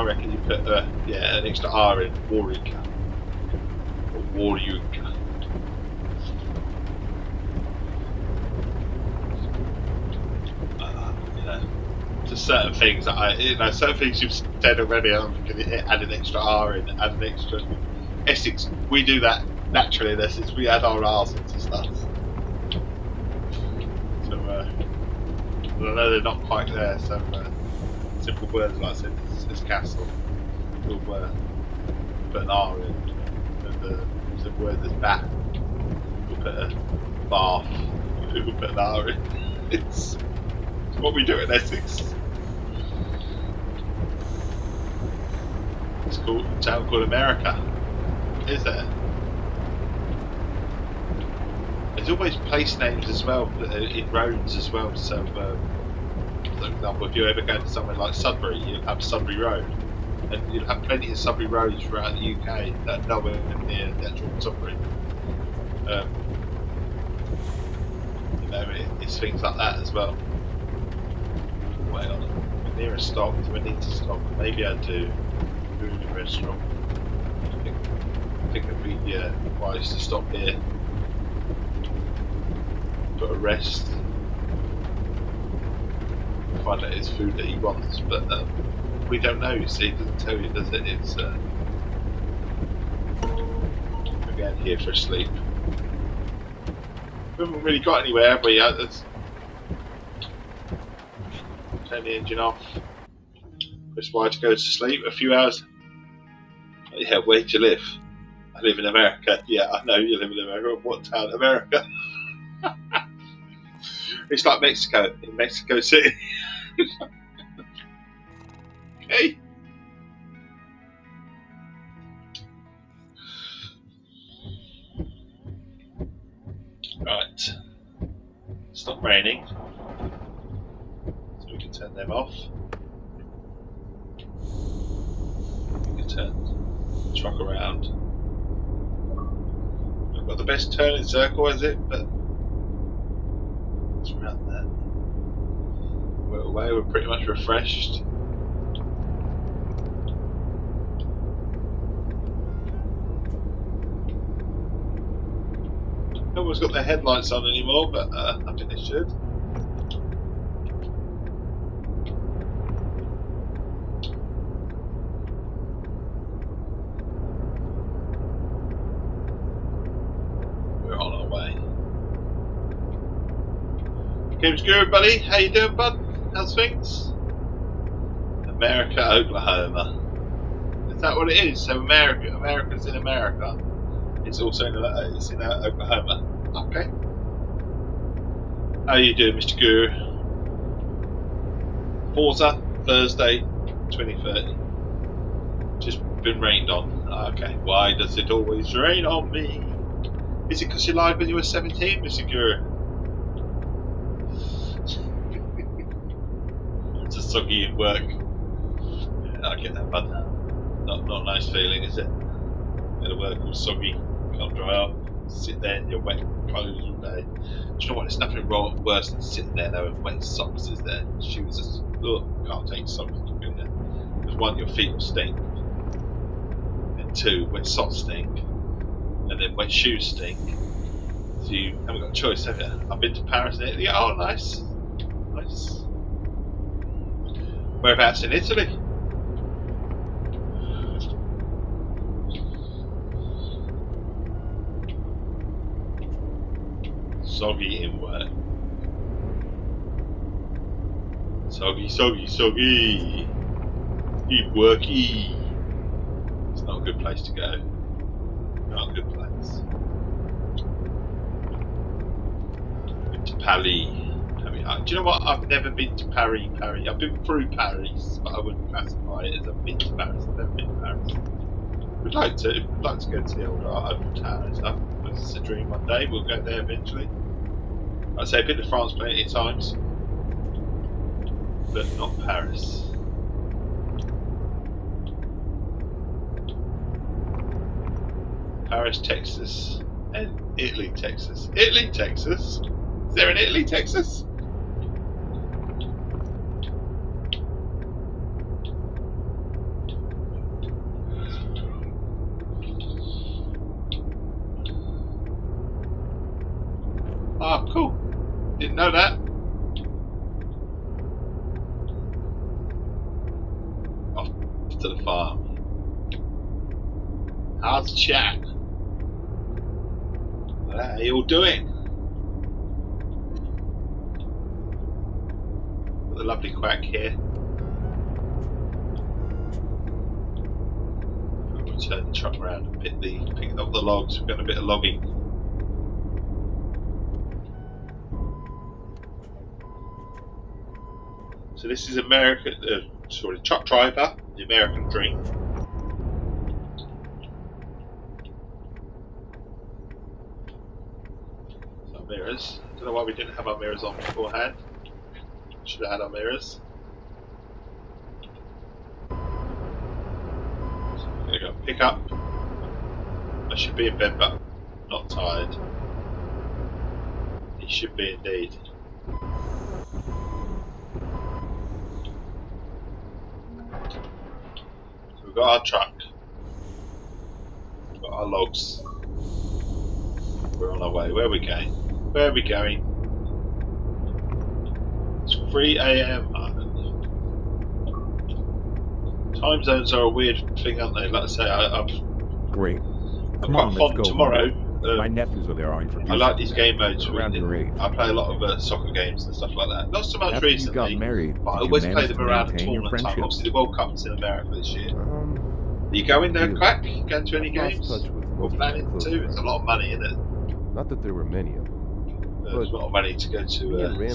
reckon you put an extra R in Eureka or Eureka. To certain things that certain things you've said already, I'm going to add an extra R in, add an extra. Essex, we do that naturally in Essex. We add our R's into stuff. So I know they're not quite there. So simple words like this castle, we'll put an R in, and the word is bath, we'll put a bath. We'll put an R in. It's what we do in Essex. It's called a town called America. Is there? There's always place names as well in roads as well. So, for example, if you're ever going to somewhere like Sudbury, you'll have Sudbury Road, and you'll have plenty of Sudbury roads throughout the UK that are nowhere near the actual Sudbury. It's things like that as well. Wait on it. We're near a stop. Do I need to stop? Maybe I do. Food and restaurant. I think it'd be wise to stop here. Put a rest. Find out his food that he wants, but we don't know. You see, it doesn't tell you, does it? It's again here for a sleep. We haven't really got anywhere, have we? Turn the engine off. Press Y to go to sleep. A few hours. Yeah, where do you live? I live in America. Yeah, I know you live in America. What town? America. It's like Mexico. In Mexico City. Okay. Right. Stop raining. So we can turn them off. We can turn the truck around. We've got the best turning circle, is it? But it's around there. We're away, we're pretty much refreshed. No one's got their headlights on anymore, but I think they should. We're on our way. Game's good, buddy. How you doing, bud? How's things? America, Oklahoma. Is that what it is? So America's in America. It's also in Oklahoma. Okay. How you doing, Mr. Guru? Forza, Thursday, 2030. Just been rained on. Okay. Why does it always rain on me? Is it because you lied when you were 17, Mr. Guru? It's a soggy in work. Yeah, I get that, bud. Not a nice feeling, is it? Go to work all soggy. Can't dry up, sit there in your wet clothes all day. Do you know what? There's nothing wrong worse than sitting there though with wet socks, is there? Shoes just can't take socks in there. Because one, your feet will stink, and two, wet socks stink, and then wet shoes stink, So you haven't got a choice, have you? I've been to Paris and Italy. Oh, nice. Nice. Whereabouts in Italy? Soggy in work. Soggy, soggy, soggy. Keep worky. It's not a good place to go. Not a good place. Been to Paris. Do you know what? I've never been to Paris. I've been through Paris, but I wouldn't classify it as I've been to Paris. I've never been to Paris. We'd like to. We'd like to go to the old Eiffel Tower and stuff. It's a dream one day. We'll go there eventually. I'd say I've been to France plenty of times, but not Paris. Paris, Texas, and Italy, Texas. Italy, Texas? Is there an Italy, Texas? Ah, cool. Didn't know that. Off to the farm. How's the chat? How are you all doing? Got the lovely quack here. I'm going to turn the truck around and pick up the logs. We've got a bit of logging. So this is American, truck driver, the American dream. So mirrors. Don't know why we didn't have our mirrors on beforehand. Should have had our mirrors. So I'm gonna go pick up. I should be in bed, but not tired. He should be indeed. We've got our truck, we've got our logs, we're on our way. Where are we going? Where are we going? It's 3 AM. Time zones are a weird thing, aren't they? Like I say, I'm Great. quite Come on, let's fond go. tomorrow. My nephews are there, aren't you? I like these game modes. Around your age. I play a lot of soccer games and stuff like that. Not so much After you recently, got married, but I did you always play manage them to around the maintain your tournament time. friendships? Obviously, the World Cup's in America this year. Are you going there, yeah. Quack? Going to any I lost games? touch with Or most of planning my close to? It's a friends. lot of money, isn't it? Not that there were many of them. There's a lot of money to go Me and to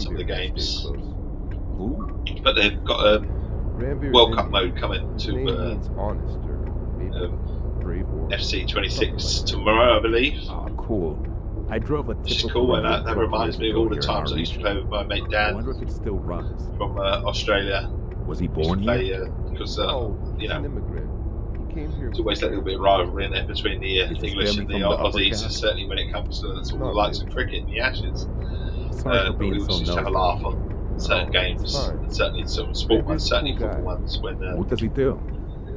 some of the Rambeer games. stayed close. Who? But they've got a Rambeer's World Cup Indian. mode coming His name to means honest, or maybe brave or FC 26 something like that. tomorrow, I believe. Oh, cool. I drove a Which is typical cool, and that truck reminds me of years all the ago here in times I our used to region. play with my mate I Dan wonder if it still runs. from Australia. Was he Used born to here? play because Oh, you he's an know, immigrant. He came here. there's always that little bit of rivalry in there between the Is his English and family the from the upper Aussies, caste? certainly when it comes to sort of the likes of cricket and the Ashes. Sorry for But being we so always used to have a nosy. laugh on certain games, fine. and certainly sort of sport ones, Rambeer's a certainly cool football guy. ones when What does he do?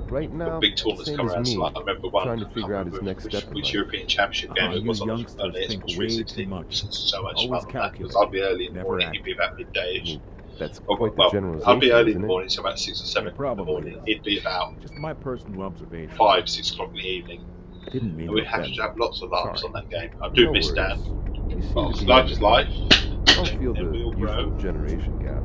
Right now, big tournaments same come as around. me, So like, I remember one, trying to I can't figure out his remember next which, step in which life. European Championship game it You was on youngsters Xbox think way 360. too much. So much Always fun, because calculate. I'd be early in the Never morning, act. he'd be about I midday-ish. mean, that's Well, quite the well, generalization, I'd be early in isn't the it? morning, so about 6 or 7 in the Probably morning. is. He'd be about Just my personal observation. 5, 6 o'clock in the evening. Didn't mean And we'd to have offend. to have lots of laughs Sorry. on that game. I do No miss worries. Dan. You seem Well, to be life on is it. life. I don't feel the And we all grow. usual generation gap.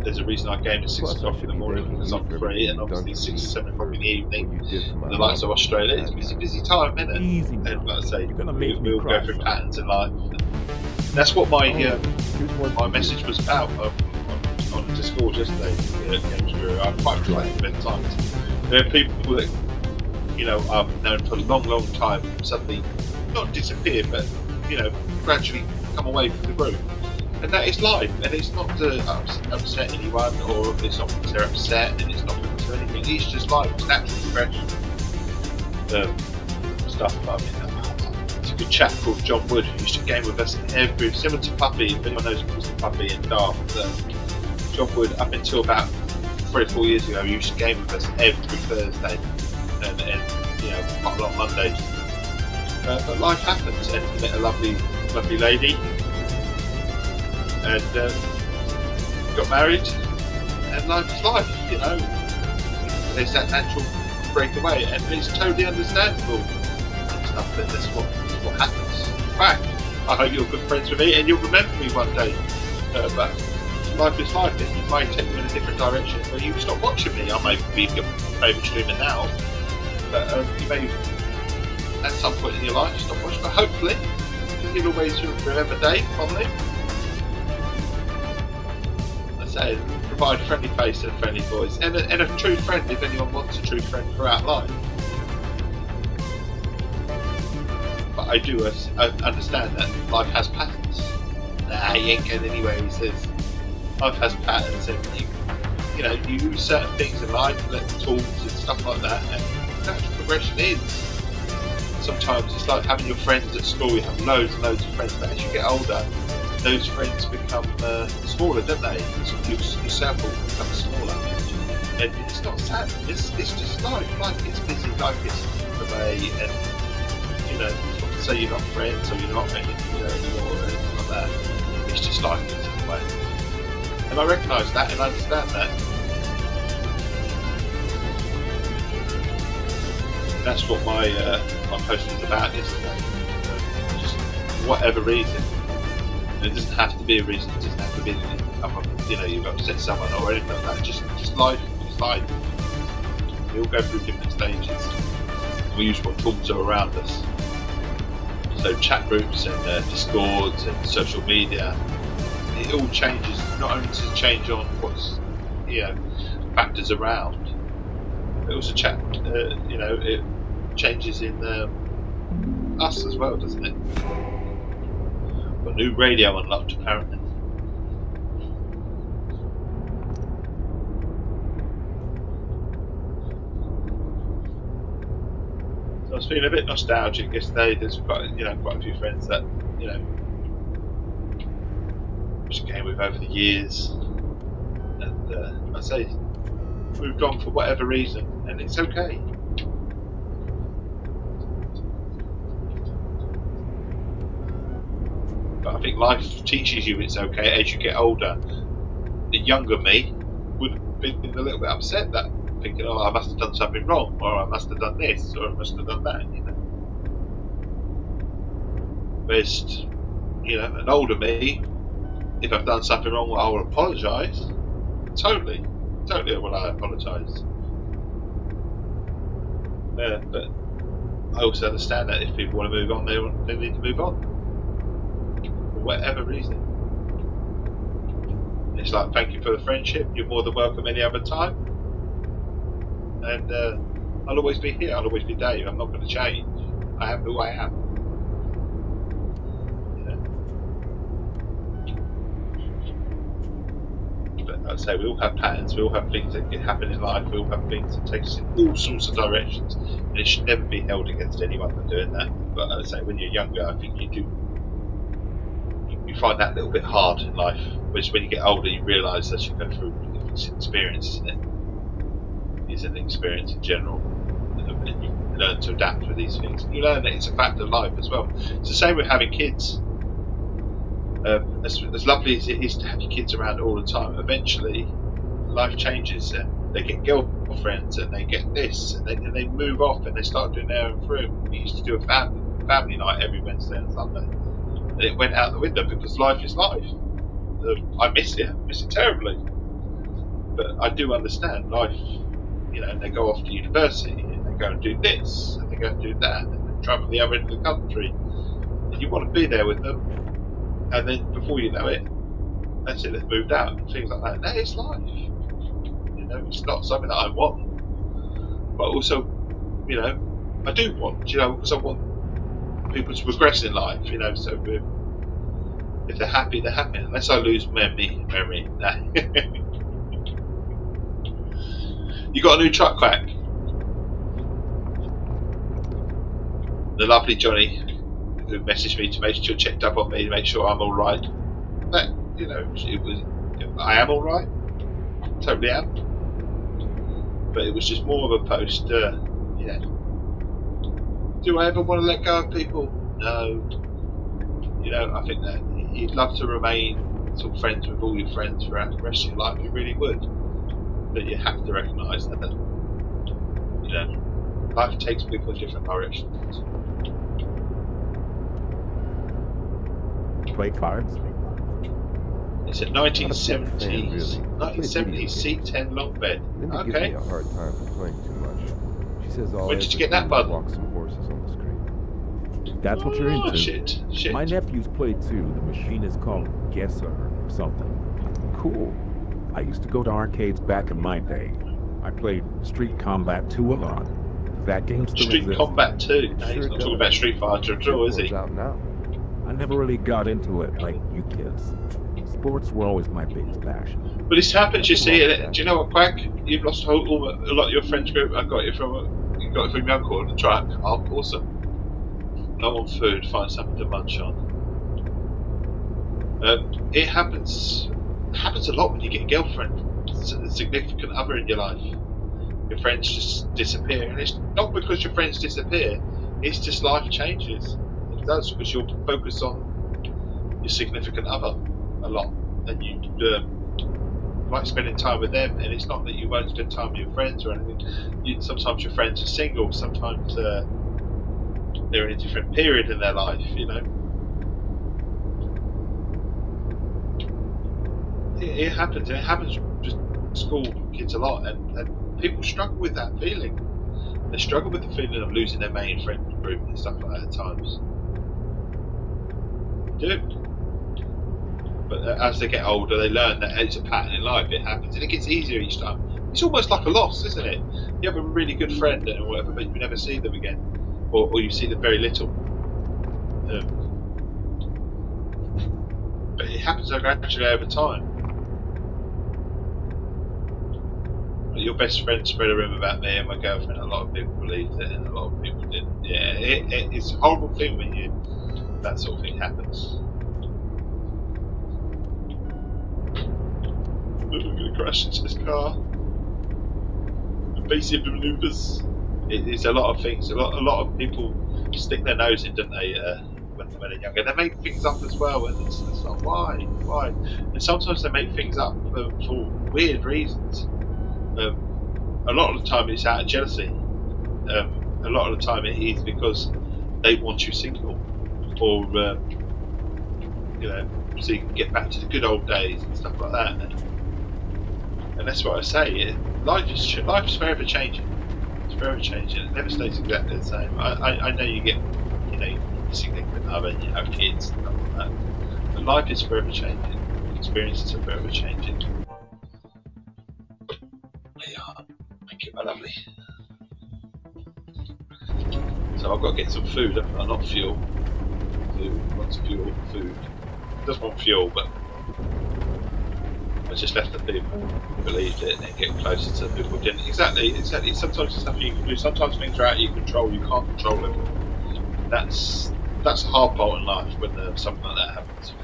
There's a reason I game at 6 Plus, I o'clock in should the be morning thanking because you I'm for free, everything and you've done obviously for 6 or me, 7 o'clock for in the evening. what you did for my In the likes of mom. Australia, it's a busy time, isn't it? Easy now. And like I say, You're gonna we make me all cry, go through son. patterns in life. And that's what my Here's one my for message you. was about on Discord yesterday. I'm quite reflective at times. There are people that I've known for a long, long time suddenly not disappear, but gradually come away from the group. And that is life, and it's not to upset anyone, or it's not because they're upset, and it's not because of anything. It's just life. It's natural progression. Stuff. I mean, it's a good chap called John Wood who used to game with us similar to Puppy. If anyone knows Mr. Puppy and Darth, John Wood up until about 3 or 4 years ago, he used to game with us every Thursday, and quite a lot of Mondays. But life happens, and he met a lovely lovely lady, and got married, and life is life, you know. There's that natural breakaway, and it's totally understandable and stuff, but that's what happens. In fact, I hope you're good friends with me and you'll remember me one day. But life is life, and it might take you in a different direction where you stop watching me. I may be your favourite streamer now, but you may at some point in your life stop watching. But hopefully, you'll always remember Dave, probably. I say, provide a friendly face and a friendly voice, and a true friend if anyone wants a true friend throughout life. But I do understand that life has patterns. Nah, he ain't going anywhere, he says. Life has patterns, and you use certain things in life, like tools and stuff like that, and natural progression is. Sometimes it's like having your friends at school, you have loads and loads of friends, but as you get older, those friends become smaller, don't they? Your circle becomes smaller. And it's not sad, it's just life. Life gets busy, life gets away, and it's not to say you're not friends or you're not anything anymore or anything like that. It's just life gets in the way. And I recognise that and I understand that. And that's what my post was about yesterday. Just for whatever reason. And it doesn't have to be a reason, it doesn't have to be you've upset someone or anything like that. Just life, it's life. We all go through different stages. We use what tools are around us. So chat groups and discords and social media, it all changes. Not only does it change on what's factors around, but also it changes in us as well, doesn't it? Got new radio unlocked apparently. So I was feeling a bit nostalgic yesterday. There's quite a few friends that just came with over the years, and I say moved on for whatever reason, and it's okay. But I think life teaches you it's okay as you get older. The younger me would have been a little bit upset that thinking, oh, I must have done something wrong, or I must have done this, or I must have done that, Whereas, an older me, if I've done something wrong, I will apologise. Totally will I apologise. But I also understand that if people want to move on, they need to move on. For whatever reason. It's like, thank you for the friendship, you're more than welcome any other time. And I'll always be here, I'll always be Dave, I'm not going to change. I am who I am. But like I say, we all have patterns, we all have things that can happen in life, we all have things that take us in all sorts of directions, and it should never be held against anyone for doing that. But like I say, when you're younger, I think you find that a little bit hard in life, whereas when you get older you realise that you go through different experiences, isn't it? It's an experience in general, and you learn to adapt with these things. You learn that it's a fact of life as well. It's the same with having kids. As lovely as it is to have your kids around all the time, eventually life changes and they get girlfriends and they get this and they move off and they start doing their own thing. We used to do a family night every Wednesday and Sunday, and it went out the window because life is life. I miss it terribly, but I do understand life. They go off to university and they go and do this and they go and do that and they travel the other end of the country, and you want to be there with them, and then before you know it, that's it, they've moved out and things like that. That is life. It's not something that I want, but also, I do want, because I want people to progress in life, so if they're happy, they're happy, unless I lose memory. Nah. You got a new truck quack. The lovely Johnny, who messaged me to make sure checked up on me to make sure I'm all right. But I am all right. Totally am. But it was just more of a post. Do I ever want to let go of people? No. You know, I think that you'd love to remain sort of friends with all your friends throughout the rest of your life. You really would, but you have to recognise that, you know, life takes people in different directions. Play cards? It's a Not a big 1970s, fan, really. I play 1970s video games. C10 long bed. Linda gives Okay. me a hard time for playing too much. She says all I When did ever you get do that, is bud? walk some horses on the screen. That's what you're Oh, into. shit. My nephews play too. The machine is called Guesser or something. Cool. I used to go to arcades back in my day. I played Street Combat 2 a lot. Does that game still Street exist? Combat 2. No, he's Sure not does. talking about Street Fighter at all, is he? It's out now. I never really got into it like you kids. Sports were always my biggest passion. But this happens, you see. Nothing wrong with that. Do you know what, Quack? You've lost a lot of your friends group. I got it from your uncle on the track. Oh, awesome. No one food. Find something to munch on. It happens a lot when you get a girlfriend, a significant other in your life. Your friends just disappear, and it's not because your friends disappear. It's just life changes. It does, because you'll focus on your significant other a lot, and you like spending time with them. And it's not that you won't spend time with your friends or anything. Sometimes your friends are single. Sometimes they're in a different period in their life. You know. It happens. It happens with school kids a lot, and people struggle with that feeling. They struggle with the feeling of losing their main friend group and stuff like that at times. They do. But as they get older, they learn that it's a pattern in life. It happens, and it gets easier each time. It's almost like a loss, isn't it? You have a really good friend and whatever, but you never see them again, or you see them very little. But it happens gradually over time. Your best friend spread a rumour about me and my girlfriend. A lot of people believed it, and a lot of people didn't. Yeah, it's a horrible thing when that sort of thing happens. We're going to crash into this car. Evasive maneuvers. It's a lot of things. A lot of people stick their nose in, don't they? When they're younger, they make things up as well, and it's like, why? And sometimes they make things up for weird reasons. A lot of the time it's out of jealousy. A lot of the time it is because they want you single, or so you can get back to the good old days and stuff like that. And that's what I say. Life is forever changing. It's forever changing. It never stays exactly the same. I know you get, your significant other, and you have kids and stuff like that. But life is forever changing. Experiences are forever changing. Thank you, my lovely. So I've got to get some food, not fuel. Food wants fuel, food. It does want fuel, but I just left the people who believed it and then get closer to the people who didn't. Exactly. Sometimes it's stuff you can do. Sometimes things are out of your control. You can't control it. That's the hard part in life when something like that happens.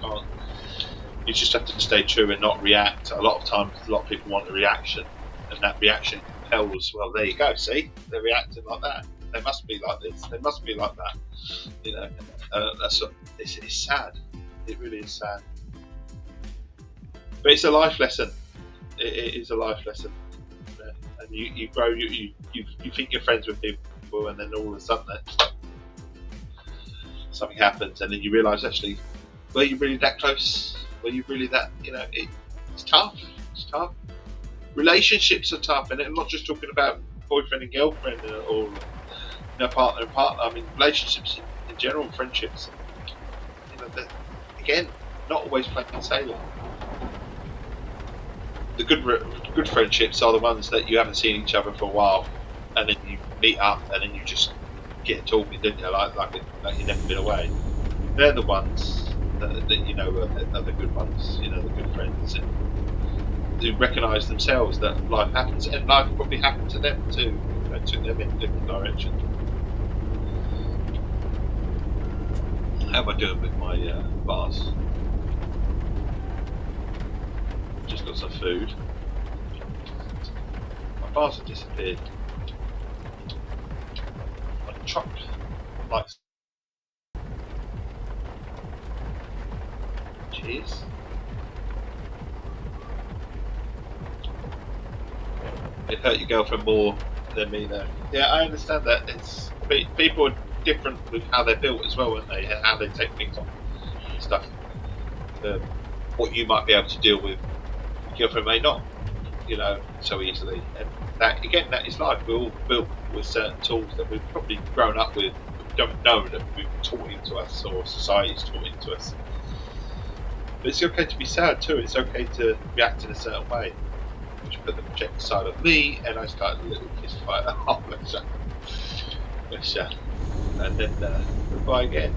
You just have to stay true and not react. A lot of times, a lot of people want a reaction, and that reaction compels. Well, there you go. See, they're reacting like that. They must be like this. They must be like that. It's sad. It really is sad. But it's a life lesson. It is a life lesson. And you grow. You think you're friends with people, and then all of a sudden something happens, and then you realise actually, were you really that close? Were you really that? It's tough. It's tough. Relationships are tough, and I'm not just talking about boyfriend and girlfriend or partner and partner. I mean relationships in general, friendships. Again, not always plain sailing. The good friendships are the ones that you haven't seen each other for a while, and then you meet up, and then you just get talking, don't you? Like you've never been away. They're the ones that are the good ones. The good friends who recognise themselves that life happens, and life probably happened to them too. Took them in a different direction. How am I doing with my bars? Just got some food. My bars have disappeared. My truck likes. Cheers. It hurt your girlfriend more than me, though. Yeah, I understand that. It's people are different with how they're built as well, aren't they? How they take things on and stuff. What you might be able to deal with, your girlfriend may not, so easily. And that again, that is life. We're all built with certain tools that we've probably grown up with. We don't know that we've taught into us, or society's taught into us. But it's okay to be sad too. It's okay to react in a certain way. Which put the projector side of me, and I started a little fist fight. Oh, bless ya. And then goodbye again.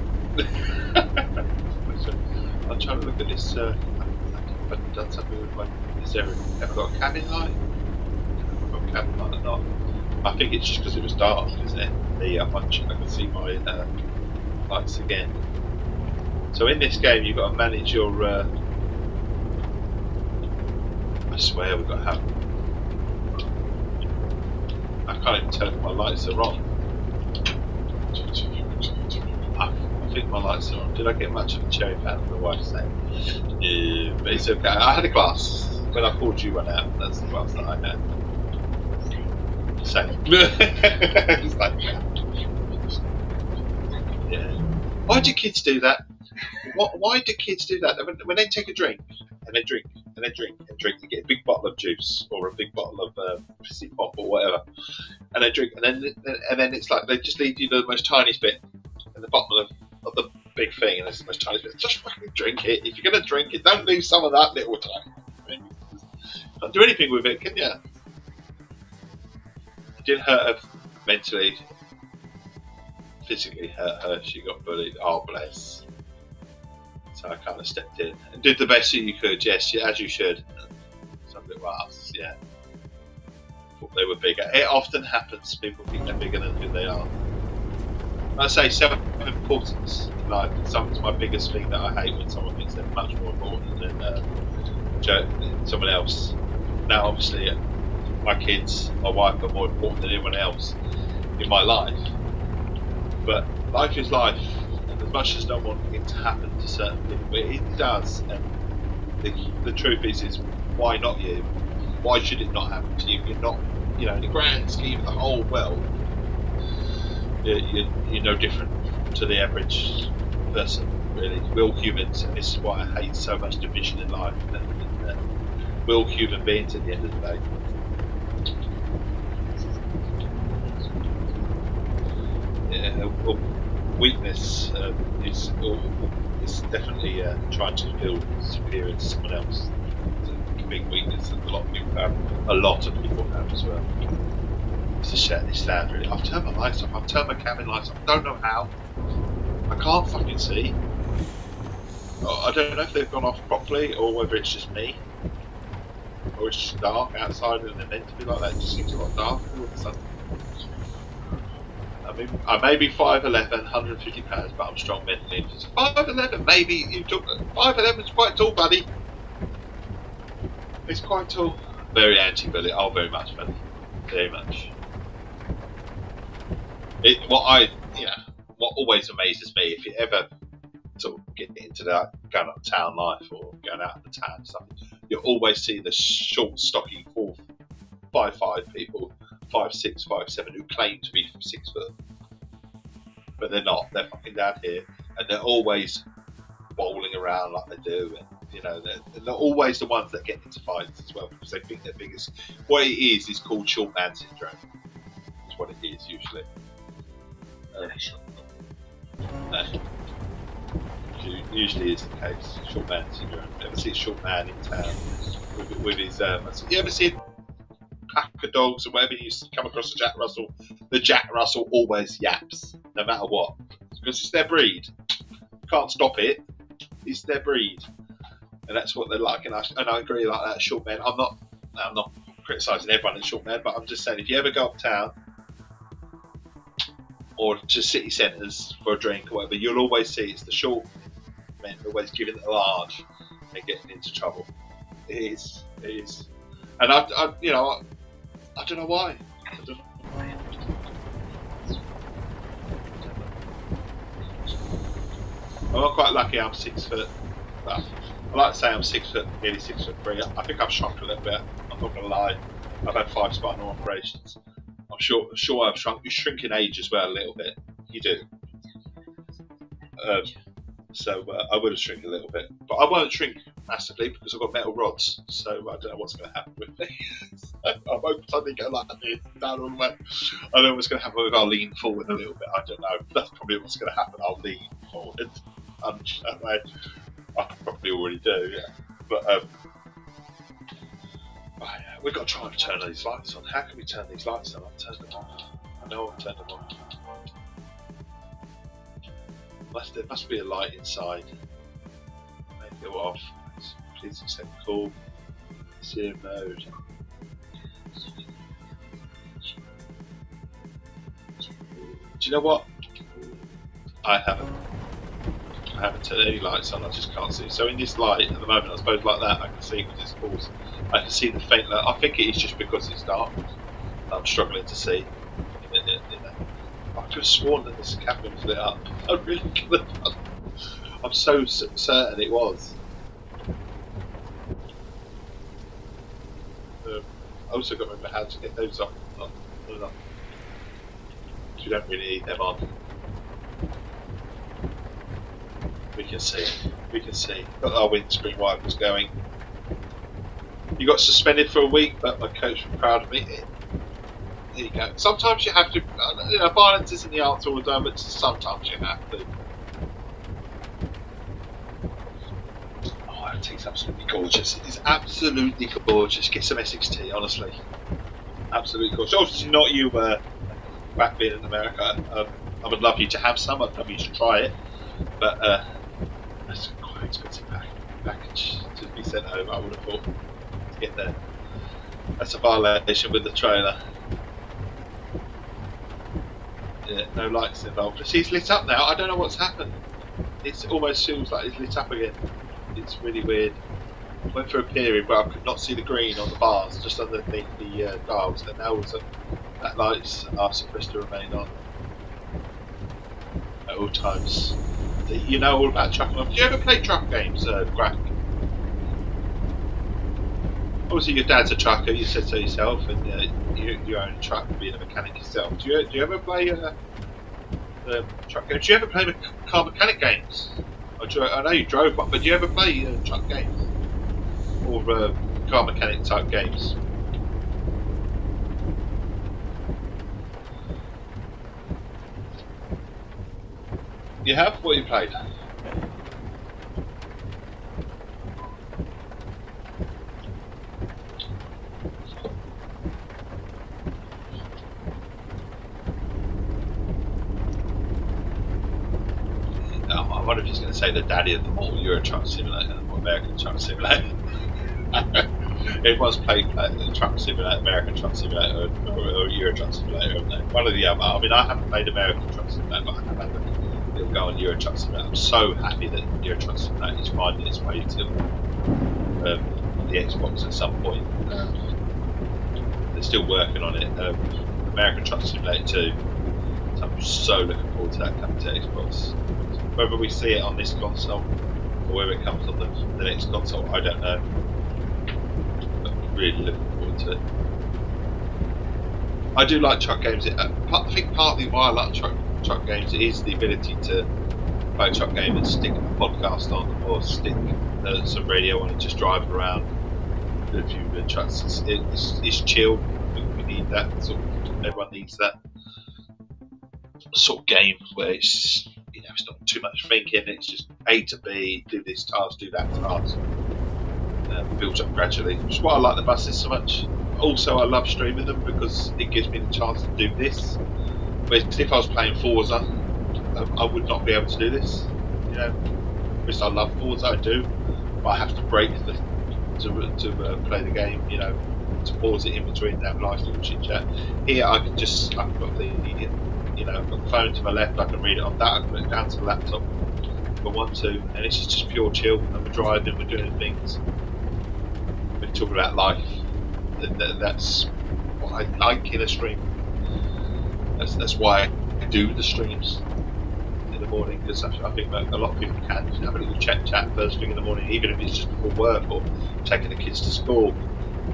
I'm trying to look at this. I've done something with my. Have I got a cabin light? Have I got a cabin light or not? I think it's just because it was dark, isn't it? I can see my lights again. So in this game, you've got to manage your. I swear we've got to have. I can't even tell if my lights are on. I think my lights are on. Did I get much of a cherry pan? I don't know why I say. But it's okay. I had a glass when I called you one out. That's the glass that I had. Same. It's like, yeah. Why do kids do that? Why do kids do that? When they take a drink and they drink and they drink and drink, they get a big bottle of juice or a big bottle of fizzy pop or whatever, and they drink, and then it's like they just leave you the most tiniest bit in the bottom of the big thing, and it's the most tiniest bit. Just fucking drink it. If you're gonna drink it, don't leave some of that little time. Can't do anything with it, can you? It did hurt her mentally. Physically hurt her. She got bullied. Oh, bless. So I kind of stepped in and did the best that you could. Yes, as you should. Some little ass, yeah. Thought they were bigger. It often happens. People think they're bigger than who they are. I say self-importance in life. It's my biggest thing that I hate, when someone thinks they're much more important than someone else. Now, obviously, my kids, my wife are more important than anyone else in my life. But life is life, and as much as I don't want it to happen to certain people, it does. And the truth is why not you? Why should it not happen to you? You're not, in the grand scheme of the whole world, you're no different to the average person, really. We're all humans, and this is why I hate so much division in life. We're all human beings at the end of the day. Weakness is definitely trying to feel superior to someone else. It's a big weakness that a lot of people have. A lot of people have as well. It's a sad, really. I've turned my lights off. I've turned my cabin lights off. I don't know how. I can't fucking see. I don't know if they've gone off properly or whether it's just me. Or it's just dark outside and they're meant to be like that. It just seems a lot darker all of a sudden. I may be 5'11", 150 pounds, but I'm strong mentally. 5'11", maybe you took 5'11" is quite tall, buddy. It's quite tall. Very anti-bully. Oh, very much, buddy. Very much. What always amazes me, if you ever sort of get into that going up town life or going out of the town and stuff, you always see the short, stocky 4'5" people. 5'6", 5'7", who claim to be 6 foot, but they're not. They're fucking down here, and they're always bowling around like they do, and they're always the ones that get into fights as well because they think they're biggest. What it is called short man syndrome. That's what it is usually. Usually is the case. Short man syndrome. You ever see a short man in town with his? You ever see pack of dogs or whatever, you come across a Jack Russell, the Jack Russell always yaps, no matter what, because it's their breed. Can't stop it. It's their breed, and that's what they're like. And I agree, like that. Short men. I'm not criticising everyone that's short men, but I'm just saying, if you ever go uptown or to city centres for a drink or whatever, you'll always see it's the short men always giving it a large and getting into trouble. It is. And I don't know why. I'm quite lucky. I'm 6 foot. Well, like to say I'm nearly 6'3". I think I've shrunk a little bit. I'm not gonna lie. I've had 5 spinal operations. I'm sure I've shrunk. You shrink in age as well a little bit. You do. So I would have shrunk a little bit, but I won't shrink massively because I've got metal rods. So I don't know what's going to happen with me. I won't suddenly go like this down all the way. I don't know what's going to happen if I lean forward a little bit. I don't know. That's probably what's going to happen. I'll lean forward. That way. I probably already do. Yeah. But we've got to try and turn these lights on. How can we turn these lights on? I've turned them on. I know I've turned them on. There must be a light inside. Maybe go off. Please accept call. Serial mode. Do you know what? I haven't turned any lights on. I just can't see. So in this light at the moment, I suppose like that, I can see because it's false. I can see the faint light. I think it is just because it's dark. I'm struggling to see. I could have sworn that this cabin was lit up. I really could have done. I'm so certain it was. I also got to remember how to get those off. You don't really need them on. We can see. Got our windscreen wipers going. You got suspended for a week, but my coach was proud of me. There you go. Sometimes you have to, violence isn't the answer all the time, but sometimes you have to. Oh, that tea's absolutely gorgeous. It is absolutely gorgeous. Get some Essex tea, honestly. Absolutely gorgeous. Obviously not you back being in America. I would love you to have some. I'd love you to try it. But that's quite an expensive package to be sent over, I would have thought, to get there. That's a violation with the trailer. Yeah, no lights involved. See, it's lit up now. I don't know what's happened. It almost feels like it's lit up again. It's really weird. I went through a period where I could not see the green on the bars, just underneath the dials, and now that lights are supposed to remain on at all times. You know all about truck. Do you ever play truck games, Graphic? Obviously, your dad's a trucker. You said so yourself, and you own a truck, being a mechanic yourself. Do you ever play truck games? Do you ever play car mechanic games? I know you drove one, but do you ever play truck games or car mechanic type games? You have? What have you played? I wonder if he's going to say the daddy of them all, Euro Truck Simulator or American Truck Simulator. Everyone's played Truck Simulator, American Truck Simulator, or Euro Truck Simulator, haven't they? One or the other. I mean, I haven't played American Truck Simulator, but I have had a little go on Euro Truck Simulator. I'm so happy that Euro Truck Simulator is finding its way to the Xbox at some point. They're still working on it. American Truck Simulator 2. So I'm so looking forward to that coming to Xbox. Whether we see it on this console or whether it comes on the next console, I don't know. But I'm really looking forward to it. I do like truck games. I think partly why I like truck games is the ability to play a truck game and stick a podcast on or stick some radio on and just drive around with a few trucks. It's chill. We need that. Everyone needs that sort of game where it's it's not too much thinking. It's just A to B, do this task, do that task. Builds up gradually. Which is why I like the buses so much. Also, I love streaming them because it gives me the chance to do this. Whereas if I was playing Forza, I would not be able to do this. Which I love Forza, I do, but I have to break to play the game. To pause it in between and have nice little chit chat. Here, I've got I've got the phone to my left, I can read it on that, I can put it down to the laptop if I want to, and it's just pure chill, and we're driving, we're doing things, we're talking about life, and that's what I like in a stream. That's why I do the streams. the morning, because I think that a lot of people can have a little chat first thing in the morning, even if it's just before work or taking the kids to school,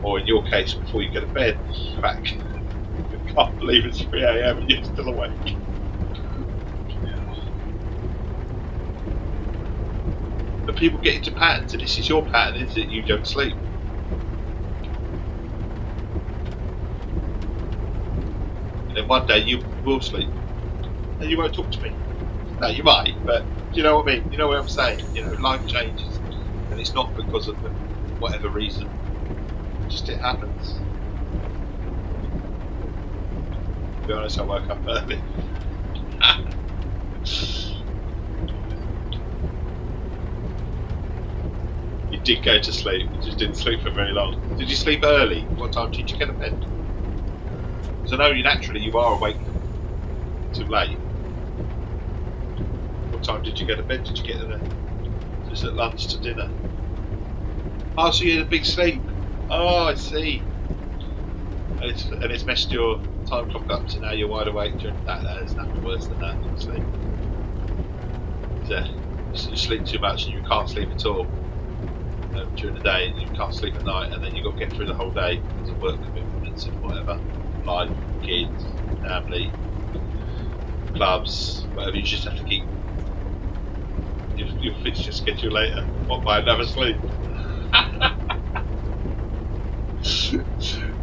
or in your case before you go to bed. Back, I can't believe it's 3 a.m. and you're still awake. But people get into patterns, and this is your pattern, is it? You don't sleep. And then one day you will sleep, and you won't talk to me. No, you might, but you know what I mean? You know what I'm saying? You know, life changes, and it's not because of whatever reason. Just it happens. To be honest, I woke up early. You did go to sleep, you just didn't sleep for very long. Did you sleep early? What time did you get to bed? So no, naturally you are awake too late. What time did you go to bed? Did you get there just at lunch to dinner? Oh, so you had a big sleep. Oh, I see. And it's messed your time clock up, so now you're wide awake during that. There's nothing worse than that, obviously. So you sleep too much and you can't sleep at all during the day, and you can't sleep at night, and then you've got to get through the whole day because of work commitments and whatever. Life, kids, family, clubs, whatever. You just have to keep your fix your schedule later. What by another sleep?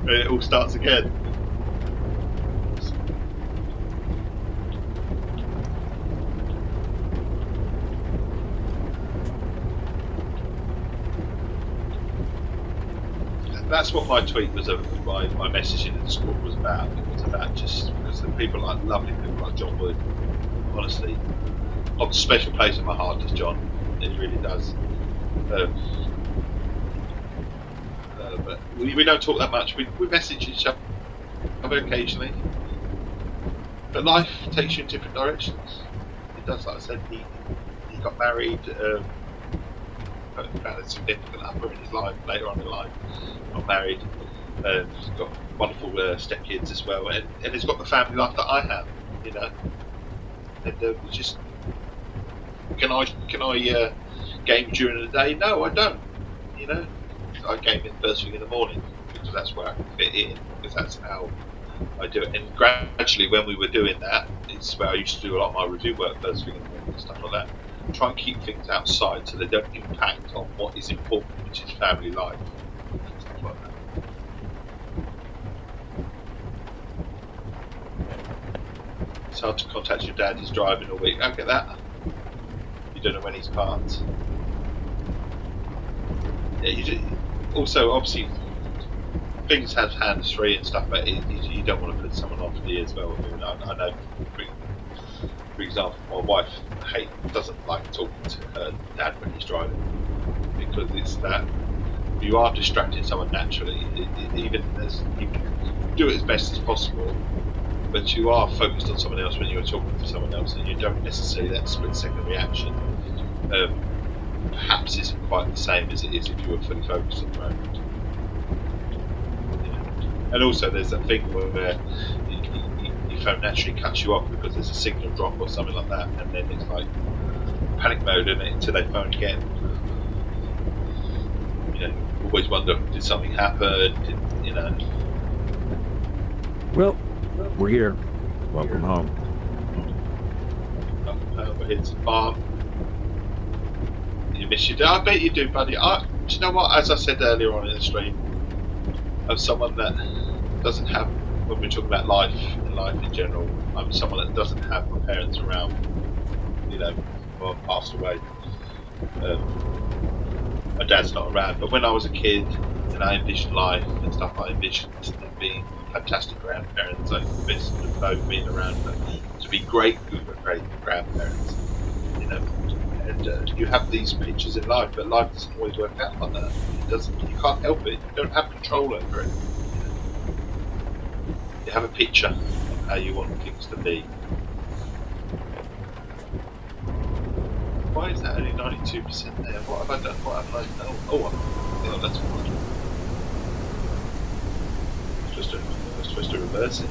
It all starts again. That's what my tweet was, my message in the school was about. It was about just because the people like lovely people like John Wood, honestly, holds a special place in my heart, does John. It really does. But we don't talk that much. We message each other occasionally. But life takes you in different directions. It does, like I said, he got married, found a significant other in his life later on in life, got married, he's got wonderful stepkids as well, and he's got the family life that I have, you know. And just can I game during the day? No, I don't. You know, I game in first thing in the morning because that's where I can fit in, because that's how I do it. And gradually, when we were doing that, it's where I used to do a lot of my review work first thing in the morning and stuff like that. Try and keep things outside so they don't impact on what is important, which is family life and stuff like that. It's hard to contact your dad, he's driving all week. I get that. You don't know when he's parked. Yeah, you do. Also, obviously, things have hands free and stuff, but you don't want to put someone off the as well. I know, for example, my wife doesn't like talking to her dad when he's driving, because it's that you are distracting someone naturally. Even as you can do it as best as possible, but you are focused on someone else when you're talking to someone else, and you don't necessarily that split-second reaction. Perhaps isn't quite the same as it is if you were fully focused on the road. Yeah. And also, there's that thing where your phone naturally cuts you off because there's a signal drop or something like that, and then it's like panic mode, isn't it, until they phone again. You know, always wonder, did something happen? You know. Well, we're here. Welcome home. We're here to the farm. You miss your dad? I bet you do, buddy. Do you know what? As I said earlier on in the stream, I'm someone that doesn't have, when we're talking about life and life in general, I'm someone that doesn't have my parents around, you know, or passed away. My dad's not around, but when I was a kid and I envisioned life and stuff, I envisioned them being fantastic grandparents. I envisioned them both being around, but to be great grandparents, you know. And you have these pictures in life, but life doesn't always work out like that. It doesn't. You can't help it. You don't have control over it. You have a picture of how you want things to be. Why is that only 92% there? What have I done? What have I done? Oh, that's fine. I'm supposed to reverse it.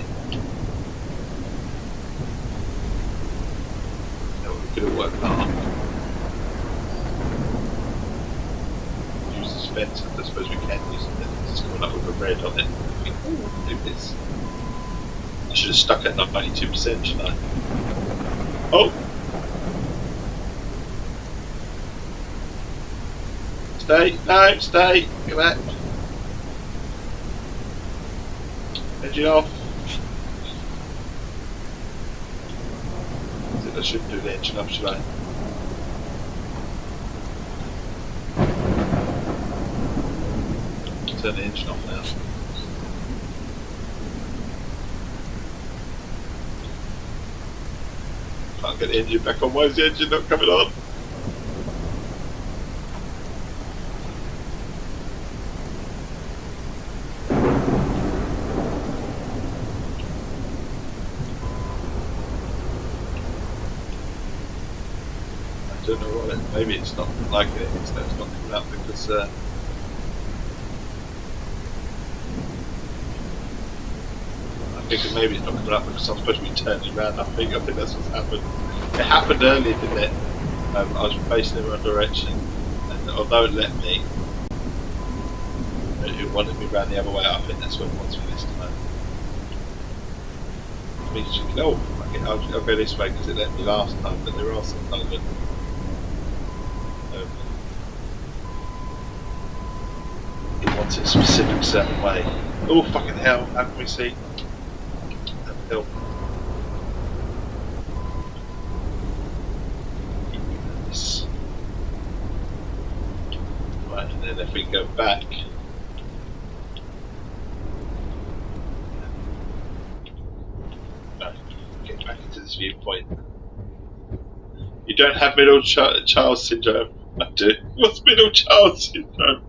expensive. I suppose we can use it. It's coming up with a red on it. I think, oh, do this. I should have stuck at 92%, shouldn't I? Oh! Stay! No, stay! Get back! Engine off! I shouldn't do the engine off, should I? Turn the engine off now. Can't get the engine back on. Why is the engine not coming on? I don't know what it. Maybe it's not like it. It's not coming up because. I think maybe it's not coming up because I'm supposed to be turning around. I think that's what's happened. It happened earlier, didn't it? I was facing in the wrong direction, and although it let me, it wanted me round the other way. I think that's what it wants me this time. It means you can, I'll go this way because it let me last time, but there are some kind of it wants it a specific certain way. Oh fucking hell! How can we see? Help. Right, and then if we go back, no, get back into this viewpoint. You don't have middle child syndrome. I do. What's middle child syndrome?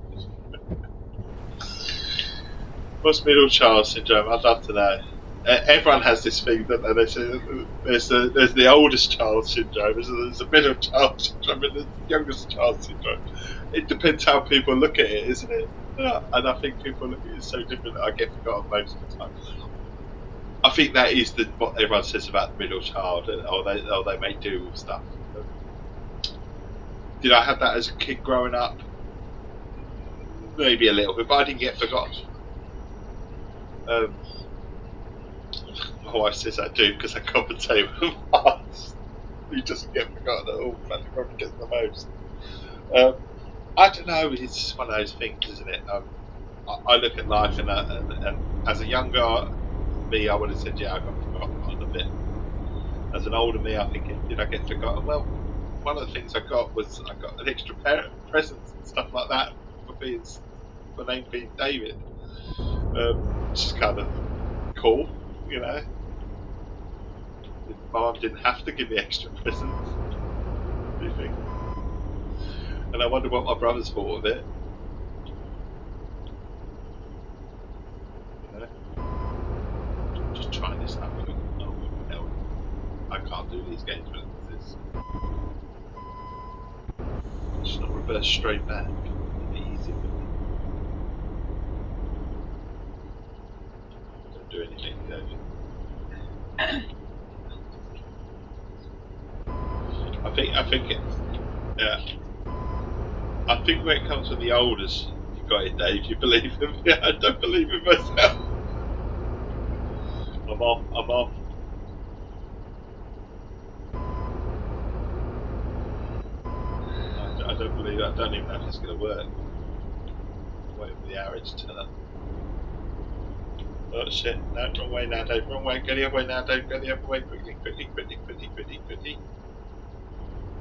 What's middle child syndrome? I'd love to know. Everyone has this thing, don't they? They say there's the oldest child syndrome, there's the middle child syndrome, and the youngest child syndrome. It depends how people look at it, isn't it? Yeah. And I think people look at it so different that I get forgotten most of the time. I think that is what everyone says about the middle child, or they make do with stuff. Did I have that as a kid growing up? Maybe a little bit, but I didn't get forgotten. My wife says I do because I compensate with Mars. He doesn't get forgotten at all, but he probably gets the most. I don't know, it's one of those things, isn't it? I look at life and as a younger me, I would have said, yeah, I got forgotten a bit. As an older me, I'm thinking, did I get forgotten? Well, one of the things I got was I got an extra pair of presents and stuff like that for name being David, which is kind of cool, you know. My mum didn't have to give me extra presents. What do you think? And I wonder what my brothers thought of it. You know? Just trying this out. Oh, hell. I can't do these games with this. Just not reverse straight back. It'd be easy. Don't do anything, don't you? I think it's, yeah. I think when it comes from the oldest, you got it, Dave. You believe him? Yeah, I don't believe in myself. I'm off. I don't believe it. I don't even know if it's going to work. Waiting for the arrow to turn up. Oh shit, no, wrong way now, Dave. Wrong way. Go the other way now, Dave. Go the other way. Quickly.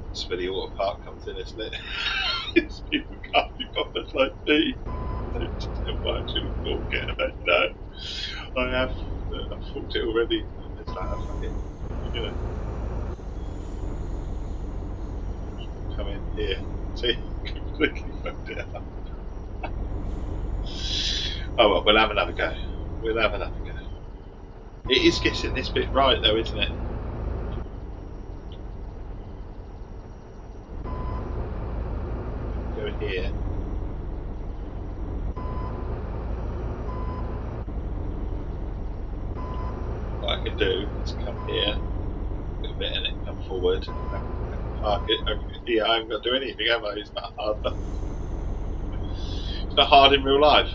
That's where the auto park comes in, isn't it? It's people can't be bothered like me. They just have one actually thought, get it. No. I have. I've thought it already. It's like, oh, fuck it. You know. Come in here. See? Completely fucked it up. Oh well, we'll have another go. It is getting this bit right though, isn't it? Go here. What I can do is come here, a bit in it, come forward, I can park it. Yeah, I haven't got to do anything, have I? It's not hard. that hard in real life?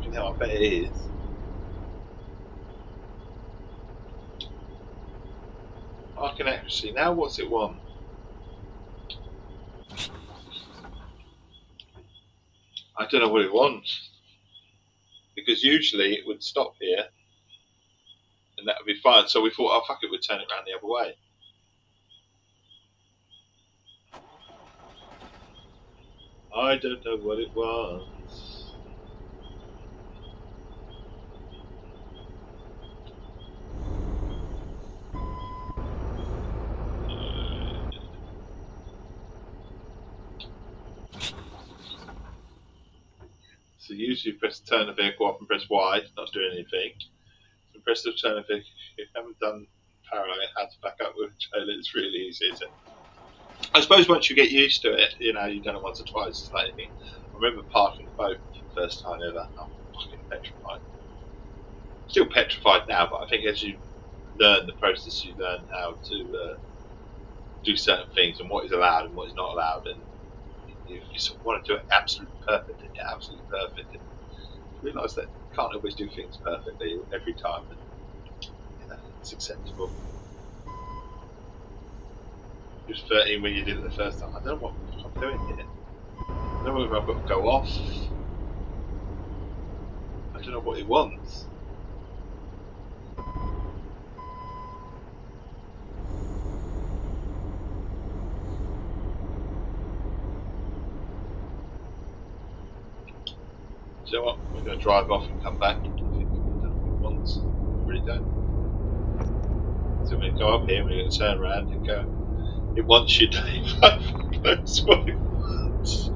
You know, I bet it is. Marking accuracy. Now what's it want? I don't know what it wants. Because usually it would stop here and that would be fine. So we thought, oh fuck it, we'd turn it around the other way. I don't know what it wants. So usually you press turn the vehicle off and press Y, it's not doing anything. So press the turn the vehicle. If you haven't done parallel, how to back up with a trailer, it's really easy, isn't it? I suppose once you get used to it, you know, you've done it once or twice, it's like anything. I remember parking the boat for the first time ever. I'm fucking petrified. Still petrified now, but I think as you learn the process, you learn how to do certain things and what is allowed and what is not allowed, and you sort of want to do it absolutely perfect, and absolutely perfect, and you realise that you can't always do things perfectly every time, and you know, it's acceptable. You was 13 when you did it the first time. I don't know what I'm doing here. I don't know whether I've got to go off. I don't know what it wants. Do you know what? We're going to drive off and come back. I think I don't know what it wants. I really don't. So we're going to go up here and we're going to turn around and go. It wants you, Dave. That's what it wants.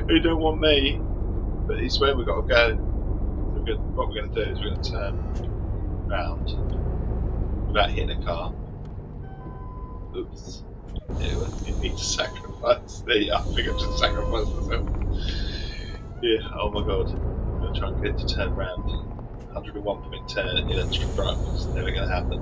It don't want me. But it's where we've got to go. So what we're going to do is we're going to turn round without hitting a car. Oops. Anyway, you need to sacrifice. There you are. I think I just sacrificed myself. Yeah, oh my god. I'm going to try and get it to turn round. 101.10 in a truck. It's never going to happen.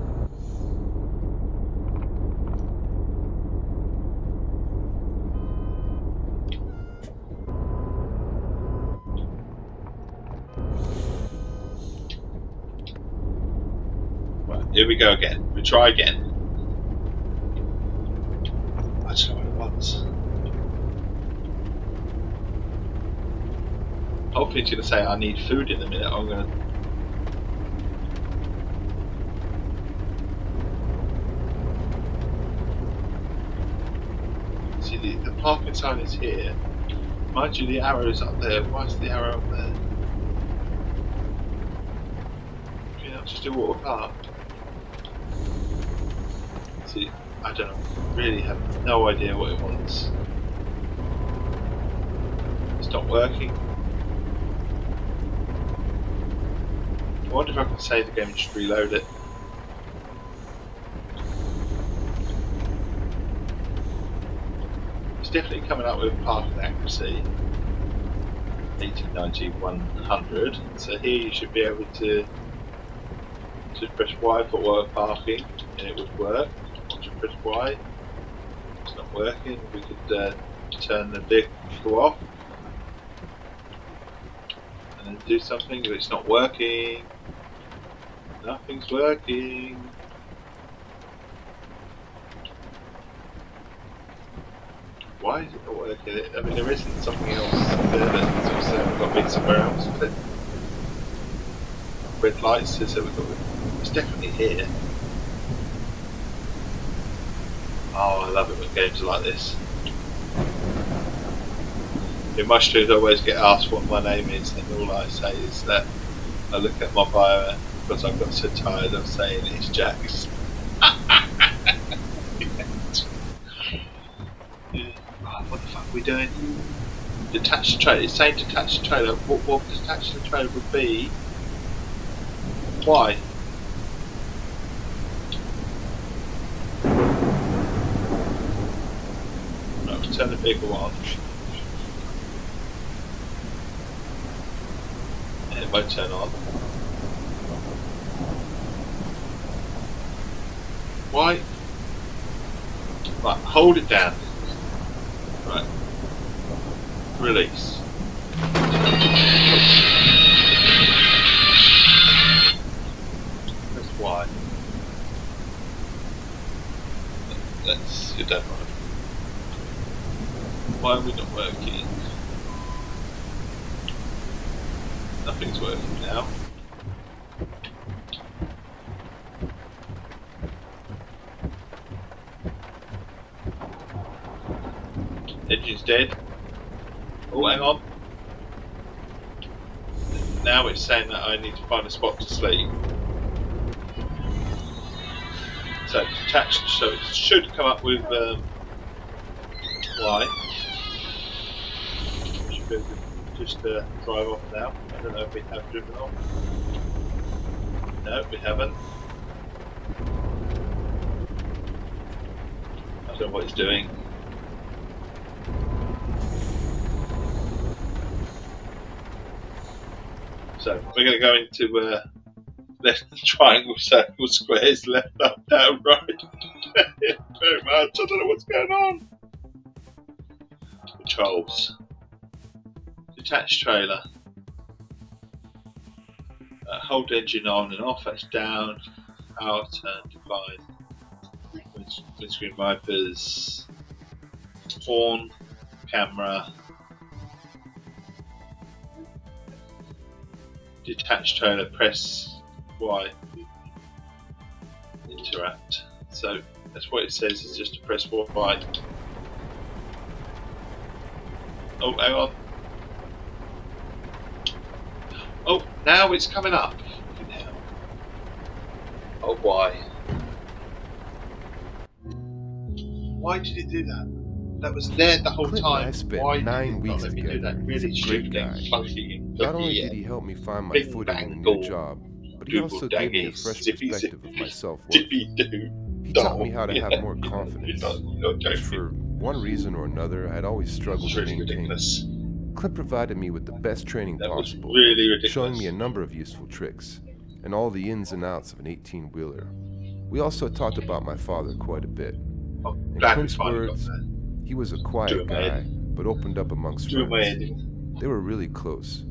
Right, here we go again. We try again. I don't know what it wants. Hopefully it's going to say I need food in a minute. I'm going to... See, the parking sign is here. Mind you, the arrow is up there. Why is the arrow up there? Can you not just do auto park? See, I don't know. Really have no idea what it wants. It's not working. I wonder if I can save the game and just reload it. It's definitely coming up with parking accuracy. 80, 90, 100. So here you should be able to just press Y for auto parking and it would work. Once you press Y, it's not working. We could turn the vehicle off and then do something, but it's not working. Nothing's working. Why is it not working? I mean, there isn't something else there that sort of says we've got to be somewhere else. But red lights says that we've got to be. It's definitely here. Oh, I love it when games are like this. In my streams, I always get asked what my name is, and all I say is that I look at my bio because I've got so tired of saying it's Jax. What the fuck are we doing? Detach the trailer. It's saying detach the trailer. What detach the trailer would be? Why? Right, we'll turn the vehicle on. And it won't turn on. Why? Right, hold it down. Right. Release. That's why. Let's get that right. Why are we not working? Nothing's working now. Engine's dead. Oh, hang on. Now it's saying that I need to find a spot to sleep. So it's attached, so it should come up with Y. Should be able to just drive off now. I don't know if we have driven off. No, we haven't. I don't know what it's doing. So we're going to go into left triangle, circle, squares, left, up, down, right. Very much. I don't know what's going on. Controls. Detached trailer. Hold engine on and off. That's down. Power turn, decline. Windscreen wipers. Horn. Camera. Detached trailer, press Y, interact. So that's what it says, is just to press Y. Oh, hang on. Oh, now it's coming up. Oh, Y. Why did it do that? That was there the whole Clint time. and I spent Why 9 did it not weeks let me do together. that? He's a Really great stupid, guy. funky, Not only did he help me find my footing in the new job, but he also gave me a fresh perspective of my self-worth. He taught me how to have more confidence. For one reason or another, I had always struggled to maintain. Ridiculous. Clint provided me with the best training That was possible, really ridiculous. showing me a number of useful tricks and all the ins and outs of an 18-wheeler. We also talked about my father quite a bit. In Clint's words, he was a quiet guy, but opened up amongst friends. They were really close.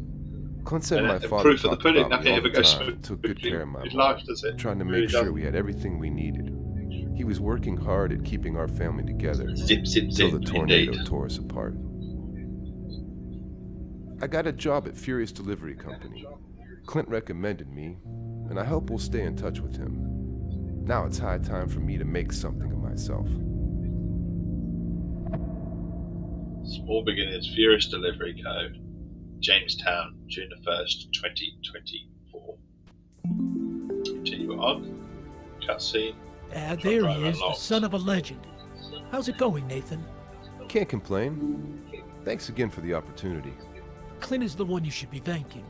Clint said my father talked about me all the time, took good care of my mom, trying to make sure we had everything we needed. He was working hard at keeping our family together until the tornado tore us apart. I got a job at Furious Delivery Company. Clint recommended me, and I hope we'll stay in touch with him. Now it's high time for me to make something of myself. Small Beginners Furious Delivery Co. Jamestown, June the 1st, 2024. Continue on. Cutscene. There he is, the son of a legend. How's it going, Nathan? Can't complain. Thanks again for the opportunity. Clint is the one you should be thanking.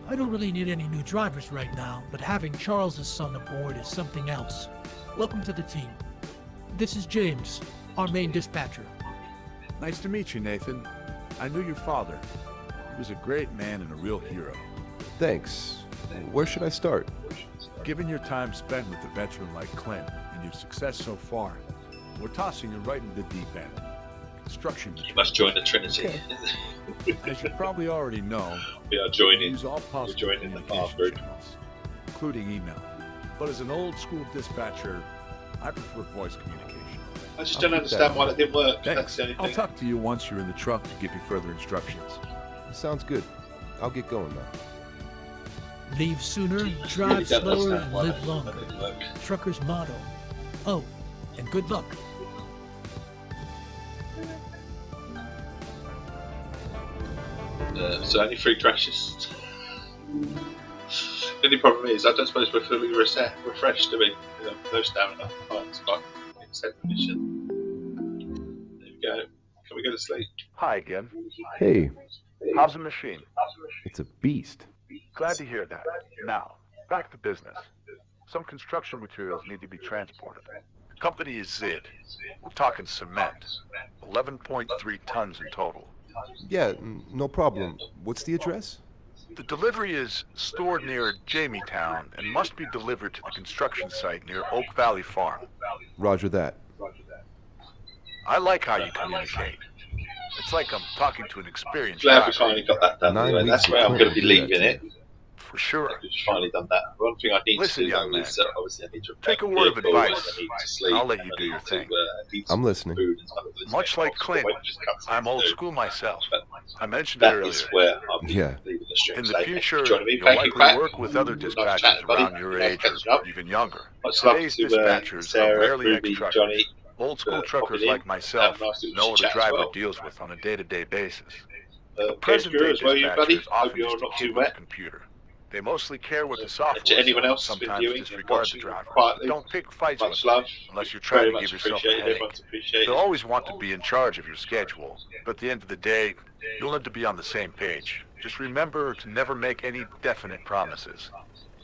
I don't really need any new drivers right now, but having Charles's son aboard is something else. Welcome to the team. This is James, our main dispatcher. Nice to meet you, Nathan. I knew your father. He was a great man and a real hero. Thanks. Where should I start? Given your time spent with a veteran like Clint and your success so far, we're tossing you right into the deep end. Construction. You must join the Trinity. As you probably already know, We are joining. use all possible joining the communication group. channels, including email. But as an old school dispatcher, I prefer voice communication. I just don't understand why that didn't work. That's Thanks. the only I'll thing. talk to you once you're in the truck to give you further instructions. Sounds good. I'll get going now. Leave sooner, Really drive don't slower, understand and why live that longer. didn't work. Trucker's motto. Oh, and good luck. So only 3 crashes. The only problem is, I don't suppose we're fully refreshed, do we? You know, no stamina. Fine, it's fine. Accept the mission. There we go. Can we go to sleep? Hi again. Hey, How's the machine? it's a beast. Glad to hear that. Now, back to business. Some construction materials need to be transported. Company is Zid. We're talking cement. 11.3 tons in total. Yeah, no problem. What's the address? The delivery is stored near Jamiestown and must be delivered to the construction site near Oak Valley Farm. Roger that. I like how you communicate. It's like I'm talking to an experienced Glad we driver. finally got that done. 9 Anyway. weeks That's with where I'm Clint going to be will do that leaving to it. you. For sure. We've finally done that. One thing I need Listen, to do young though man, is obviously I need to take a prepare word of vehicles, advice, I need to and sleep, I'll let you I do need your to, thing. eat I'm some listening. food and stuff like this. Much like Obviously, Clint, the weight just comes I'm in old too. school myself. But I mentioned it that earlier. is where I'll be Yeah. leaving the stream In the today. Thank you future, for joining me. you'll Thank you, likely Pat. work with other Nice dispatchers chatting, buddy. around your Nice age or catching up. even younger. Much love Today's to dispatchers are Sarah, rarely Ruby, ex-truckers. Johnny. Old school popping truckers in. like myself Nice little know what a chit-chat as driver well. deals with on a day-to-day basis. A Games Guru present-day as well, you buddy. dispatcher is Hope often you're just a not kid too with a wet. computer. They mostly care what the To software anyone says, else who's been sometimes viewing and disregard the watching driver. quietly, Don't pick fights with much them love. unless you're Very trying to much give yourself a appreciated. headache. Everyone's appreciated. They'll always want to be in charge of your schedule, but at the end of the day, you'll need to be on the same page. Just remember to never make any definite promises.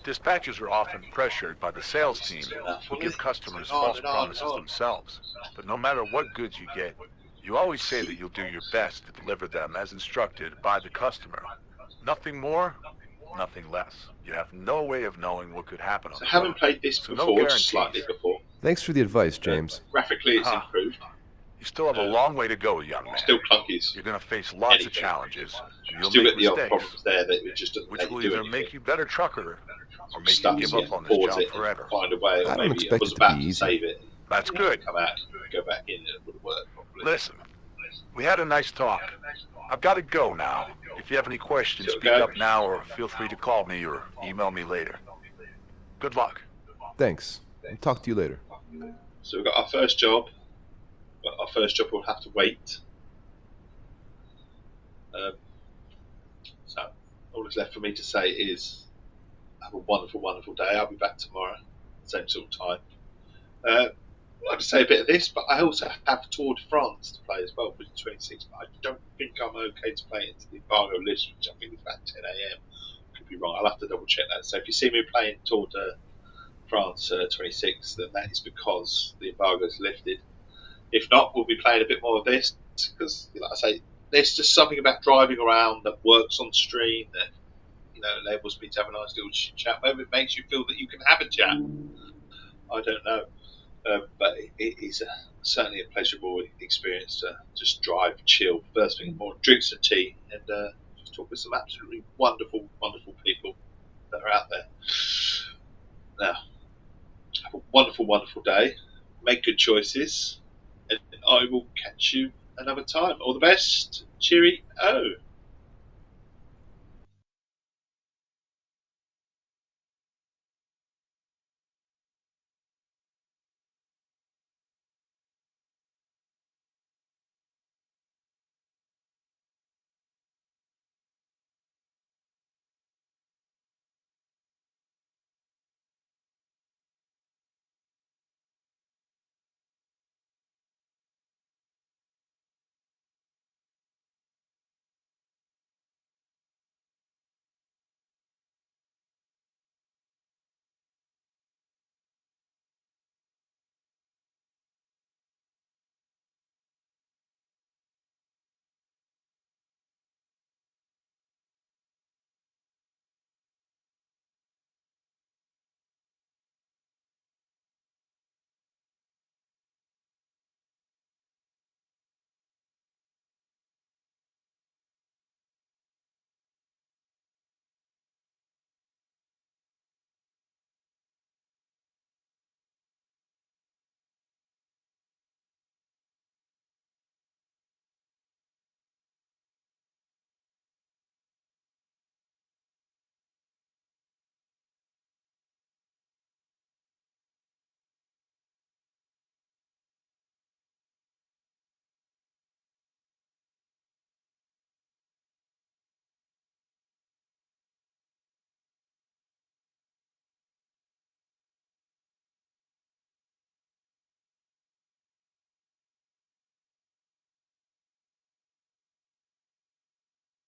Dispatchers are often pressured by the sales team who give customers false promises themselves. But no matter what goods you get, you always say that you'll do your best to deliver them as instructed by the customer. Nothing more, nothing less. You have no way of knowing what could happen on So the haven't road. played this So no before, guarantees. slightly before. Thanks for the advice, James. Graphically, it's improved. You still have a long way to go, young man. Still clunkies. You're going to face lots Anything. of challenges, and you'll Still make get the odd mistakes, problems there that it just doesn't which let you will do either anything. make you better trucker or make you Stuff give you up on this pause job it, forever. find a way, I or don't maybe expect I was it to be about to easy. save it. That's good. Come out, go back in, and it would work properly. Listen, we had a nice talk. I've got to go now. If you have any questions, speak up now or feel free to call me or email me later. Good luck. Thanks. I'll talk to you later. So we've got our first job, but our first job will have to wait. So all that's left for me to say is have a wonderful, wonderful day. I'll be back tomorrow, same sort of time. I'd like to say a bit of this, but I also have Tour de France to play as well, which is 26. But I don't think I'm okay to play into the embargo list, which I think is about 10 a.m. Could be wrong. I'll have to double check that. So if you see me playing Tour de France 26, then that is because the embargo is lifted. If not, we'll be playing a bit more of this because, like I say, there's just something about driving around that works on stream that enables me to have a nice little chat. Maybe it makes you feel that you can have a chat. I don't know, but it is certainly a pleasurable experience to just drive, chill. First thing in the morning, drink some tea, and just talk with some absolutely wonderful, wonderful people that are out there. Now, have a wonderful, wonderful day. Make good choices. And I will catch you another time. All the best. Cheerio.